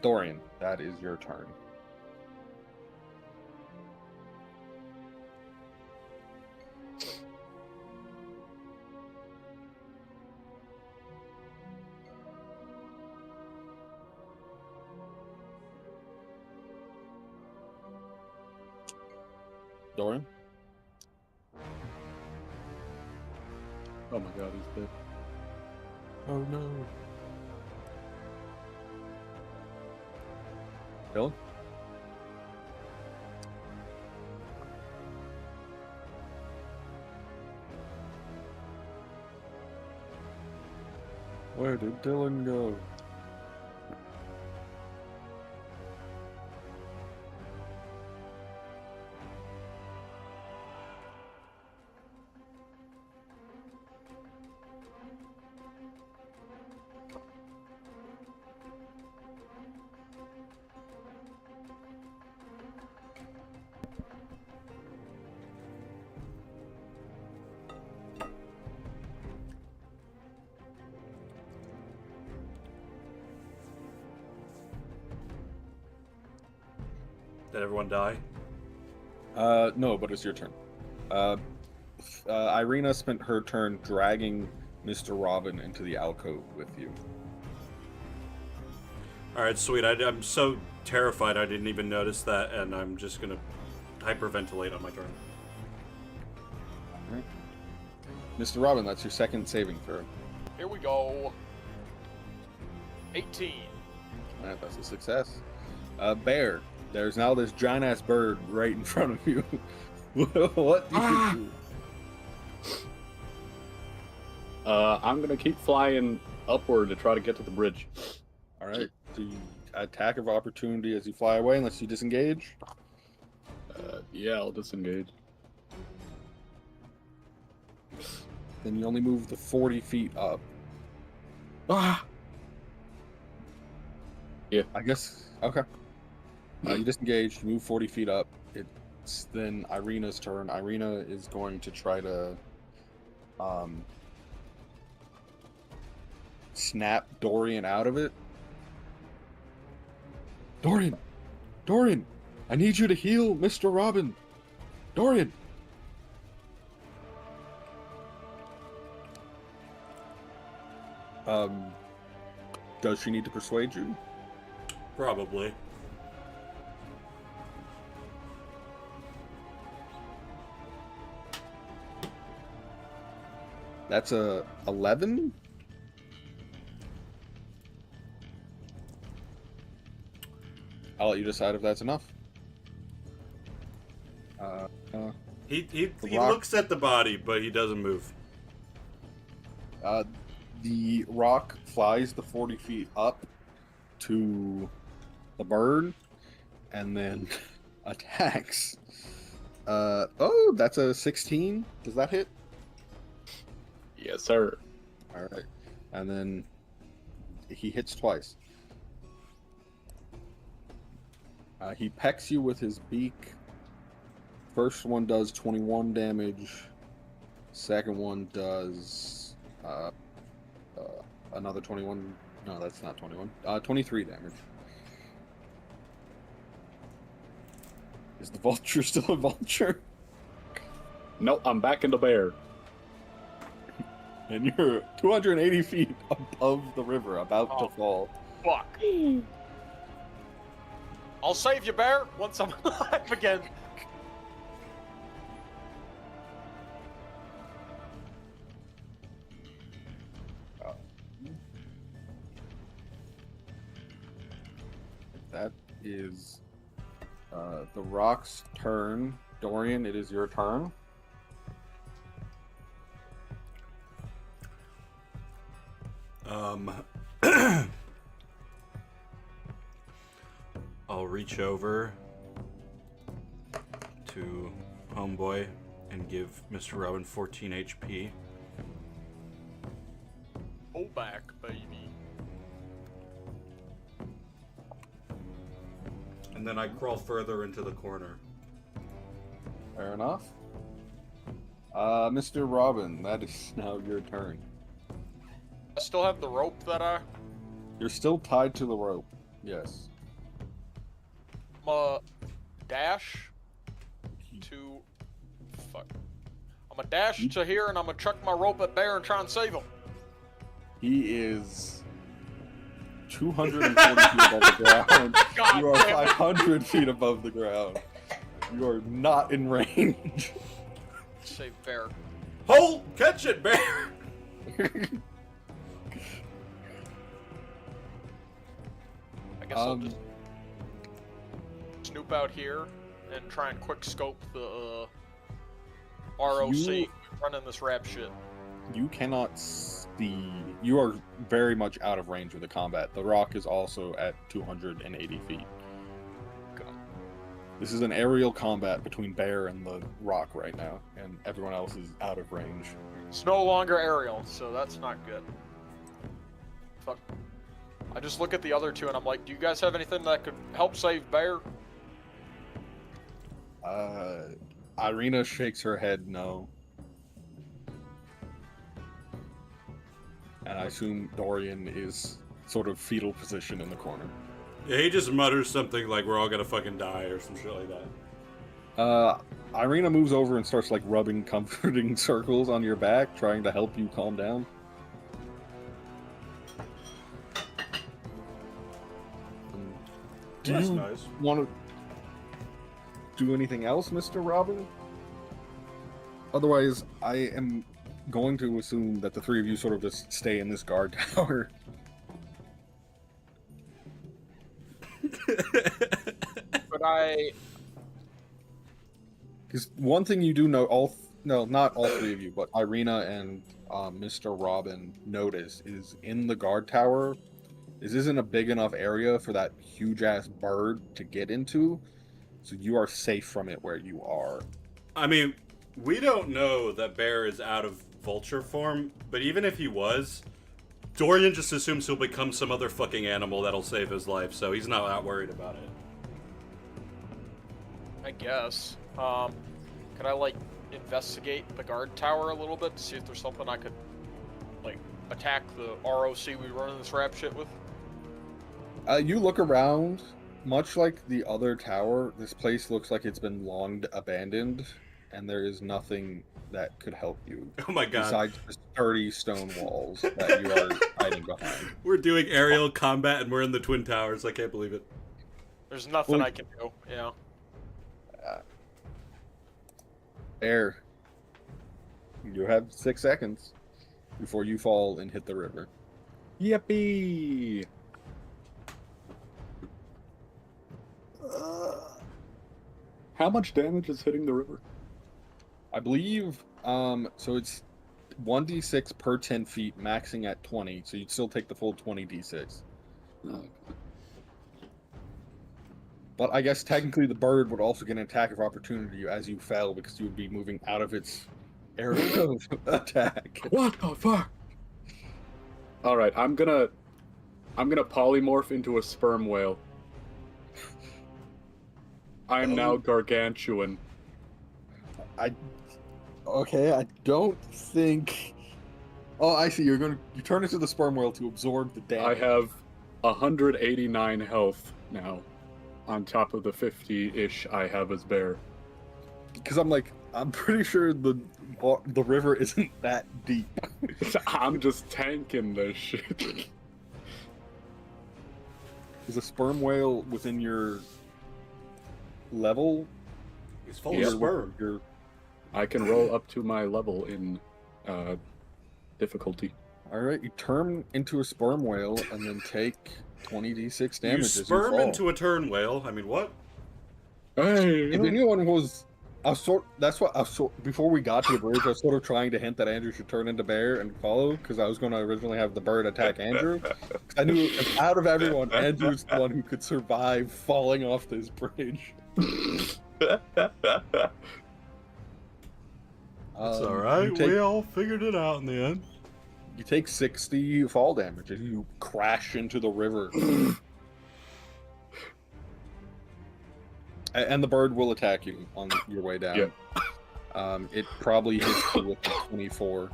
Dorian, that is your turn. Dorian? Oh my god, he's dead. Oh no. Dylan? Where did Dylan go? Did everyone die? No, but it's your turn. Irina spent her turn dragging Mr. Robbin into the alcove with you. Alright, sweet. I'm so terrified I didn't even notice that, and I'm just gonna hyperventilate on my turn. Alright. Mr. Robbin, that's your second saving throw. Here we go. 18. Alright, that's a success. Bear, there's now this giant-ass bird right in front of you. What do you do? I'm gonna keep flying upward to try to get to the bridge. Alright, so you attack of opportunity as you fly away unless you disengage. Yeah, I'll disengage. Then you only move the 40 feet up. Ah! Yeah. I guess, okay. You disengage, you move 40 feet up. It's then Irina's turn. Irina is going to try to snap Dorian out of it. Dorian, I need you to heal Mr. Robbin. Dorian. Does she need to persuade you? Probably. That's a 11. I'll let you decide if that's enough. He rock- looks at the body, but he doesn't move. The rock flies the 40 feet up to the bird and then attacks. Oh, that's a 16. Does that hit? Yes, sir. All right. And then he hits twice. He pecks you with his beak. First one does 21 damage. Second one does another 21. No, that's not 21. 23 damage. Is the vulture still a vulture? Nope, I'm back in the bear. And you're 280 feet above the river, about to fall. Fuck. I'll save you, bear, once I'm alive again. That is the rock's turn. Dorian, it is your turn. I'll reach over to Homeboy and give Mr. Robbin 14 HP. Go back, baby. And then I crawl further into the corner. Fair enough. Mr. Robbin, that is now your turn. I still have the rope that You're still tied to the rope. Yes. I'm dash to... Fuck. I'm a dash to here and I'm gonna chuck my rope at bear and try and save him. He is 240 feet above the ground. God You are damn it. 500 feet above the ground. You are not in range. Save bear. Hold! Catch it, bear! I guess I'll just snoop out here and try and quick scope the ROC You- running this rap shit. You cannot see. You are very much out of range of the combat. The rock is also at 280 feet. This is an aerial combat between Bear and the rock right now, and everyone else is out of range. It's no longer aerial, so that's not good. Fuck. I just look at the other two and I'm like, do you guys have anything that could help save Bear? Irina shakes her head no. And I assume Dorian is sort of fetal position in the corner. Yeah, he just mutters something like we're all gonna fucking die or some shit like that. Irina moves over and starts like rubbing comforting circles on your back, trying to help you calm down. Do That's you nice. want to do anything else, Mr. Robbin? Otherwise, I am going to assume that the three of you sort of just stay in this guard tower. But I... Because one thing you do know, not all three of you, but Irina and Mr. Robbin notice is in the guard tower, this isn't a big enough area for that huge-ass bird to get into, so you are safe from it where you are. I mean, we don't know that Bear is out of vulture form, but even if he was, Dorian just assumes he'll become some other fucking animal that'll save his life, so he's not that worried about it. I guess. Could I, like, investigate the guard tower a little bit to see if there's something I could, like, attack the ROC we run this rap shit with? You look around, much like the other tower, this place looks like it's been long abandoned. and there is nothing that could help you Oh my god. besides the sturdy stone walls that you are hiding behind. We're doing aerial combat and we're in the Twin Towers. I can't believe it. There's nothing Well- I can do. Yeah. Air. You have 6 seconds before you fall and hit the river. Yippee! How much damage is hitting the river? I believe, so it's 1d6 per 10 feet, maxing at 20, so you'd still take the full 20d6. Oh, But I guess technically the bird would also get an attack of opportunity as you fell, because you would be moving out of its area of attack. what the fuck? All right, I'm gonna polymorph into a sperm whale. I am now gargantuan. Okay, I don't think. Oh, I see. You turn into the sperm whale to absorb the damage. I have 189 health now, on top of the 50-ish I have as bear. Because I'm pretty sure the river isn't that deep. I'm just tanking this shit. Is a sperm whale within your level? He's full Yeah. of sperm. Your I can roll up to my level in difficulty. all right. You turn into a sperm whale and then take 20d6 damage. You as sperm fall. into a turn whale. I mean, what? Hey, If anyone was, before we got to the bridge, I was sort of trying to hint that Andrew should turn into bear and follow, because I was going to originally have the bird attack Andrew. 'Cause I knew out of everyone, Andrew's the one who could survive falling off this bridge. It's all right. You We all figured it out in the end. take 60 fall damage as you crash into the river. And the bird will attack you on your way down. Yeah. It probably hits you with a 24.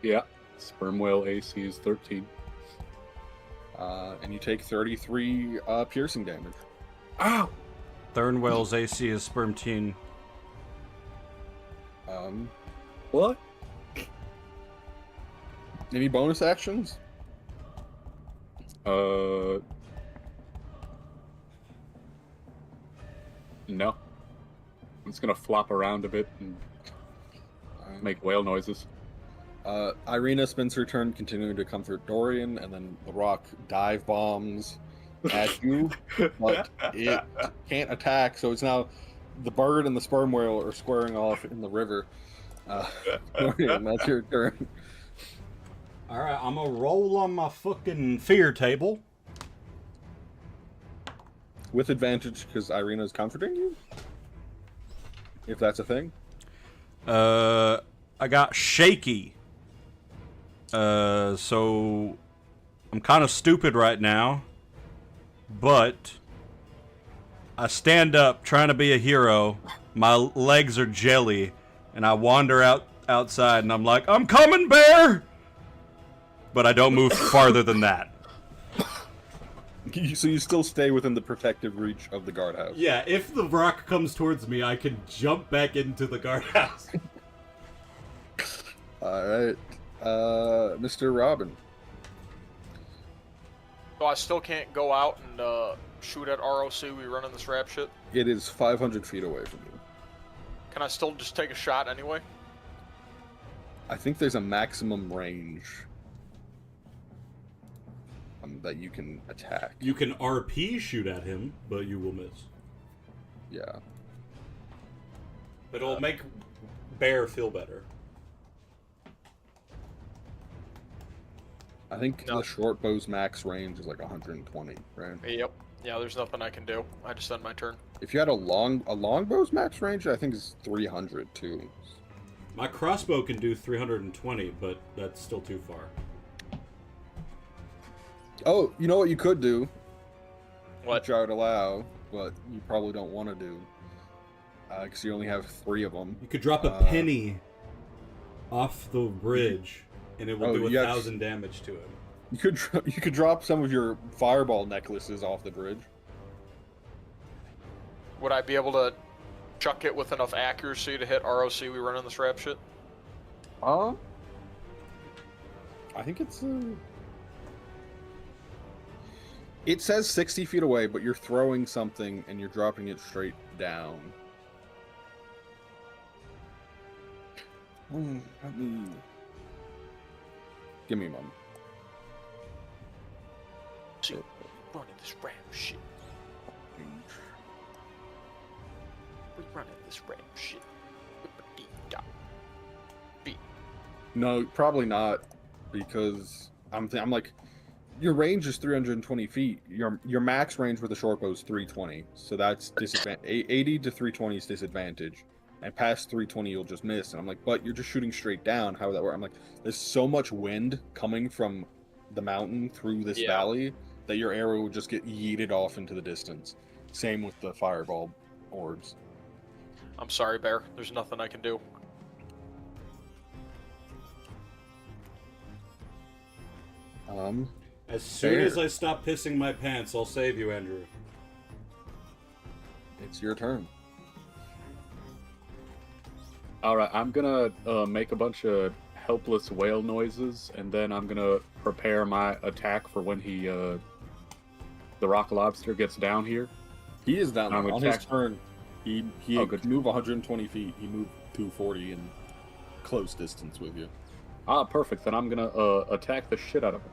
Yeah, sperm whale AC is 13. And you take 33 piercing damage. Ow! Thurn whale's AC is sperm teen. What? Any bonus actions? No. I'm just gonna flop around a bit and make whale noises. Irina spends her turn continuing to comfort Dorian, and then the rock dive bombs at you, but it can't attack, so it's now the bird and the sperm whale are squaring off in the river. Dorian, that's your turn. All right, I'm gonna roll on my fucking fear table. With advantage, because Irina's comforting you? If that's a thing. I got shaky. So I'm kind of stupid right now, but I stand up trying to be a hero. My legs are jelly, and I wander outside, and I'm like, "I'm coming, bear!" But I don't move farther than that. So you still stay within the protective reach of the guardhouse. Yeah, if the rock comes towards me, I can jump back into the guardhouse. Alright. Mr. Robbin. So I still can't go out and shoot at ROC we running this rap shit? It is 500 feet away from you. Can I still just take a shot anyway? I think there's a maximum range that you can attack. You can RP shoot at him, but you will miss. Yeah. But it'll make Bear feel better. I think No. the short bow's max range is like 120, right? Yep. Yeah, there's nothing I can do. I just end my turn. If you had a longbow's max range, I think is 300 too. My crossbow can do 320, but that's still too far. Oh, you know what you could do? What? Which I would allow, but you probably don't want to do. Because you only have 3 of them. You could drop a penny off the bridge, and it will do 1,000 damage to him. You could drop some of your fireball necklaces off the bridge. Would I be able to chuck it with enough accuracy to hit ROC we run in this rap shit? I think it's it says 60 feet away, but you're throwing something and you're dropping it straight down. Let me... Give me a moment. See, running this rap shit. We running this rap shit. No, probably not, because I'm like, your range is 320 feet. Your max range with the short bow is 320, so that's disadvantage. 80 to 320 is disadvantage, and past 320 you'll just miss. And I'm like, but you're just shooting straight down. How would that work? I'm like, there's so much wind coming from the mountain through this valley that your arrow would just get yeeted off into the distance. Same with the fireball orbs. I'm sorry, Bear. There's nothing I can do. As soon as I stop pissing my pants, I'll save you, Andrew. It's your turn. Alright, I'm gonna make a bunch of helpless whale noises, and then I'm gonna prepare my attack for when the rock lobster gets down here. He is down there. On his attack. turn. He Good. moved 120 feet. He moved 240 in close distance with you. Ah, perfect. Then I'm gonna attack the shit out of him.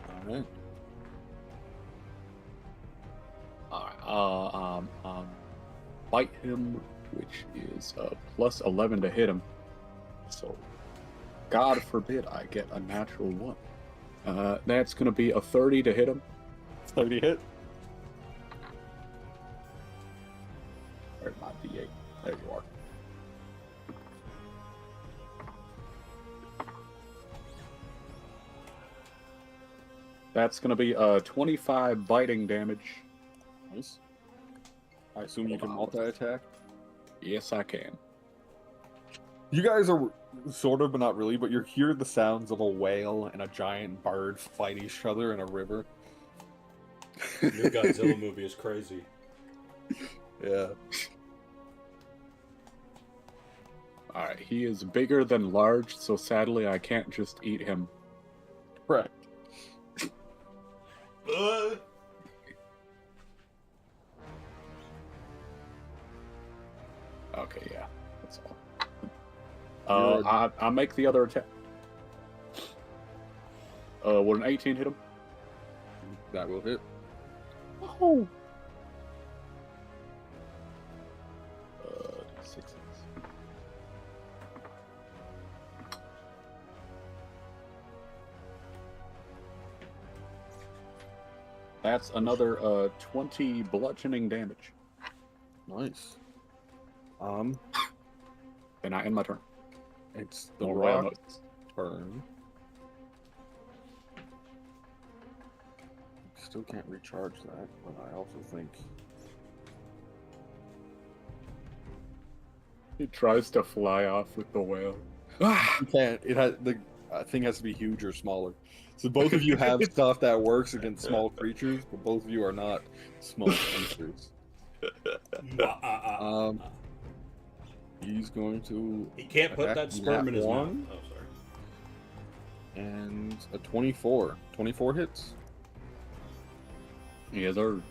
All right. Bite him, which is plus 11 to hit him. So, God forbid I get a natural one. That's gonna be a 30 to hit him. 30 hit. Where's my D8? There you are. That's going to be 25 biting damage. Nice. I assume you can multi-attack? Yes, I can. You guys are sort of, but not really, but you hear the sounds of a whale and a giant bird fight each other in a river. Your Godzilla movie is crazy. Yeah. Alright, he is bigger than large, so sadly I can't just eat him. Correct. Okay, yeah, that's all. I make the other attack. Would an 18 hit him? That will hit. Oh! 6. That's another 20 bludgeoning damage. Nice. And I end my turn. It's the Oh, rock's turn. Still can't recharge that, but I also think He tries to fly off with the whale. you can't. It has the thing has to be huge or smaller. So both of you have stuff that works against small creatures, but both of you are not small creatures. He's going to. He can't put attack that sperm in his mouth. one. Oh, sorry. And a 24. 24 hits. Yes, sir.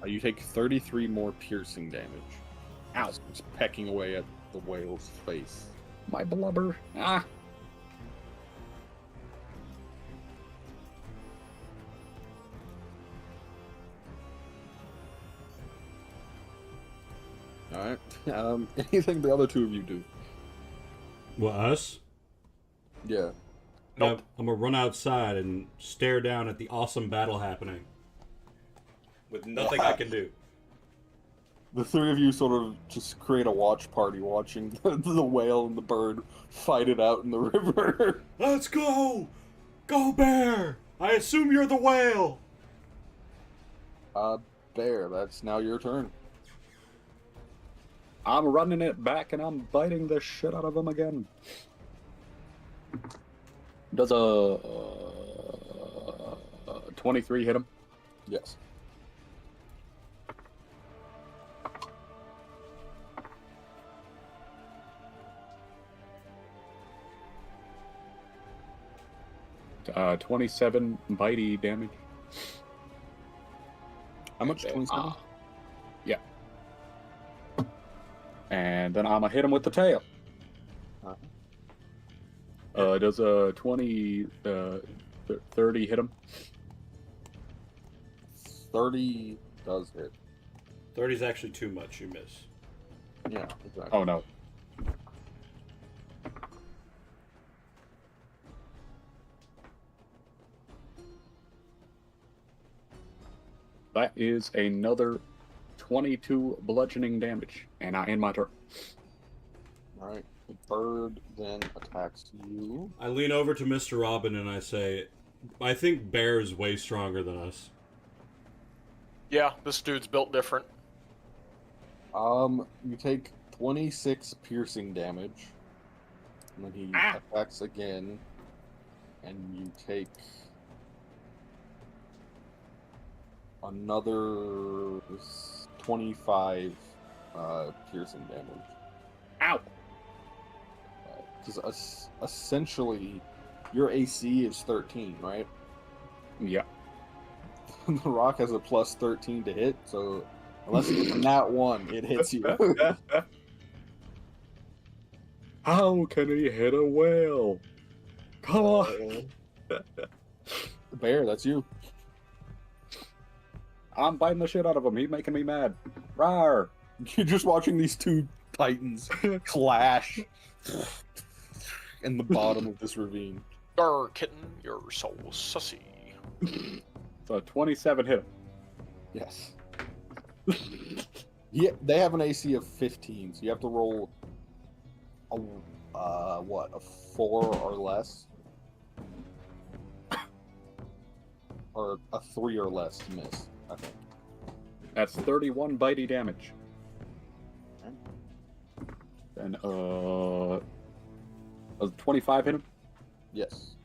You take 33 more piercing damage. Ow. It's pecking away at the whale's face. My blubber. Ah. Alright. Anything the other two of you do? Well, us? Yeah. Nope. Yeah, I'm gonna run outside and stare down at the awesome battle happening. With nothing I can do. The three of you sort of just create a watch party watching the whale and the bird fight it out in the river. Let's go! Go, bear! I assume you're the whale! Bear, that's now your turn. I'm running it back and I'm biting the shit out of him again. Does a 23 hit him? Yes. 27 bitey damage. How much? 27? Yeah. And then I'm gonna hit him with the tail. Does a 30 hit him? 30 does hit. 30 is actually too much. You miss. Yeah, exactly. Oh no. That is another 22 bludgeoning damage, and I end my turn. Alright, the bird then attacks you. I lean over to Mr. Robbin and I say, I think Bear is way stronger than us. Yeah, this dude's built different. You take 26 piercing damage. And then he attacks again. And you take another 25 piercing damage. Ow! Because essentially, your AC is 13, right? Yeah. The rock has a plus 13 to hit, so unless it's nat 1, it hits you. How can he hit a whale? Come on! Bear, that's you. I'm biting the shit out of him. He's making me mad. Rawr! You're just watching these two titans clash in the bottom of this ravine. Grr, kitten, you're so sussy. So 27 hit him. Yes. Yeah, they have an AC of 15, so you have to roll a 4 or less, or a 3 or less to miss. I think. That's 31 bitey damage. And does 25 hit him? Yes.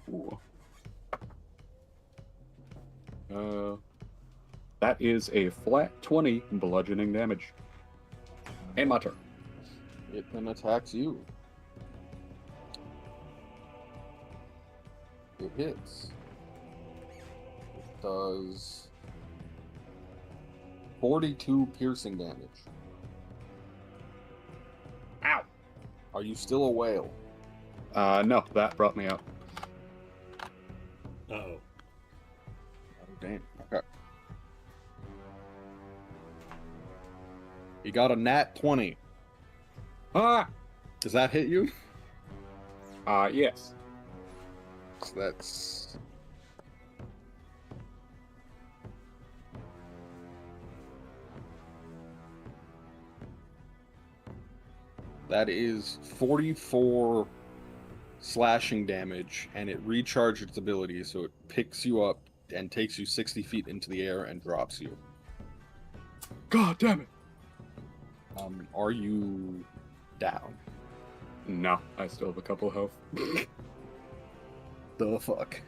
Ooh. That is a flat 20 bludgeoning damage. And my turn. It then attacks you. It hits. It does 42 piercing damage. Ow! Are you still a whale? No, that brought me out. Uh-oh. Oh, damn. Okay. You got a nat 20. Ah! Does that hit you? Yes. So that's... That is 44 slashing damage, and it recharges its ability, so it picks you up and takes you 60 feet into the air and drops you. God damn it! Are you down? No, I still have a couple health. The fuck?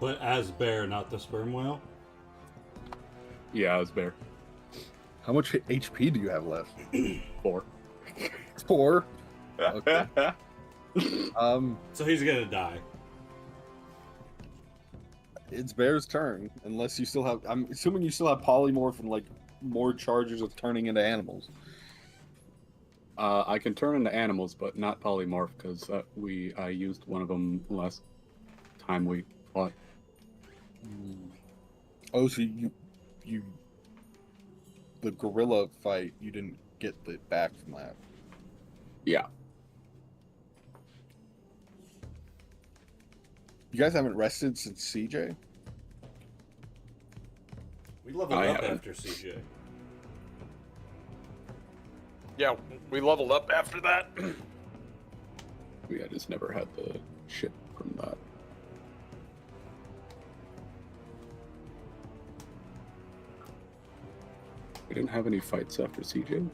But as Bear, not the sperm whale? Yeah, I was bear. How much HP do you have left? 4. 4? Okay. So he's gonna die. It's Bear's turn, unless you still have... I'm assuming you still have polymorph and, like, more charges of turning into animals. I can turn into animals, but not polymorph, because I used one of them last time we fought. Oh, so you... The gorilla fight, you didn't get the back from that. Yeah. You guys haven't rested since CJ? We leveled I up haven't. after CJ. Yeah, we leveled up after that. I just never had the shit from that. We didn't have any fights after CJ?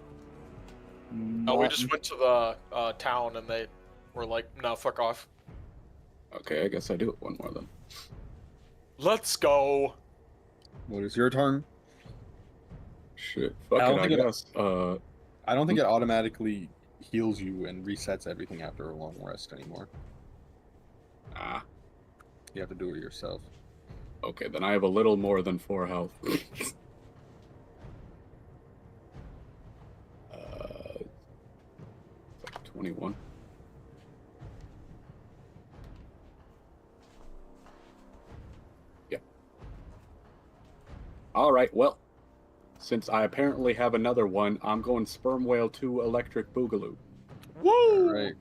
No, we just went to the town and they were like, no, fuck off. Okay, I guess I do it one more then. Let's go. What is your turn? Shit. Fuck I don't it, I think it- guess. I don't think it automatically heals you and resets everything after a long rest anymore. Ah, You have to do it yourself. okay, then I have a little more than 4 health. 21. Yeah. Alright, well, since I apparently have another one, I'm going Sperm Whale 2 Electric Boogaloo. Woo! Right.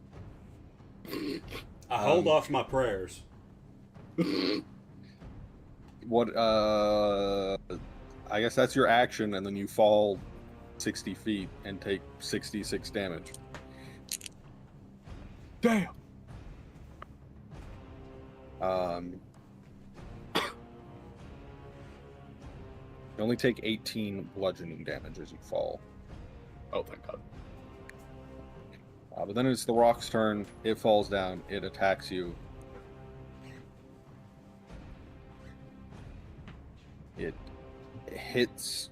I hold off my prayers. What? I guess that's your action, and then you fall 60 feet and take 66 damage. Damn! You only take 18 bludgeoning damage as you fall. Oh, thank God. But then it's the rock's turn. It falls down. It attacks you. It hits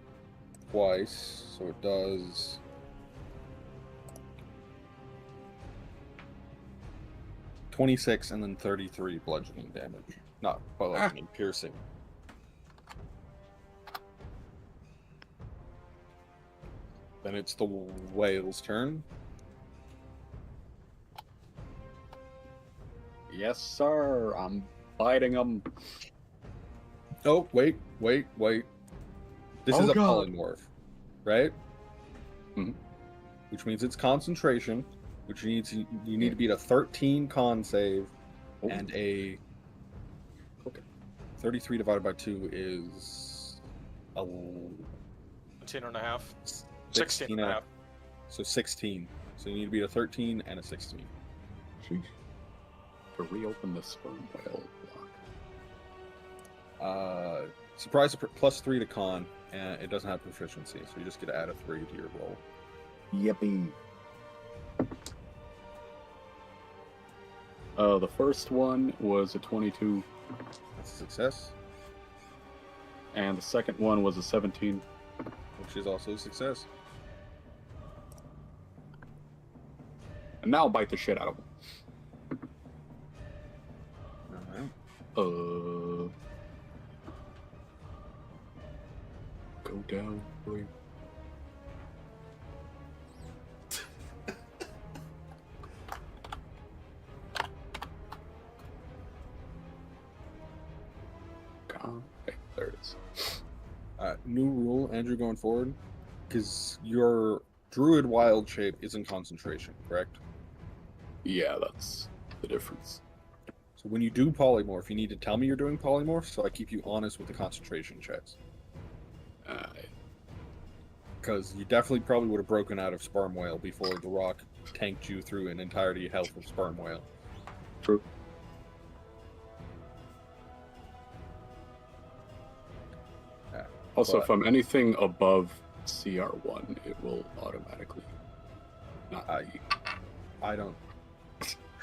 twice, so it does 26 and then 33 bludgeoning damage. Not bludgeoning, piercing. Then it's the whale's turn. Yes, sir. I'm biting them. Oh, wait. This Oh, is a God. polymorph, right? Mhm. Which means it's concentration, which means you need to beat a 13 con save, Oh. and a 33 divided by 2 is a 17 and a half. 16 and a half. So 16. So you need to beat a 13 and a 16. Sheesh. To reopen the Sperm Whale block. Surprise plus 3 to con, and it doesn't have proficiency, so you just get to add a 3 to your roll. Yippee. The first one was a 22, That's a success, and the second one was a 17. which is also a success. And now I'll bite the shit out of them. Alright. Go down 3. Okay, there it is. New rule, Andrew, going forward, because your druid wild shape is in concentration, correct? Yeah, that's the difference. So when you do polymorph, you need to tell me you're doing polymorph, so I keep you honest with the concentration checks. Because you definitely probably would have broken out of Sperm Whale before the rock tanked you through an entirety health of Sperm Whale. True. Also, if I'm anything above CR1, it will automatically not be. I don't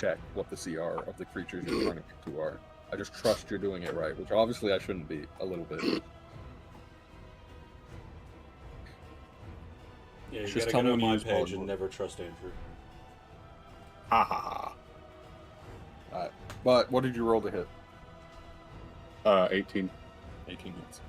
check what the CR of the creatures you're trying to pick to are. I just trust you're doing it right, which obviously I shouldn't be, a little bit. Yeah, you Just gotta tell get me on when you my use page polymorph. and never trust Andrew. Ha ha ha. Alright. But what did you roll to hit? 18. 18 hits.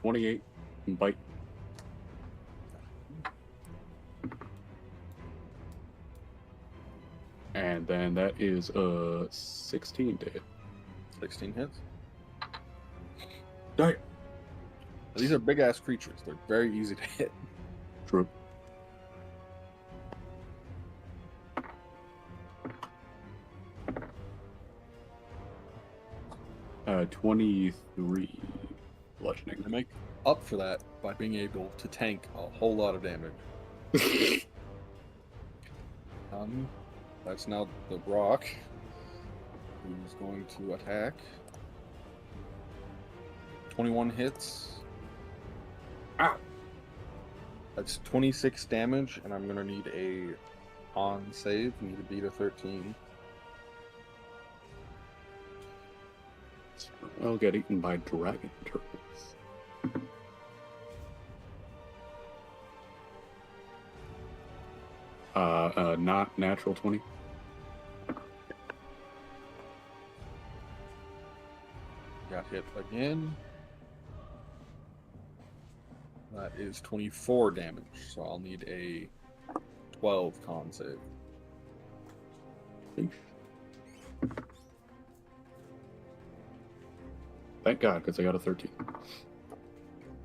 $28 and bite. And then that is 16 to hit. 16 hits. Damn. These are big ass creatures. They're very easy to hit. True. Uh, 23 bludgeoning. To make up for that by being able to tank a whole lot of damage. That's now the rock, who's going to attack. 21 hits. Ow. That's 26 damage, and I'm gonna need a con save. Need to beat a 13. I'll get eaten by dragon turtles. Not natural 20. Got hit again. That is 24 damage, so I'll need a 12 con save. Thank God, because I got a 13.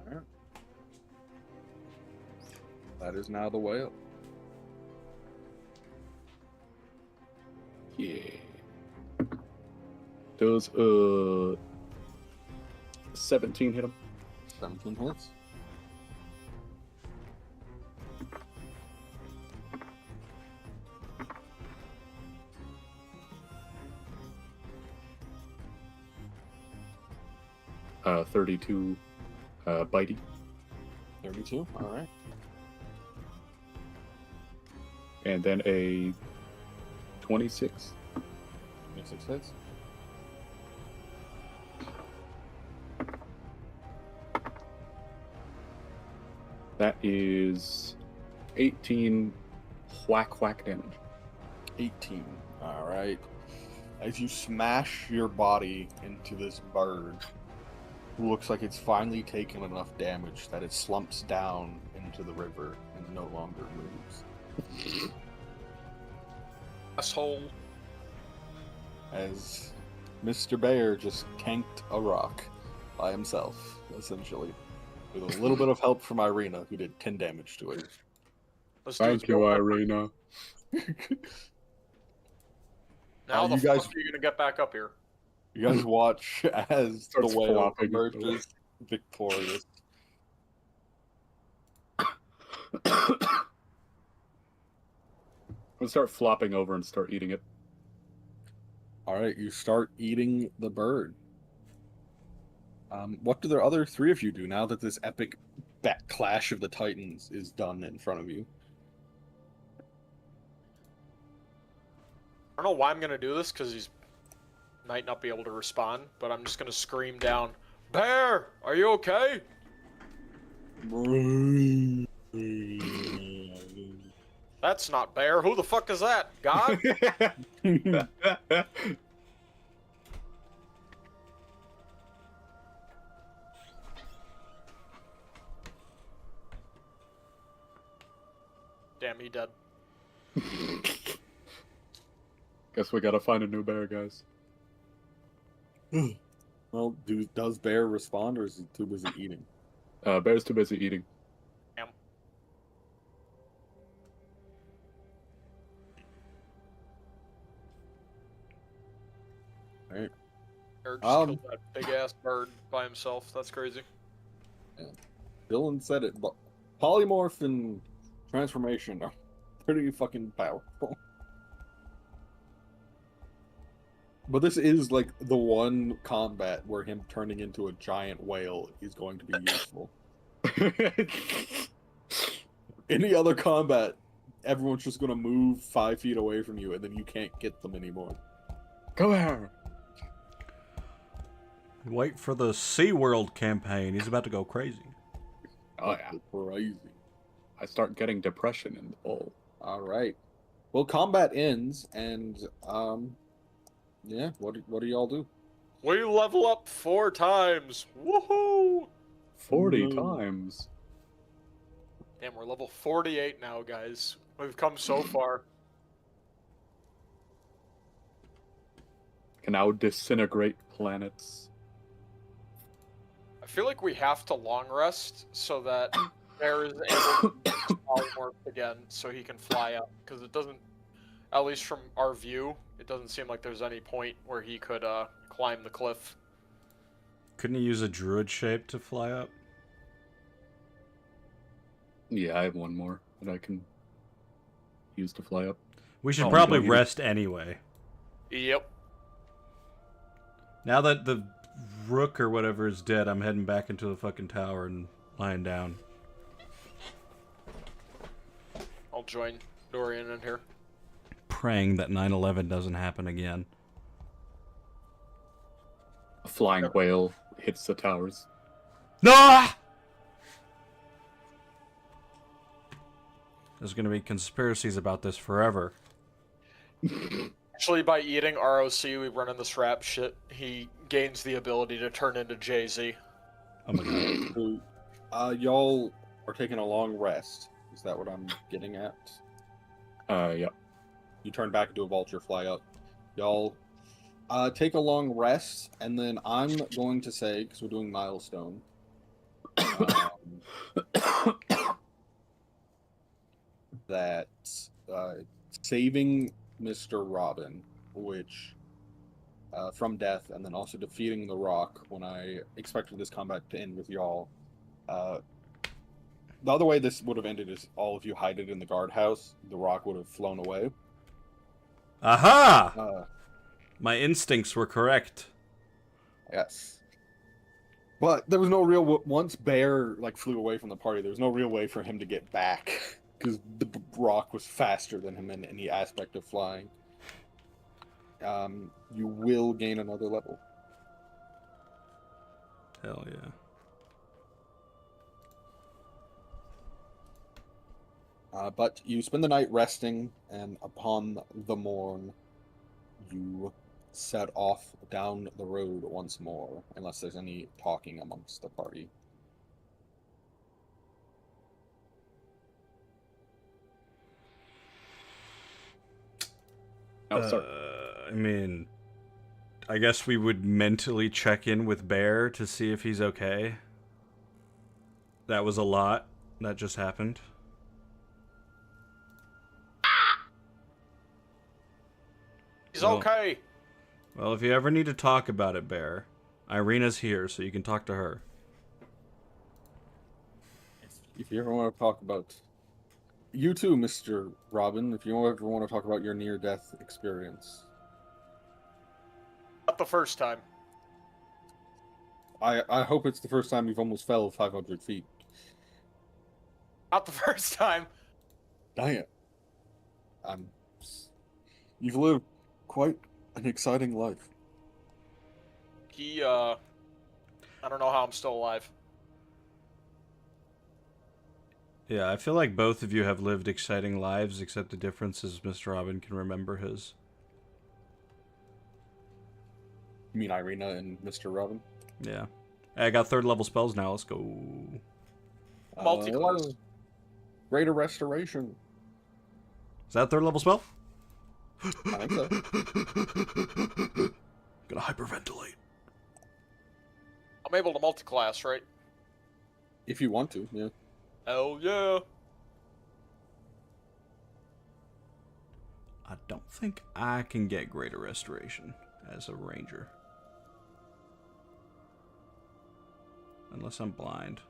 Alright. That is now the whale. Yeah. Does 17 hit him? 17 hits. Uh, 32 bitey. 32, alright. And then a 26. 26 hits. That is 18 whack damage. 18. Alright. As you smash your body into this bird, who looks like it's finally taken enough damage that it slumps down into the river and no longer moves. Asshole. As Mr. Bear just tanked a rock by himself, essentially. With a little bit of help from Irina, who did 10 damage to it. Let's Thank you, Irina. Now the you guys- fuck are you gonna get back up here? You guys watch as Starts the whale flopping. emerges victorious. I'm gonna start flopping over and start eating it. Alright, you start eating the bird. What do the other three of you do now that this epic clash of the titans is done in front of you? I don't know why I'm gonna do this because he's might not be able to respond, but I'm just gonna scream down, "Bear, are you okay?" That's not Bear. Who the fuck is that? God? Damn, he dead. Guess we gotta find a new bear, guys. Well, does Bear respond, or is he too busy eating? Bear's too busy eating. Damn. Alright. Bear just killed that big ass bird by himself. That's crazy. Dylan said it, but polymorph and transformation are pretty fucking powerful. But this is like the one combat where him turning into a giant whale is going to be useful. Any other combat, everyone's just going to move 5 feet away from you, and then you can't get them anymore. Go here. Wait for the SeaWorld campaign. He's about to go crazy. Oh yeah. Crazy. I start getting depression in the bowl. All right. Well, combat ends, and yeah. What do y'all do? We level up 4 times. Woohoo! 40 No. times. Damn, we're level 48 now, guys. We've come so far. Can now disintegrate planets. I feel like we have to long rest so that Bear is able to polymorph again so he can fly up. Because it doesn't, at least from our view, it doesn't seem like there's any point where he could climb the cliff. Couldn't he use a druid shape to fly up? Yeah, I have one more that I can use to fly up. We should Oh, probably don't you- rest anyway. Yep. Now that the rook or whatever is dead, I'm heading back into the fucking tower and lying down. join Dorian in here. Praying that 9/11 doesn't happen again. A flying whale hits the towers. No! There's gonna be conspiracies about this forever. Actually, by eating ROC, we run in this rap shit. He gains the ability to turn into Jay-Z. Oh my god. So, y'all are taking a long rest. Is that what I'm getting at? Yeah. You turn back into a vulture, fly up. Y'all take a long rest, and then I'm going to say, because we're doing milestone, that saving Mr. Robbin, which from death, and then also defeating the Rock when I expected this combat to end with y'all. The other way this would have ended is all of you hide it in the guardhouse. The Rock would have flown away. Aha! My instincts were correct. Yes. But there was no real... Once Bear flew away from the party, there was no real way for him to get back. Because the Rock was faster than him in any aspect of flying. You will gain another level. Hell yeah. But you spend the night resting, and upon the morn, you set off down the road once more, unless there's any talking amongst the party. Oh, sorry. I mean, I guess we would mentally check in with Bear to see if he's okay. That was a lot that just happened. He's okay. Well, if you ever need to talk about it, Bear, Irina's here, so you can talk to her. If you ever want to talk about... You too, Mr. Robbin, if you ever want to talk about your near-death experience. Not the first time. I hope it's the first time you've almost fell 500 feet. Not the first time. Dang it. You've lived quite an exciting life. I don't know how I'm still alive. Yeah, I feel like both of you have lived exciting lives, except the difference is Mr. Robbin can remember his. You mean Irina and Mr. Robbin? Yeah. Hey, I got 3rd level spells now, let's go. Multi-class. Greater Restoration. Is that 3rd level spell? I think so. Gonna hyperventilate. I'm able to multi-class, right? If you want to, yeah. Hell yeah. I don't think I can get Greater Restoration as a ranger. Unless I'm blind.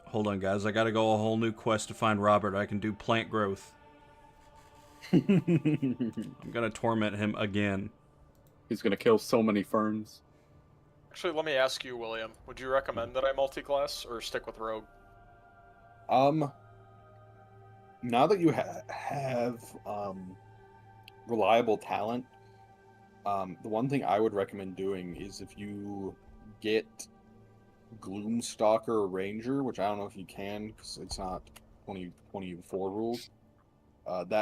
Hold on, guys. I gotta go a whole new quest to find Robert. I can do plant growth. I'm gonna torment him again. He's gonna kill so many ferns. Actually, let me ask you, William. Would you recommend that I multi-class or stick with Rogue? Now that you have reliable talent, the one thing I would recommend doing is if you get Gloomstalker Ranger, which I don't know if you can because it's not 2024 rules.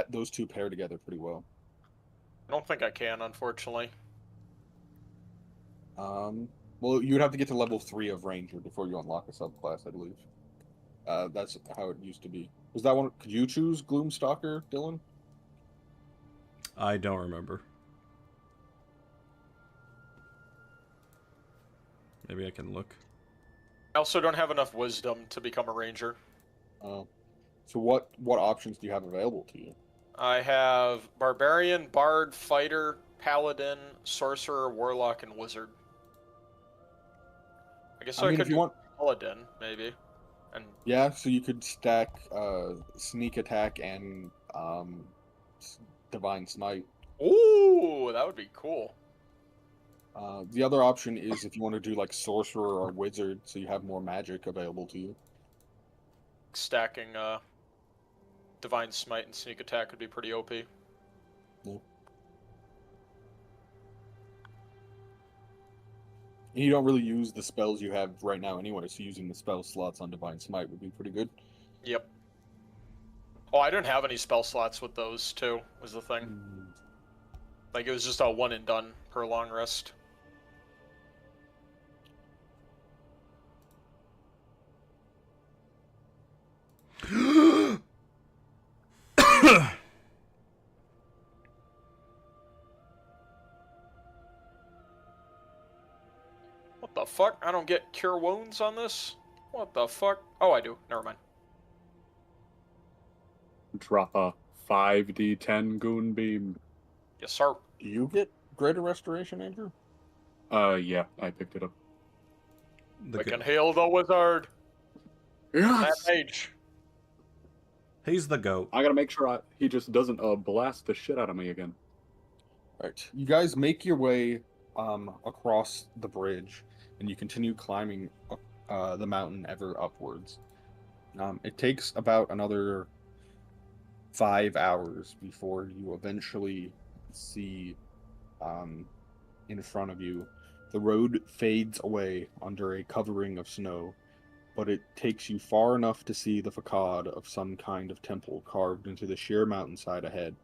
Those two pair together pretty well. I don't think I can, unfortunately. Well, you'd have to get to level 3 of Ranger before you unlock a subclass, I believe. That's how it used to be. Was that one? Could you choose Gloomstalker, Dylan? I don't remember. Maybe I can look. I also don't have enough wisdom to become a ranger. So what options do you have available to you? I have barbarian, bard, fighter, paladin, sorcerer, warlock, and wizard. I guess I mean, could if you do want, paladin, maybe. And yeah, so you could stack sneak attack and divine smite. ooh, that would be cool. The other option is if you want to do like sorcerer or wizard, so you have more magic available to you. Stacking divine smite and sneak attack would be pretty OP. And you don't really use the spells you have right now anyway, so using the spell slots on divine smite would be pretty good. Yep. Oh, I didn't have any spell slots with those too, was the thing. Like, it was just a one and done per long rest. What the fuck? I don't get cure wounds on this? What the fuck? Oh, I do. Never mind. Drop a 5d10 goon beam. Yes, sir. Do you get greater restoration, Andrew? Yeah, I picked it up. We can heal the wizard. Yes! That mage. He's the goat. I gotta make sure he just doesn't blast the shit out of me again. Right. You guys make your way across the bridge, and you continue climbing the mountain ever upwards. It takes about another 5 hours before you eventually see in front of you. The road fades away under a covering of snow, but it takes you far enough to see the facade of some kind of temple carved into the sheer mountainside ahead.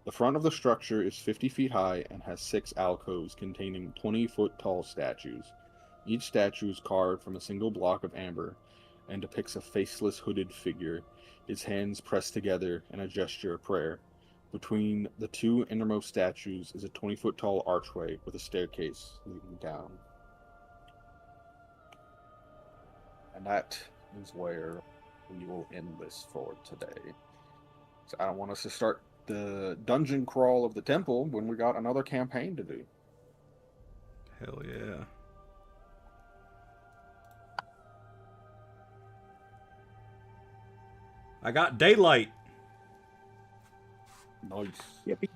The front of the structure is 50 feet high and has 6 alcoves containing 20-foot-tall statues. Each statue is carved from a single block of amber and depicts a faceless hooded figure, its hands pressed together in a gesture of prayer. Between the two innermost statues is a 20-foot-tall archway with a staircase leading down. And that is where we will end this for today. So I don't want us to start the dungeon crawl of the temple when we got another campaign to do. Hell yeah. I got daylight. Nice. Yippee.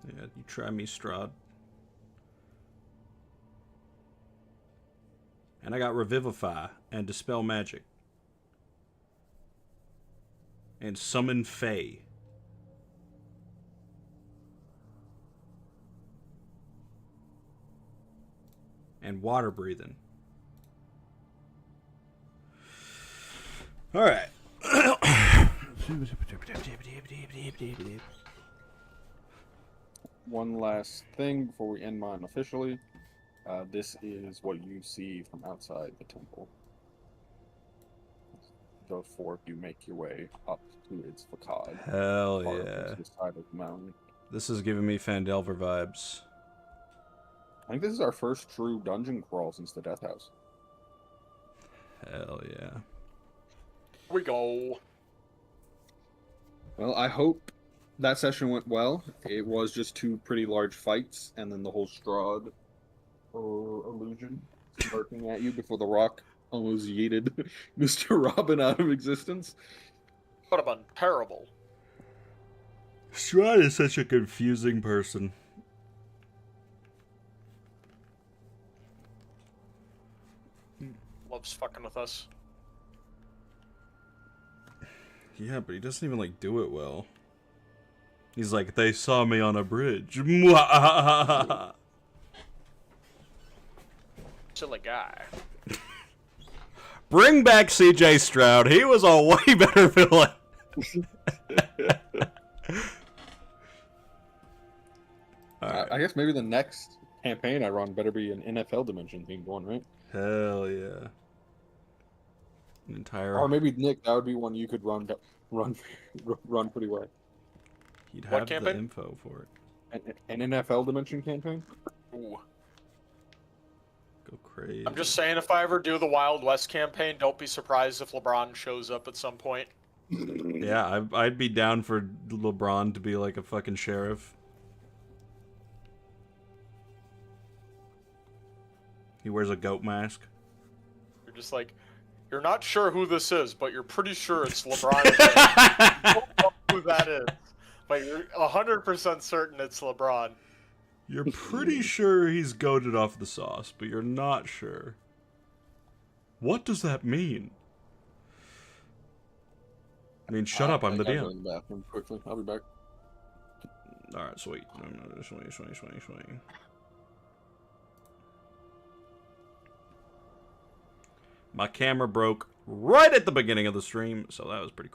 Yeah, you try me, Strahd. And I got Revivify and Dispel Magic. And Summon Fae. And Water Breathing. Alright. One last thing before we end mine officially. This is what you see from outside the temple. Before you make your way up to its facade. Hell carved yeah. into the side of the mountain. This is giving me Fandelver vibes. I think this is our first true dungeon crawl since the Death House. Hell yeah. Here we go. Well, I hope that session went well. It was just two pretty large fights, and then the whole Strahd illusion smirking at you before the rock almost yeeted Mr. Robbin out of existence. Would have been terrible. Strahd is such a confusing person. Loves fucking with us. Yeah, but he doesn't even, like, do it well. He's like, they saw me on a bridge. Mwah! Silly guy. Bring back CJ Strahd. He was a way better villain. Alright. I guess maybe the next campaign I run better be an NFL dimension themed one, right? Hell yeah. An entire... Or maybe Nick, that would be one you could run pretty well. He'd What have the campaign? info for it. An NFL dimension campaign? Ooh. Go crazy. I'm just saying, if I ever do the Wild West campaign, don't be surprised if LeBron shows up at some point. Yeah, I'd be down for LeBron to be like a fucking sheriff. He wears a goat mask. You're just like, you're not sure who this is, but you're pretty sure it's LeBron James. You don't know who that is, but you're 100% certain it's LeBron. You're pretty sure he's goaded off the sauce, but you're not sure. What does that mean? I mean, shut up, I'm the I gotta go DM. to the bathroom quickly. I'll be back. Alright, sweet. Sweet. My camera broke right at the beginning of the stream, so that was pretty cool.